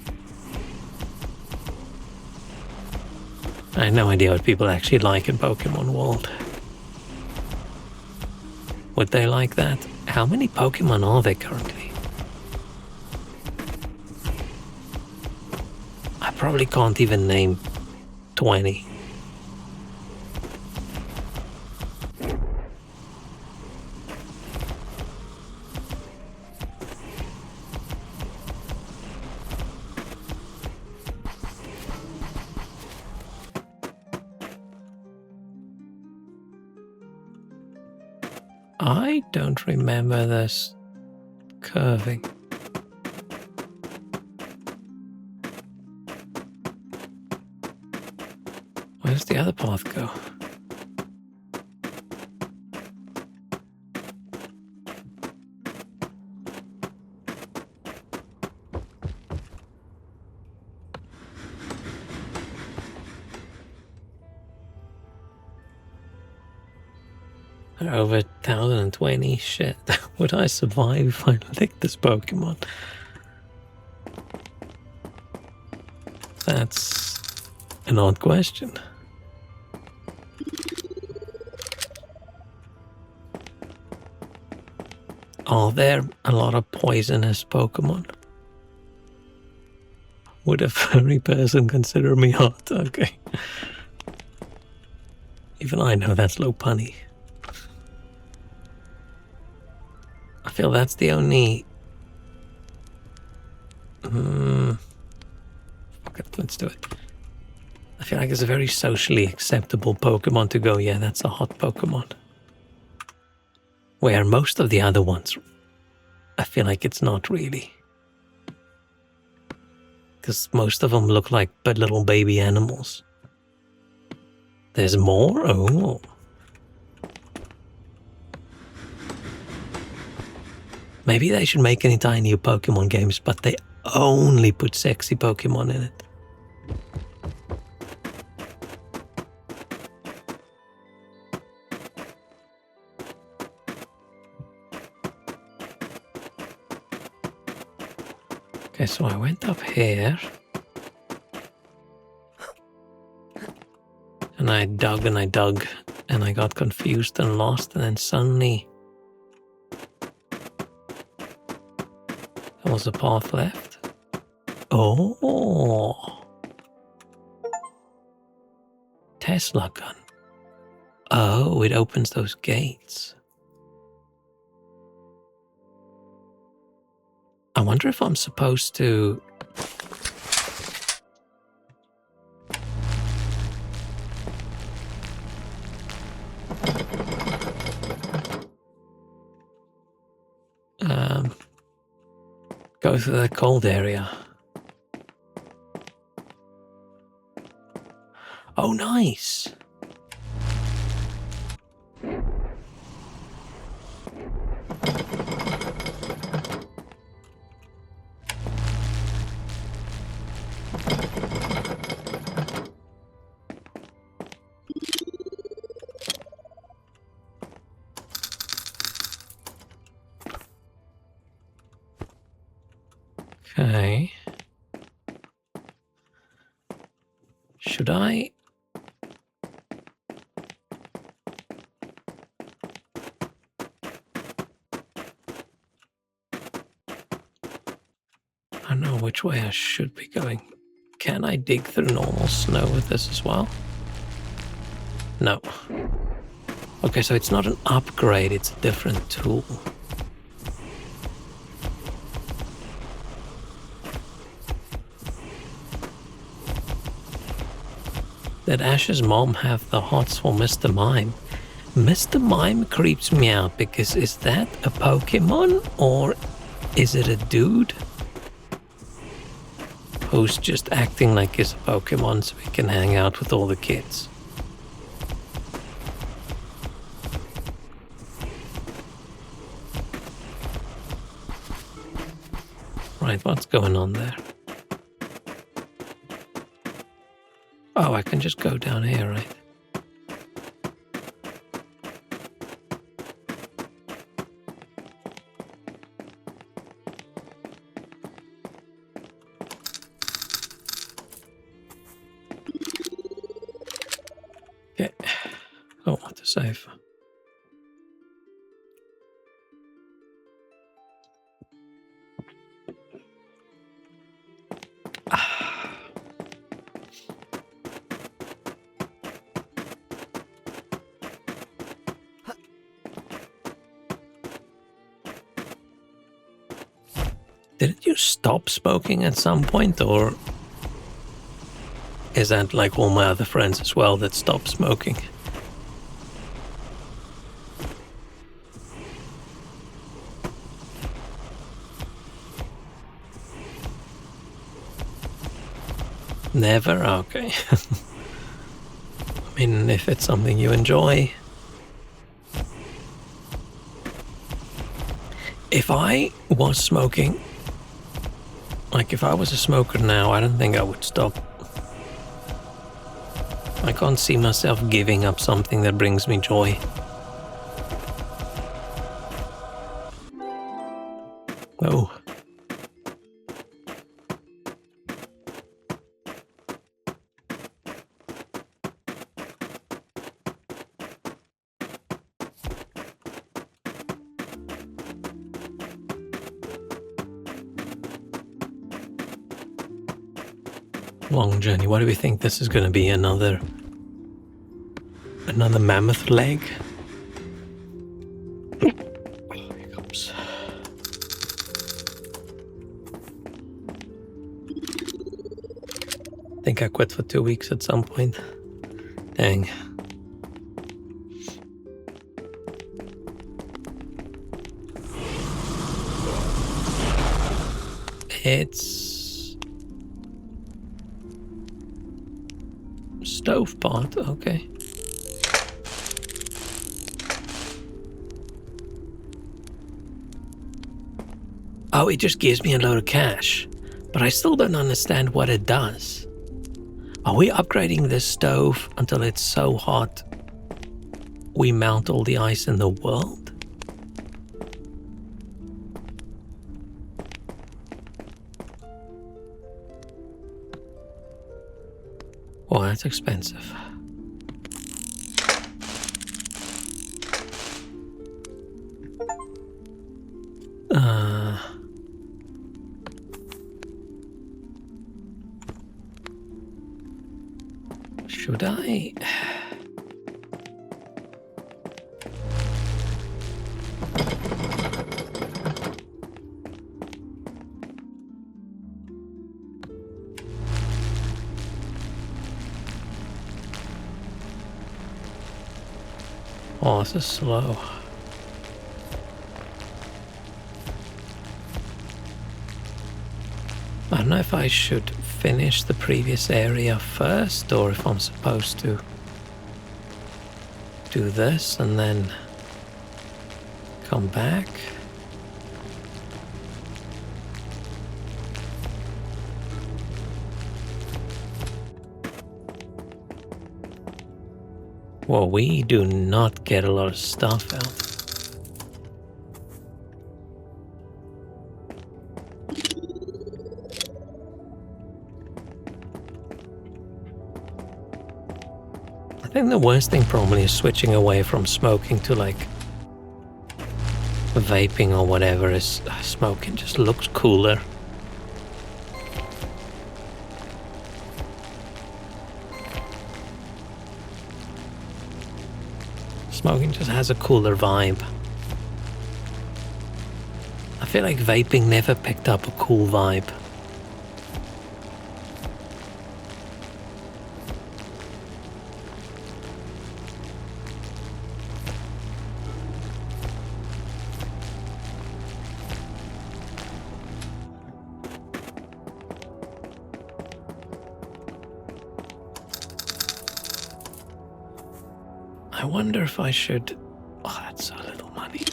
I have no idea what people actually like in Pokemon World. Would they like that? How many Pokemon are there currently? I probably can't even name 20. I don't remember this curving. Where's the other path go? Over 1020, shit. Would I survive if I licked this Pokemon? That's an odd question. Are there a lot of poisonous Pokemon? Would a furry person consider me hot? Okay. Even I know that's low punny. I feel that's the only... Fuck it, let's do it. I feel like it's a very socially acceptable Pokemon to go, yeah, that's a hot Pokemon. Where most of the other ones, I feel like it's not really. Because most of them look like little baby animals. There's more? Oh. Maybe they should make any tiny Pokemon games, but they only put sexy Pokemon in it. Okay, so I went up here. And I dug and I dug. And I got confused and lost. And then suddenly there was a path left. Oh. Tesla gun. Oh, it opens those gates. I wonder if I'm supposed to... go to the cold area. Oh, nice. Okay. Should I? I don't know which way I should be going. Can I dig through normal snow with this as well? No. Okay, so it's not an upgrade, it's a different tool. Did Ash's mom have the hots for Mr. Mime? Mr. Mime creeps me out because is that a Pokemon or is it a dude who's just acting like he's a Pokemon so he can hang out with all the kids? Right, what's going on there? Oh, I can just go down here, right? Okay. Oh, what to save? Didn't you stop smoking at some point, or is that like all my other friends as well that stopped smoking? Never? Okay. I mean, if it's something you enjoy. If I was smoking, like if I was a smoker now, I don't think I would stop. I can't see myself giving up something that brings me joy. Oh. Long journey. What do we think this is going to be? Another mammoth leg? Oh, here comes. I think I quit for 2 weeks at some point. Dang. It's stove pot, okay. Oh, it just gives me a load of cash. But I still don't understand what it does. Are we upgrading this stove until it's so hot we melt all the ice in the world? Well, that's expensive. Should I? Oh, this is slow. I don't know if I should finish the previous area first or if I'm supposed to do this and then come back. Well, we do not get a lot of stuff out. I think the worst thing probably is switching away from smoking to like vaping or whatever. Is smoking just looks cooler. Smoking just has a cooler vibe. I feel like vaping never picked up a cool vibe. I wonder if I should... Oh, that's so little money.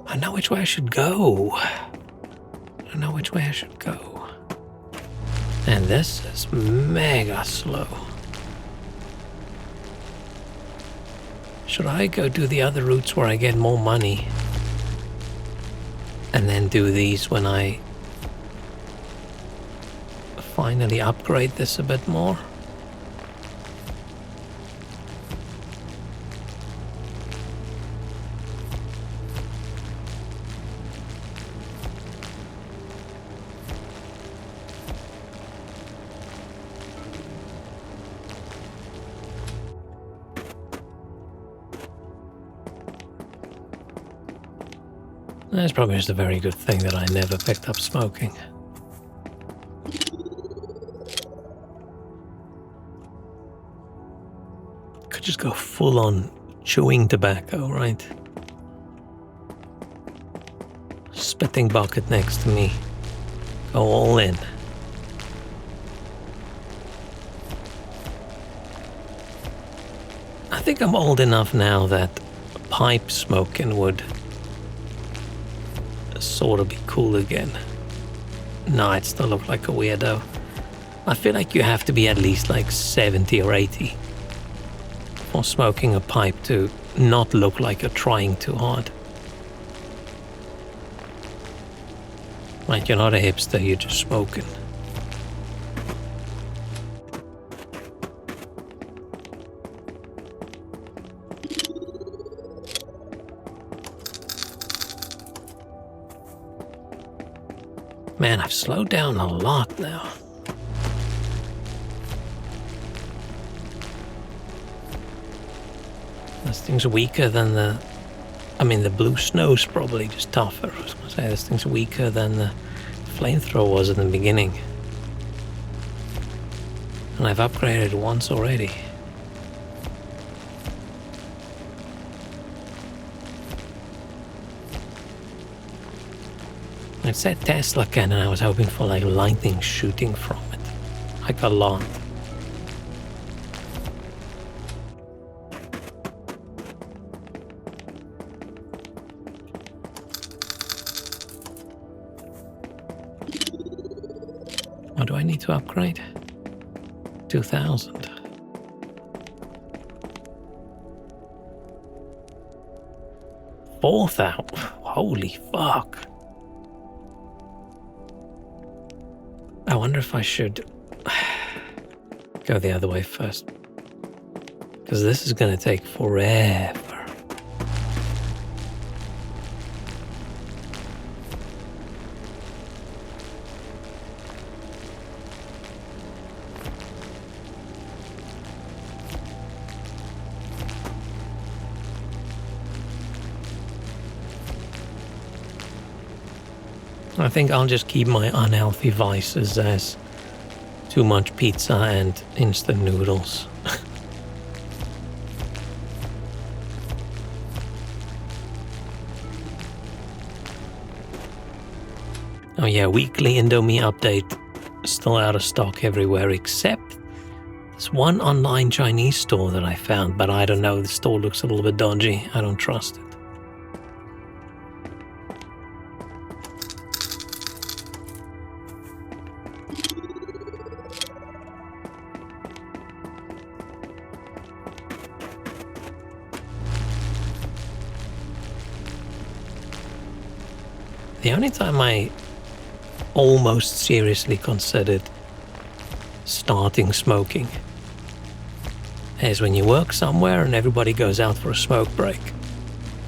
I know which way I should go. I know which way I should go. And this is mega slow. Should I go do the other routes where I get more money? And then do these when I finally upgrade this a bit more? That's probably just a very good thing that I never picked up smoking. Could just go full on chewing tobacco, right? Spitting bucket next to me. Go all in. I think I'm old enough now that pipe smoking would sort of be cool again. No, I'd still look like a weirdo. I feel like you have to be at least like 70 or 80 for smoking a pipe to not look like you're trying too hard. Like you're not a hipster, you're just smoking. Man, I've slowed down a lot now. This thing's weaker than the... I mean, the blue snow's probably just tougher. I was going to say, this thing's weaker than the flamethrower was in the beginning. And I've upgraded it once already. It said Tesla cannon, I was hoping for like lightning shooting from it. Like a lot. Oh, do I need to upgrade? 2,000. $4,000. Holy fuck. I wonder if I should go the other way first. Because this is going to take forever. I think I'll just keep my unhealthy vices as too much pizza and instant noodles. Oh yeah, weekly Indomie update. Still out of stock everywhere except this one online Chinese store that I found, but I don't know, the store looks a little bit dodgy. I don't trust it. The only time I almost seriously considered starting smoking is when you work somewhere and everybody goes out for a smoke break.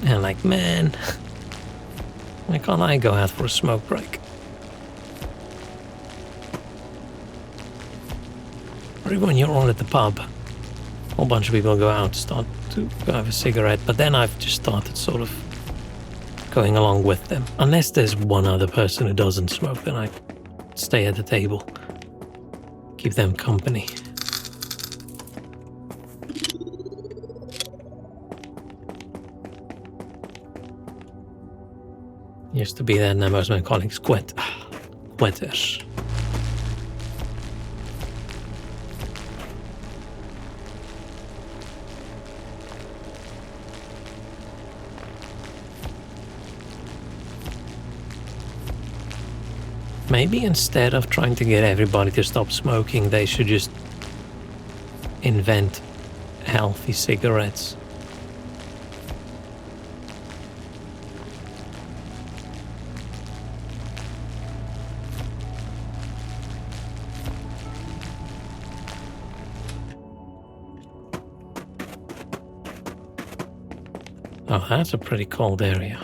And I'm like, man, why can't I go out for a smoke break? Or even when you're all at the pub, a whole bunch of people go out, start to go have a cigarette, but then I've just started sort of going along with them. Unless there's one other person who doesn't smoke, then I stay at the table, keep them company. Used to be that, now most of my colleagues quit. Quitters. Maybe instead of trying to get everybody to stop smoking, they should just invent healthy cigarettes. Oh, that's a pretty cold area.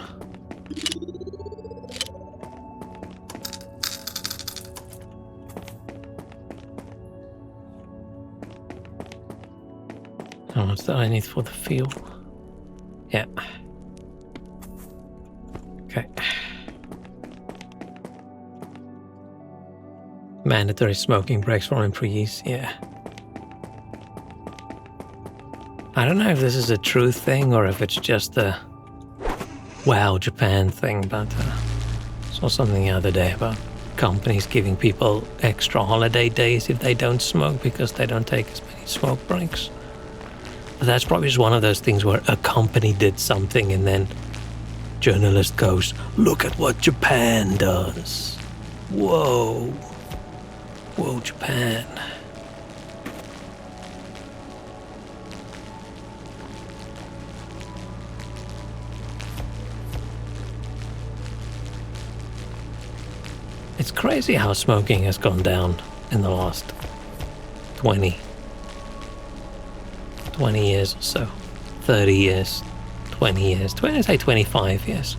How much that I need for the fuel? Yeah. Okay. Mandatory smoking breaks for employees, yeah. I don't know if this is a true thing or if it's just a wow Japan thing, but I saw something the other day about companies giving people extra holiday days if they don't smoke because they don't take as many smoke breaks. But that's probably just one of those things where a company did something and then journalist goes, look at what Japan does. Whoa. Whoa, Japan. It's crazy how smoking has gone down in the last 20 years or so. 30 years, 20 years, say 25 years.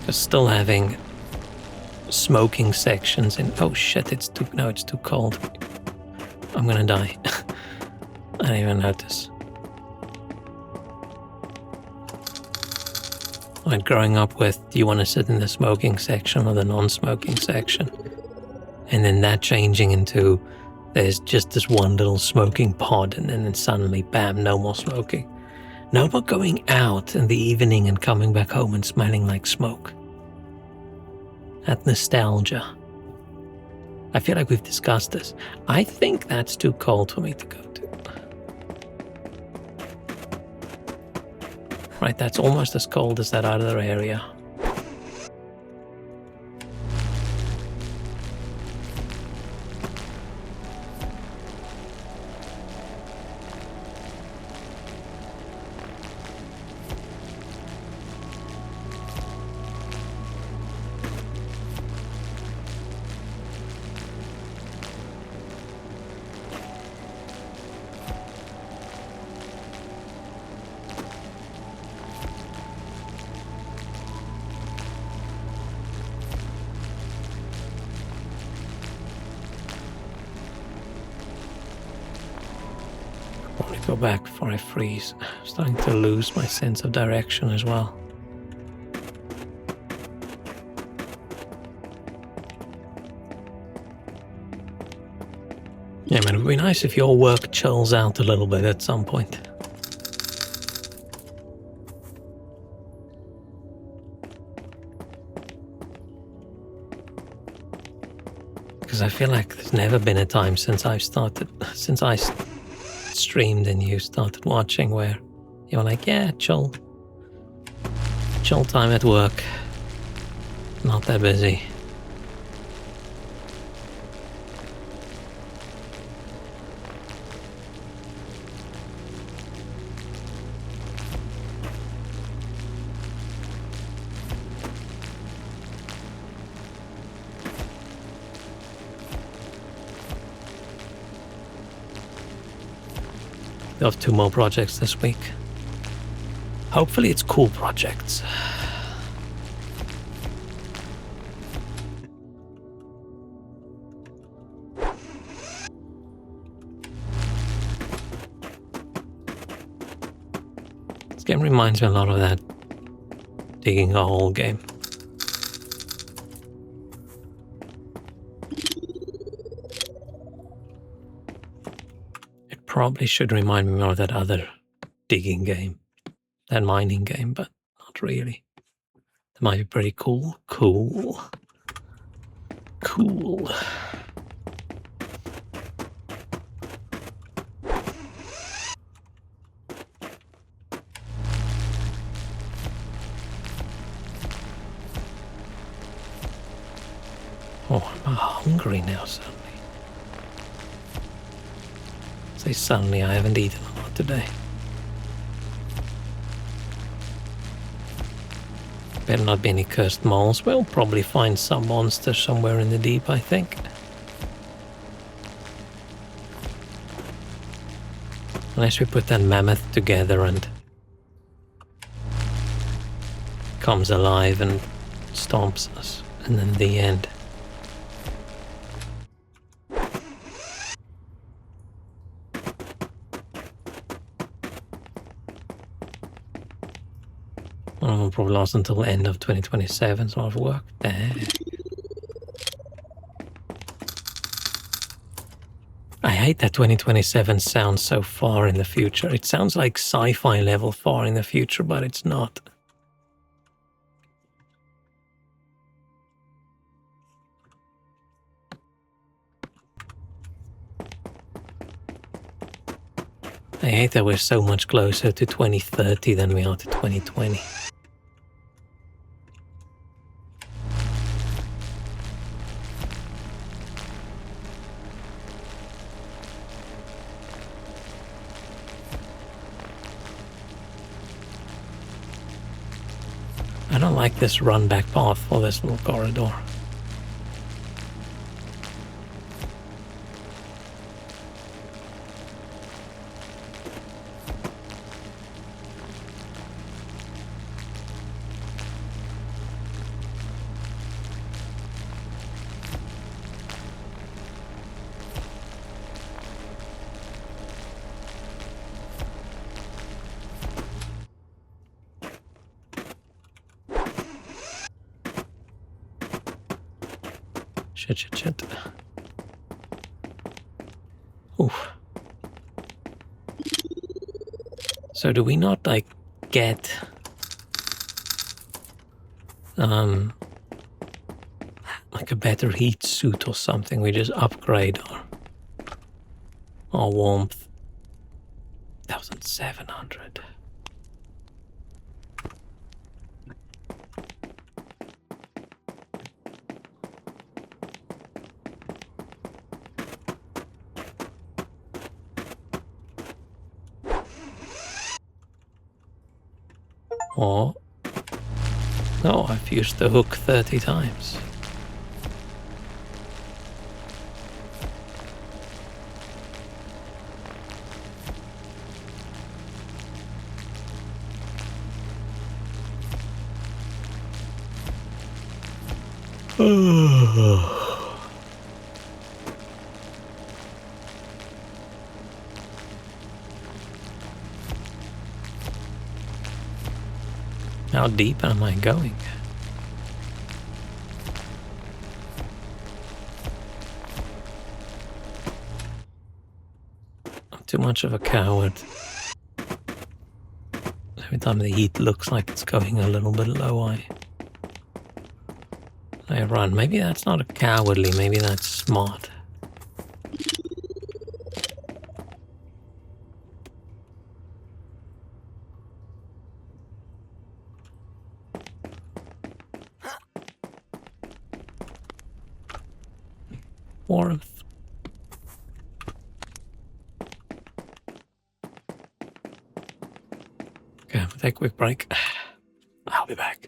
Just still having smoking sections in, oh shit, it's too cold. I'm gonna die. I didn't even notice. Like growing up with, do you want to sit in the smoking section or the non-smoking section? And then that changing into, there's just this one little smoking pod, and then suddenly, bam, no more smoking. No more going out in the evening and coming back home and smelling like smoke. That nostalgia. I feel like we've discussed this. I think that's too cold for me to go to. Right, that's almost as cold as that other area. Probably go back before I freeze. I'm starting to lose my sense of direction as well. Yeah, man, it would be nice if your work chills out a little bit at some point. Because I feel like there's never been a time since I streamed and you started watching where you were like, yeah, chill time at work, not that busy. I have 2 more projects this week. Hopefully it's cool projects. This game reminds me a lot of that digging a hole game. It probably should remind me more of that other digging game, that mining game, but not really. That might be pretty cool. Cool. Oh, I'm hungry now suddenly. Say suddenly, I haven't eaten a lot today. Better not be any cursed moles. We'll probably find some monster somewhere in the deep, I think. Unless we put that mammoth together and comes alive and stomps us, and then the end. I'll probably last until the end of 2027, so I've worked there. I hate that 2027 sounds so far in the future. It sounds like sci-fi level far in the future, but it's not. I hate that we're so much closer to 2030 than we are to 2020. I don't like this run back path for this little corridor. Shit. Oof. So do we not, like, get... like a better heat suit or something? We just upgrade our warmth. 1,700. Or... no, I've used the hook 30 times. How deep am I going? I'm too much of a coward. Every time the heat looks like it's going a little bit low, I run. Maybe that's not a cowardly, maybe that's smart. Warmth. Okay, we'll take a quick break. I'll be back.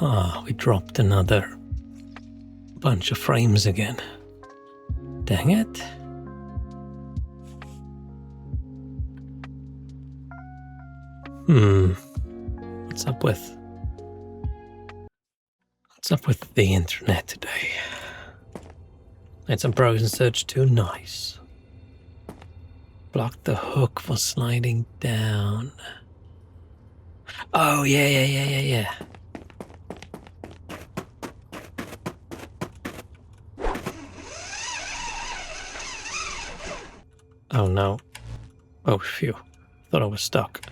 Ah, we dropped another bunch of frames again. Dang it. What's up with the internet today? Had some Frozen Surge 2, nice. Blocked the hook for sliding down. Oh, yeah. Oh no. Oh, phew. Thought I was stuck.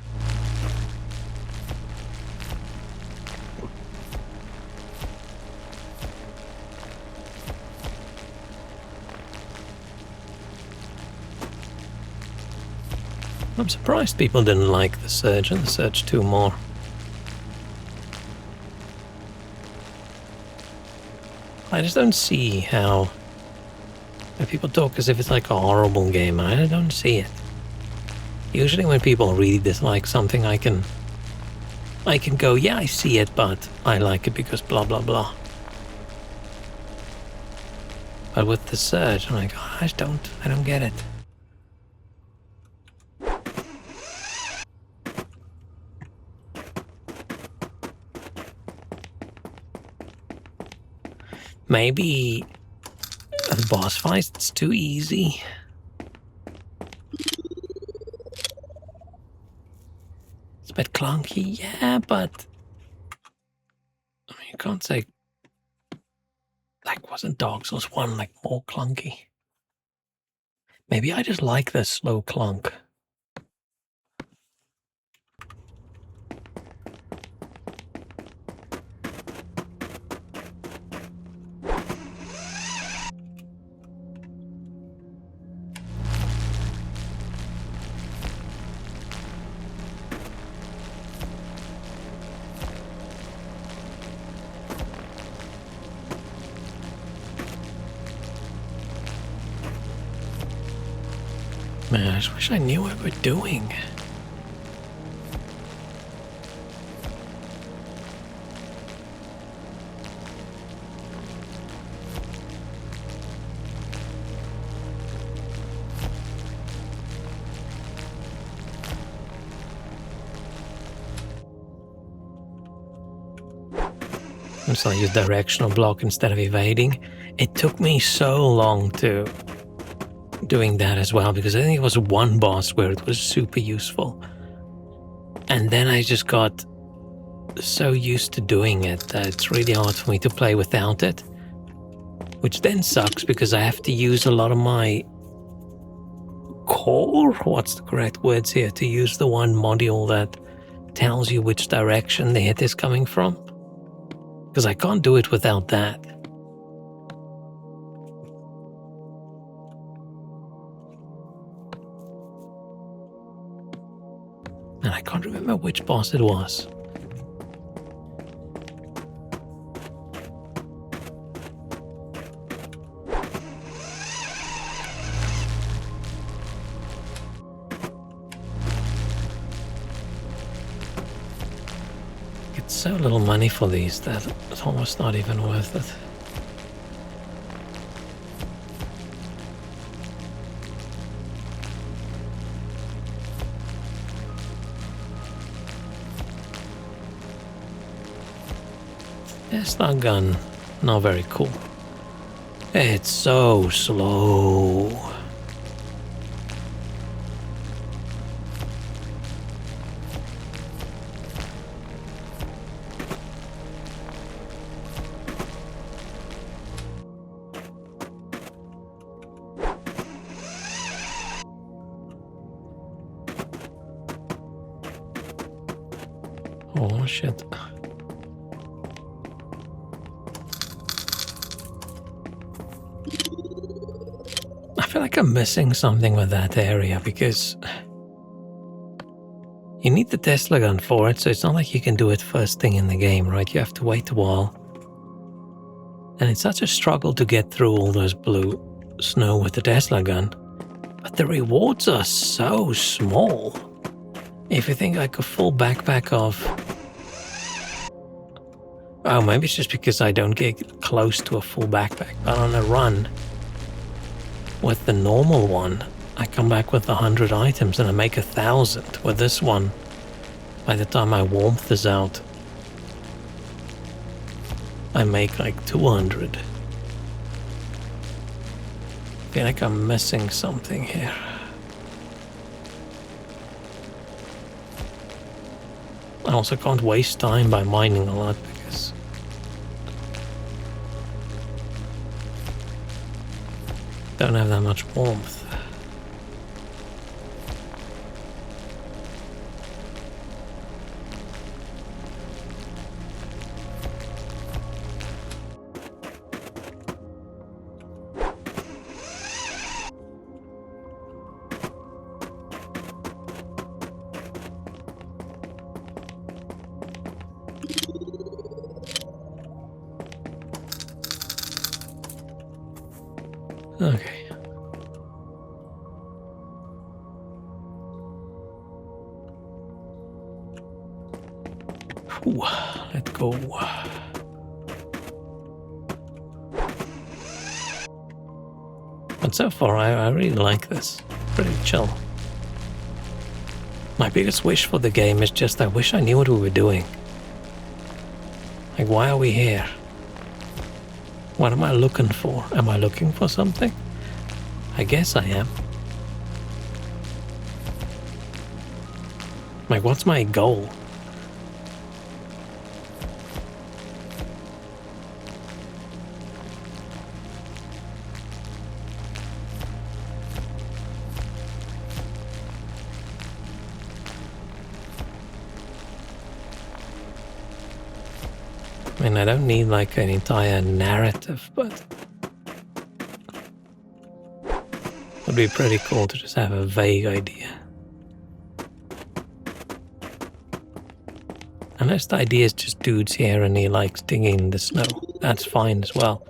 I'm surprised people didn't like the Surge and the Surge 2 more. I just don't see how people talk as if it's like a horrible game. I don't see it. Usually when people really dislike something, I can go, yeah, I see it, but I like it because blah, blah, blah. But with the Surge, I'm like, oh, I don't get it. Maybe the boss fight, it's too easy. It's a bit clunky, yeah, but I mean, you can't say like wasn't Dark Souls 1 like more clunky. Maybe I just like the slow clunk. Man, I just wish I knew what we're doing. So I use directional block instead of evading. It took me so long to doing that as well, because I think it was one boss where it was super useful. And then I just got so used to doing it that it's really hard for me to play without it. Which then sucks because I have to use a lot of my core, what's the correct words here, to use the one module that tells you which direction the hit is coming from. Because I can't do it without that. And I can't remember which boss it was. Get so little money for these that it's almost not even worth it. Tesla gun, not very cool. It's so slow. Oh shit. I feel like I'm missing something with that area because you need the Tesla gun for it, so it's not like you can do it first thing in the game, right? You have to wait a while. And it's such a struggle to get through all those blue snow with the Tesla gun. But the rewards are so small. If you think like a full backpack of... Oh, maybe it's just because I don't get close to a full backpack. But on a run, with the normal one, I come back with 100 items and I make 1,000. With this one, By the time my warmth is out, I make like 200. I feel like I'm missing something here. I also can't waste time by mining a lot because I don't have that much warmth. Okay. Ooh, let's go. But so far, I really like this. Pretty chill. My biggest wish for the game is just I wish I knew what we were doing. Like, why are we here? What am I looking for? Am I looking for something? I guess I am. Like, what's my goal? I mean, I don't need like an entire narrative, but it would be pretty cool to just have a vague idea. Unless the idea is just dude's here and he likes digging in the snow. That's fine as well.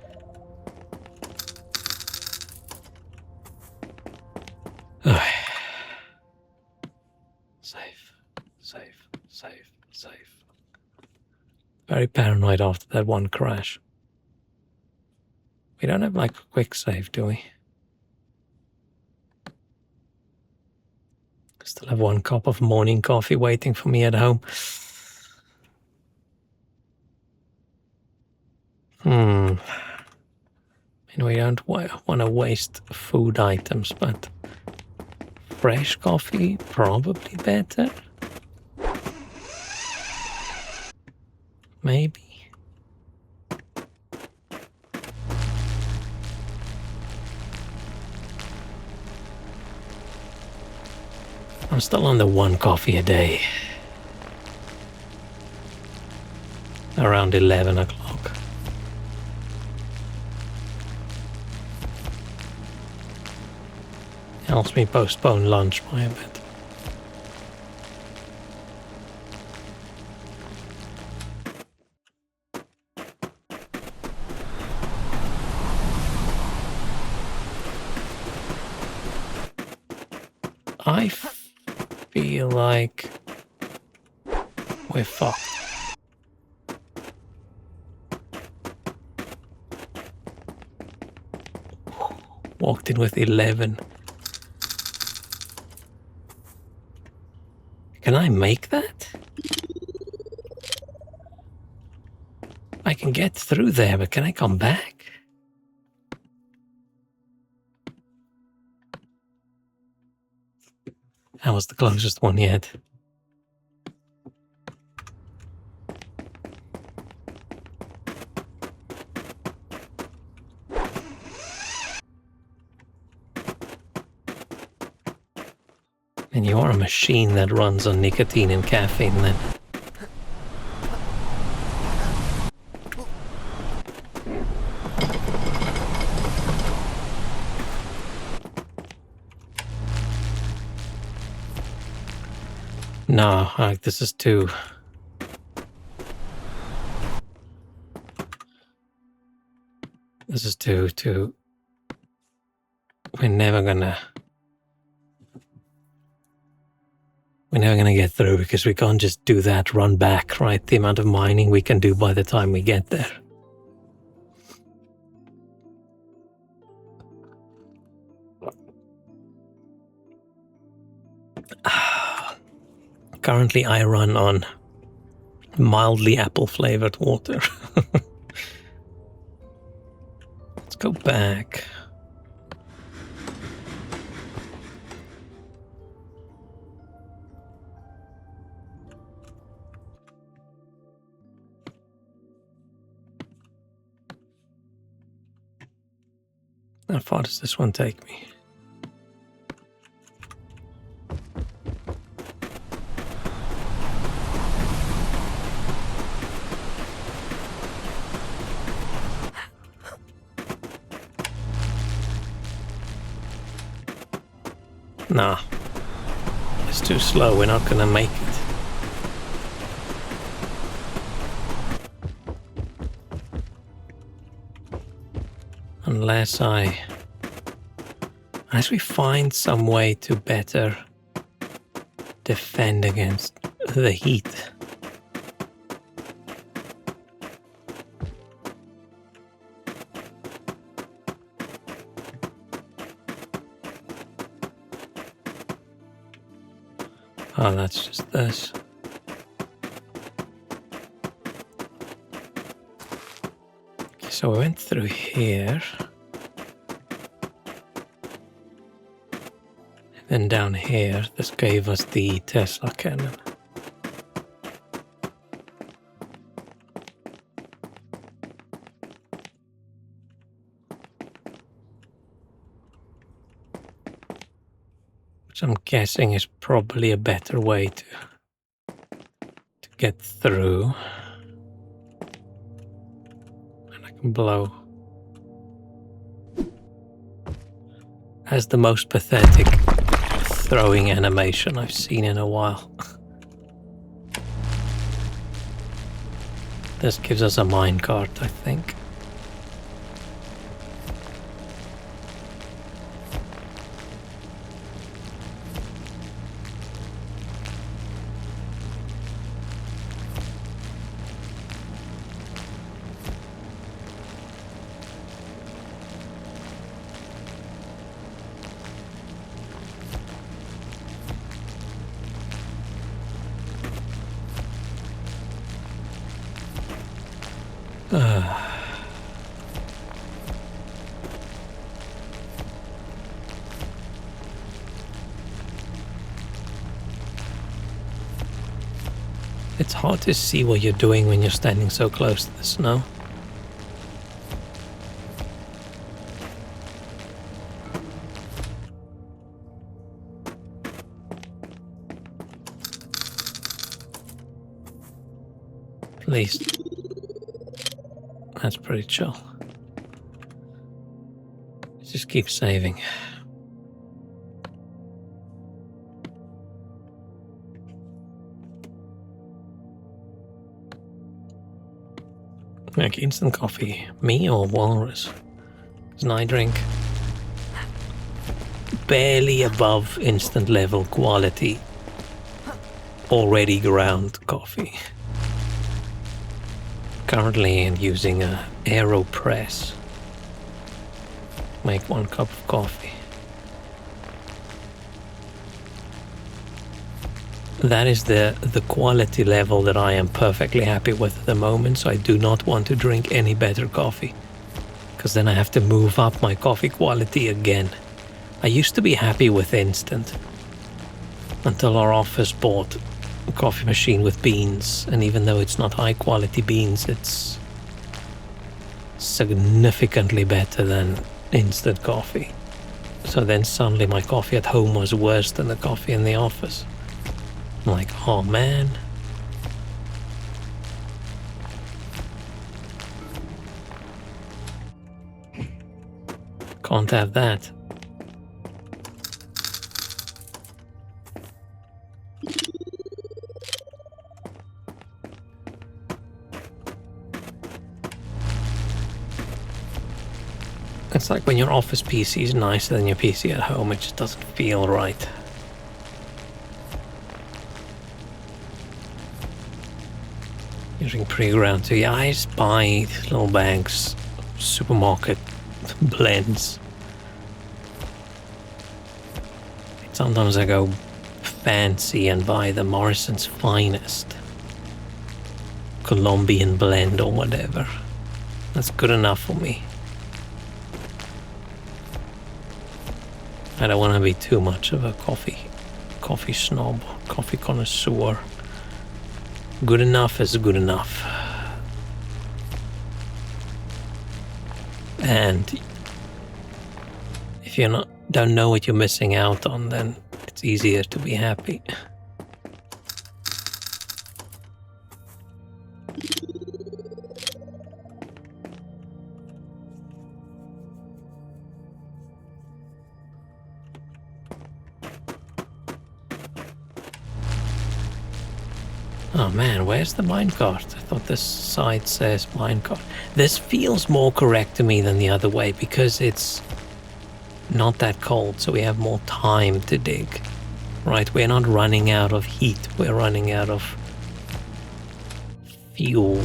Safe, safe, safe, safe. Very paranoid after that one crash. We don't have like a quick save, do we? Still have one cup of morning coffee waiting for me at home. I mean, we don't want to waste food items, but fresh coffee, probably better. Maybe. I'm still on the one coffee a day. Around 11 o'clock. Helps me postpone lunch by a bit. I feel like we're fucked. Walked in with 11. Can I make that? I can get through there, but can I come back? That was the closest one yet. And you are a machine that runs on nicotine and caffeine then. No, this is too... This is too... We're never gonna get through because we can't just do that, run back, right? The amount of mining we can do by the time we get there. Currently I run on mildly apple flavored water. Let's go back. How far does this one take me? Nah, it's too slow, we're not gonna make it. Unless we find some way to better defend against the heat. Oh, that's just this. Okay, so we went through here. And then down here, this gave us the Tesla cannon. Which I'm guessing is probably a better way to get through. And I can blow. Has the most pathetic throwing animation I've seen in a while. This gives us a minecart, I think. It's hard to see what you're doing when you're standing so close to the snow. At least that's pretty chill. Just keep saving. Like instant coffee, me or walrus? Because I drink barely above instant level quality, already ground coffee. Currently I'm using a AeroPress. Make 1 cup of coffee. That is the quality level that I am perfectly happy with at the moment, so I do not want to drink any better coffee. Because then I have to move up my coffee quality again. I used to be happy with instant. Until our office bought a coffee machine with beans, and even though it's not high quality beans, it's significantly better than instant coffee. So then suddenly my coffee at home was worse than the coffee in the office. I'm like, oh man. Can't have that. It's like when your office PC is nicer than your PC at home, it just doesn't feel right. Using pre-ground tea, I just buy little bags, supermarket blends. Sometimes I go fancy and buy the Morrison's Finest Colombian blend or whatever. That's good enough for me. I don't want to be too much of a coffee snob, coffee connoisseur. Good enough is good enough. And if you don't know what you're missing out on, then it's easier to be happy. Oh man, where's the minecart? I thought this side says minecart. This feels more correct to me than the other way because it's not that cold, so we have more time to dig. Right, we're not running out of heat, we're running out of fuel.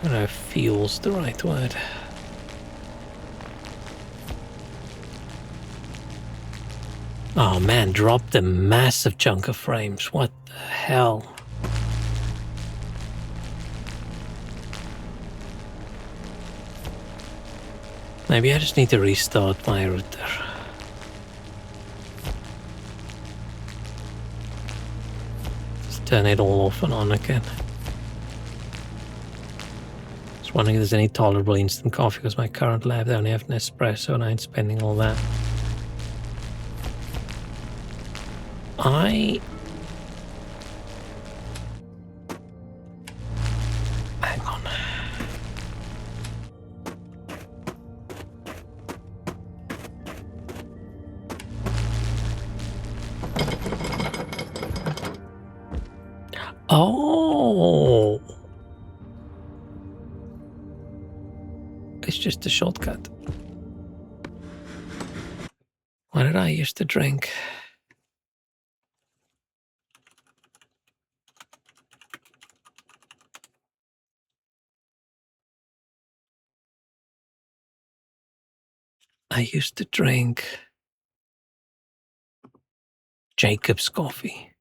I don't know if fuel's the right word. Oh man, dropped a massive chunk of frames. What the hell? Maybe I just need to restart my router. Just turn it all off and on again. Just wondering if there's any tolerable instant coffee because my current lab only have Nespresso and I ain't spending all that. Hang on. Oh! It's just a shortcut. What did I used to drink? I used to drink Jacob's coffee.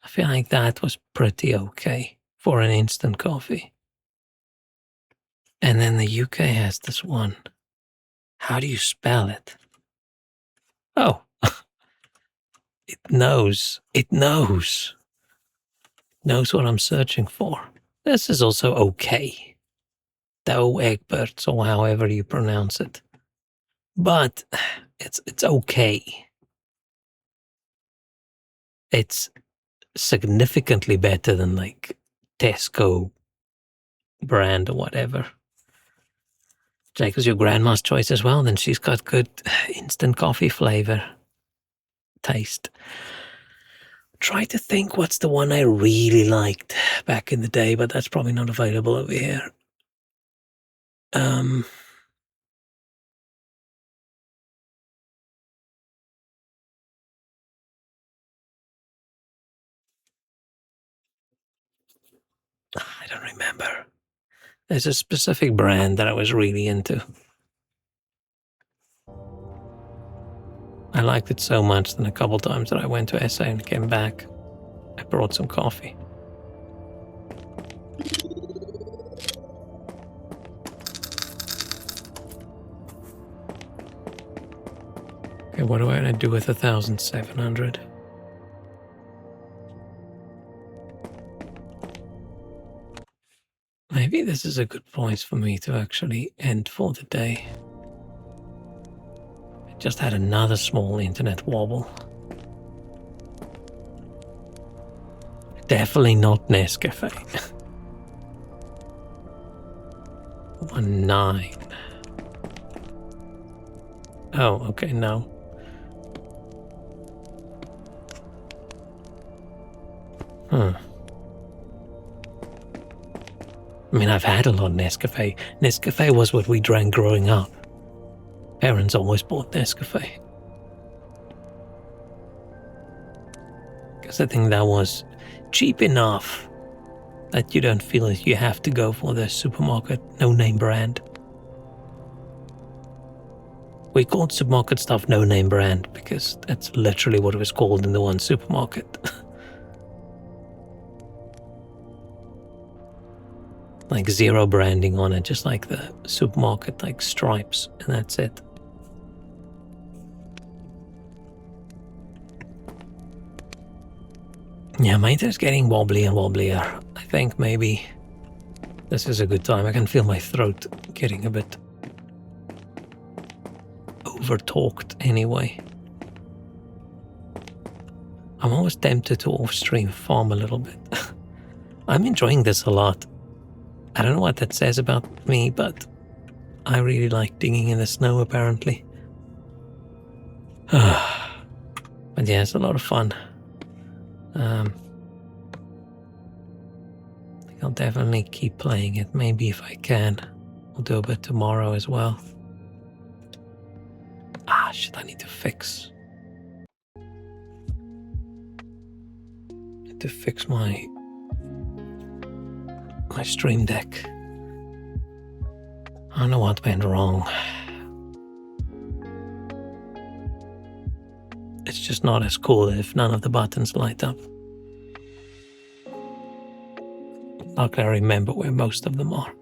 I feel like that was pretty okay for an instant coffee. And then the UK has this one. How do you spell it? Oh, it knows. It knows. It knows what I'm searching for. This is also okay. Dough Egberts, or however you pronounce it. But it's okay. It's significantly better than like Tesco brand or whatever. Jacob's your grandma's choice as well, then she's got good instant coffee flavor taste. Try to think what's the one I really liked back in the day, but that's probably not available over here. I don't remember. There's a specific brand that I was really into. I liked it so much that a couple times that I went to SA and came back, I brought some coffee. Okay, what do I want to do with 1,700? Maybe this is a good point for me to actually end for the day. I just had another small internet wobble. Definitely not Nescafe. 19. Oh, okay, no. I mean, I've had a lot of Nescafe. Nescafe was what we drank growing up. Parents always bought Nescafe. Because I think that was cheap enough that you don't feel like you have to go for the supermarket no-name brand. We called supermarket stuff no-name brand because that's literally what it was called in the one supermarket. Like zero branding on it, just like the supermarket, like stripes, and that's it. Yeah, my internet's getting wobbly and wobblier. I think maybe this is a good time. I can feel my throat getting a bit over-talked anyway. I'm always tempted to off-stream farm a little bit. I'm enjoying this a lot. I don't know what that says about me, but I really like digging in the snow, apparently. But yeah, it's a lot of fun. I think I'll definitely keep playing it. Maybe if I can, I'll do a bit tomorrow as well. Shit, I need to fix. Need to fix my Stream Deck. I don't know what went wrong. It's just not as cool if none of the buttons light up. Luckily, I remember where most of them are.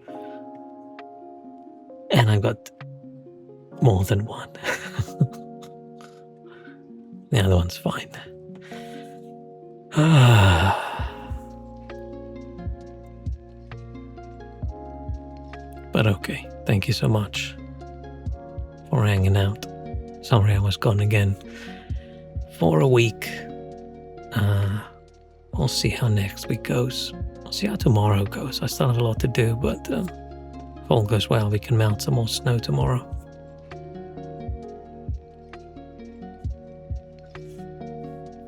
And I've got more than one. The other one's fine. But okay, thank you so much for hanging out. Sorry I was gone again for a week. We'll see how next week goes. We'll see how tomorrow goes. I still have a lot to do, but if all goes well, we can melt some more snow tomorrow.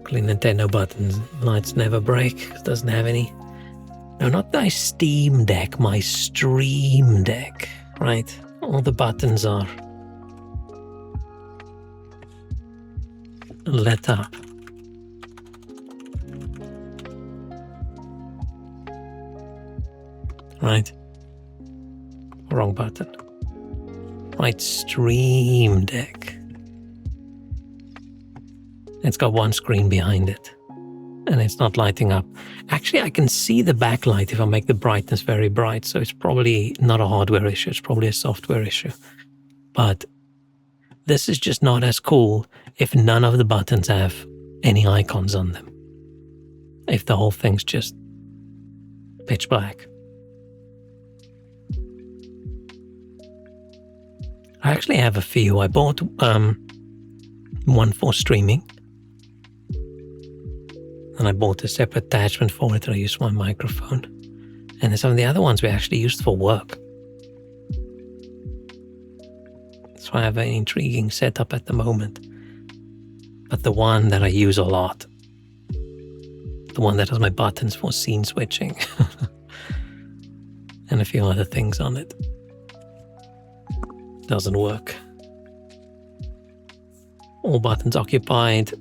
Clean Nintendo buttons. Lights never break. It doesn't have any. No, not my Steam Deck, my Stream Deck, right? All the buttons are lit up. Right? Wrong button. Right, Stream Deck. It's got one screen behind it. And it's not lighting up. Actually, I can see the backlight if I make the brightness very bright, so it's probably not a hardware issue, it's probably a software issue. But this is just not as cool if none of the buttons have any icons on them. If the whole thing's just pitch black. I actually have a few. I bought one for streaming. And I bought a separate attachment for it that I use for my microphone. And then some of the other ones we actually used for work. So I have an intriguing setup at the moment. But the one that I use a lot, the one that has my buttons for scene switching, and a few other things on it, doesn't work. All buttons occupied.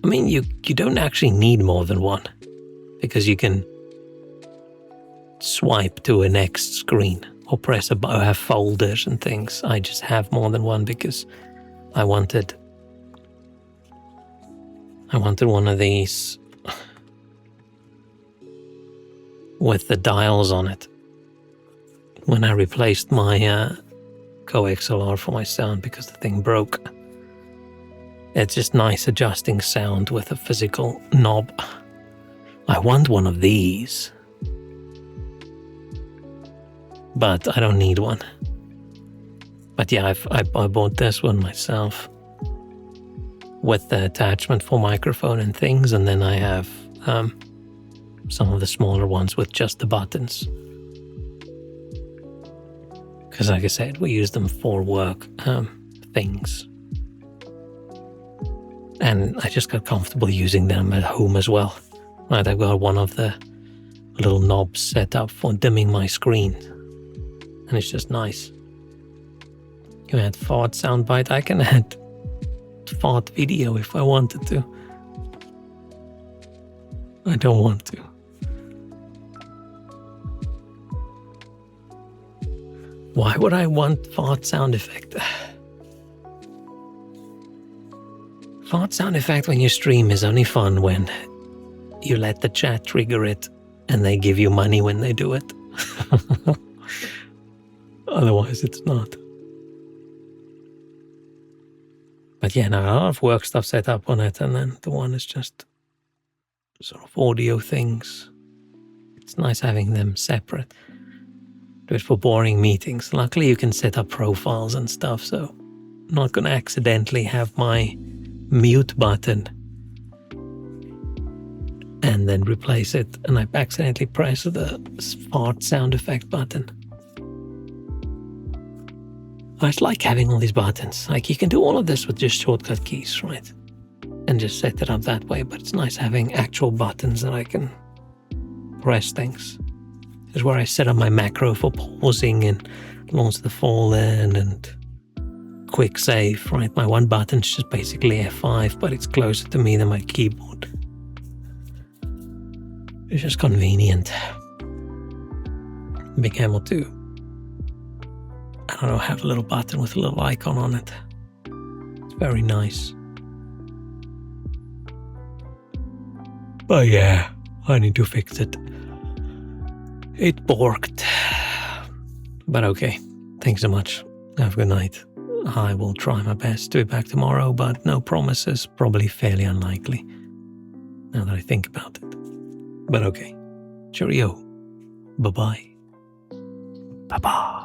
I mean, you don't actually need more than one, because you can swipe to a next screen or press a button, or have folders and things. I just have more than one because I wanted one of these with the dials on it when I replaced my coXLR for my sound because the thing broke. It's just nice adjusting sound with a physical knob. I want one of these, but I don't need one. But yeah, I bought this one myself with the attachment for microphone and things, and then I have some of the smaller ones with just the buttons. Because like I said, we use them for work things. And I just got comfortable using them at home as well. Right, I've got one of the little knobs set up for dimming my screen. And it's just nice. You add fart soundbite. I can add fart video if I wanted to. I don't want to. Why would I want fart sound effect? Fart sound effect when you stream is only fun when you let the chat trigger it and they give you money when they do it. Otherwise, it's not. But yeah, no, a lot of work stuff set up on it, and then the one is just sort of audio things. It's nice having them separate. Do it for boring meetings. Luckily, you can set up profiles and stuff, so I'm not going to accidentally have my mute button and then replace it, and I accidentally press the fart sound effect button. I just like having all these buttons. Like, you can do all of this with just shortcut keys, right? And just set it up that way, but it's nice having actual buttons that I can press things. This is where I set up my macro for pausing and launch the fallen and quick save, right? My one button is just basically F5, but it's closer to me than my keyboard. It's just convenient. Being able to, I don't know, have a little button with a little icon on it. It's very nice. But yeah, I need to fix it. It borked. But okay, thanks so much. Have a good night. I will try my best to be back tomorrow, but no promises, probably fairly unlikely, now that I think about it. But okay, cheerio. Bye-bye. Bye-bye.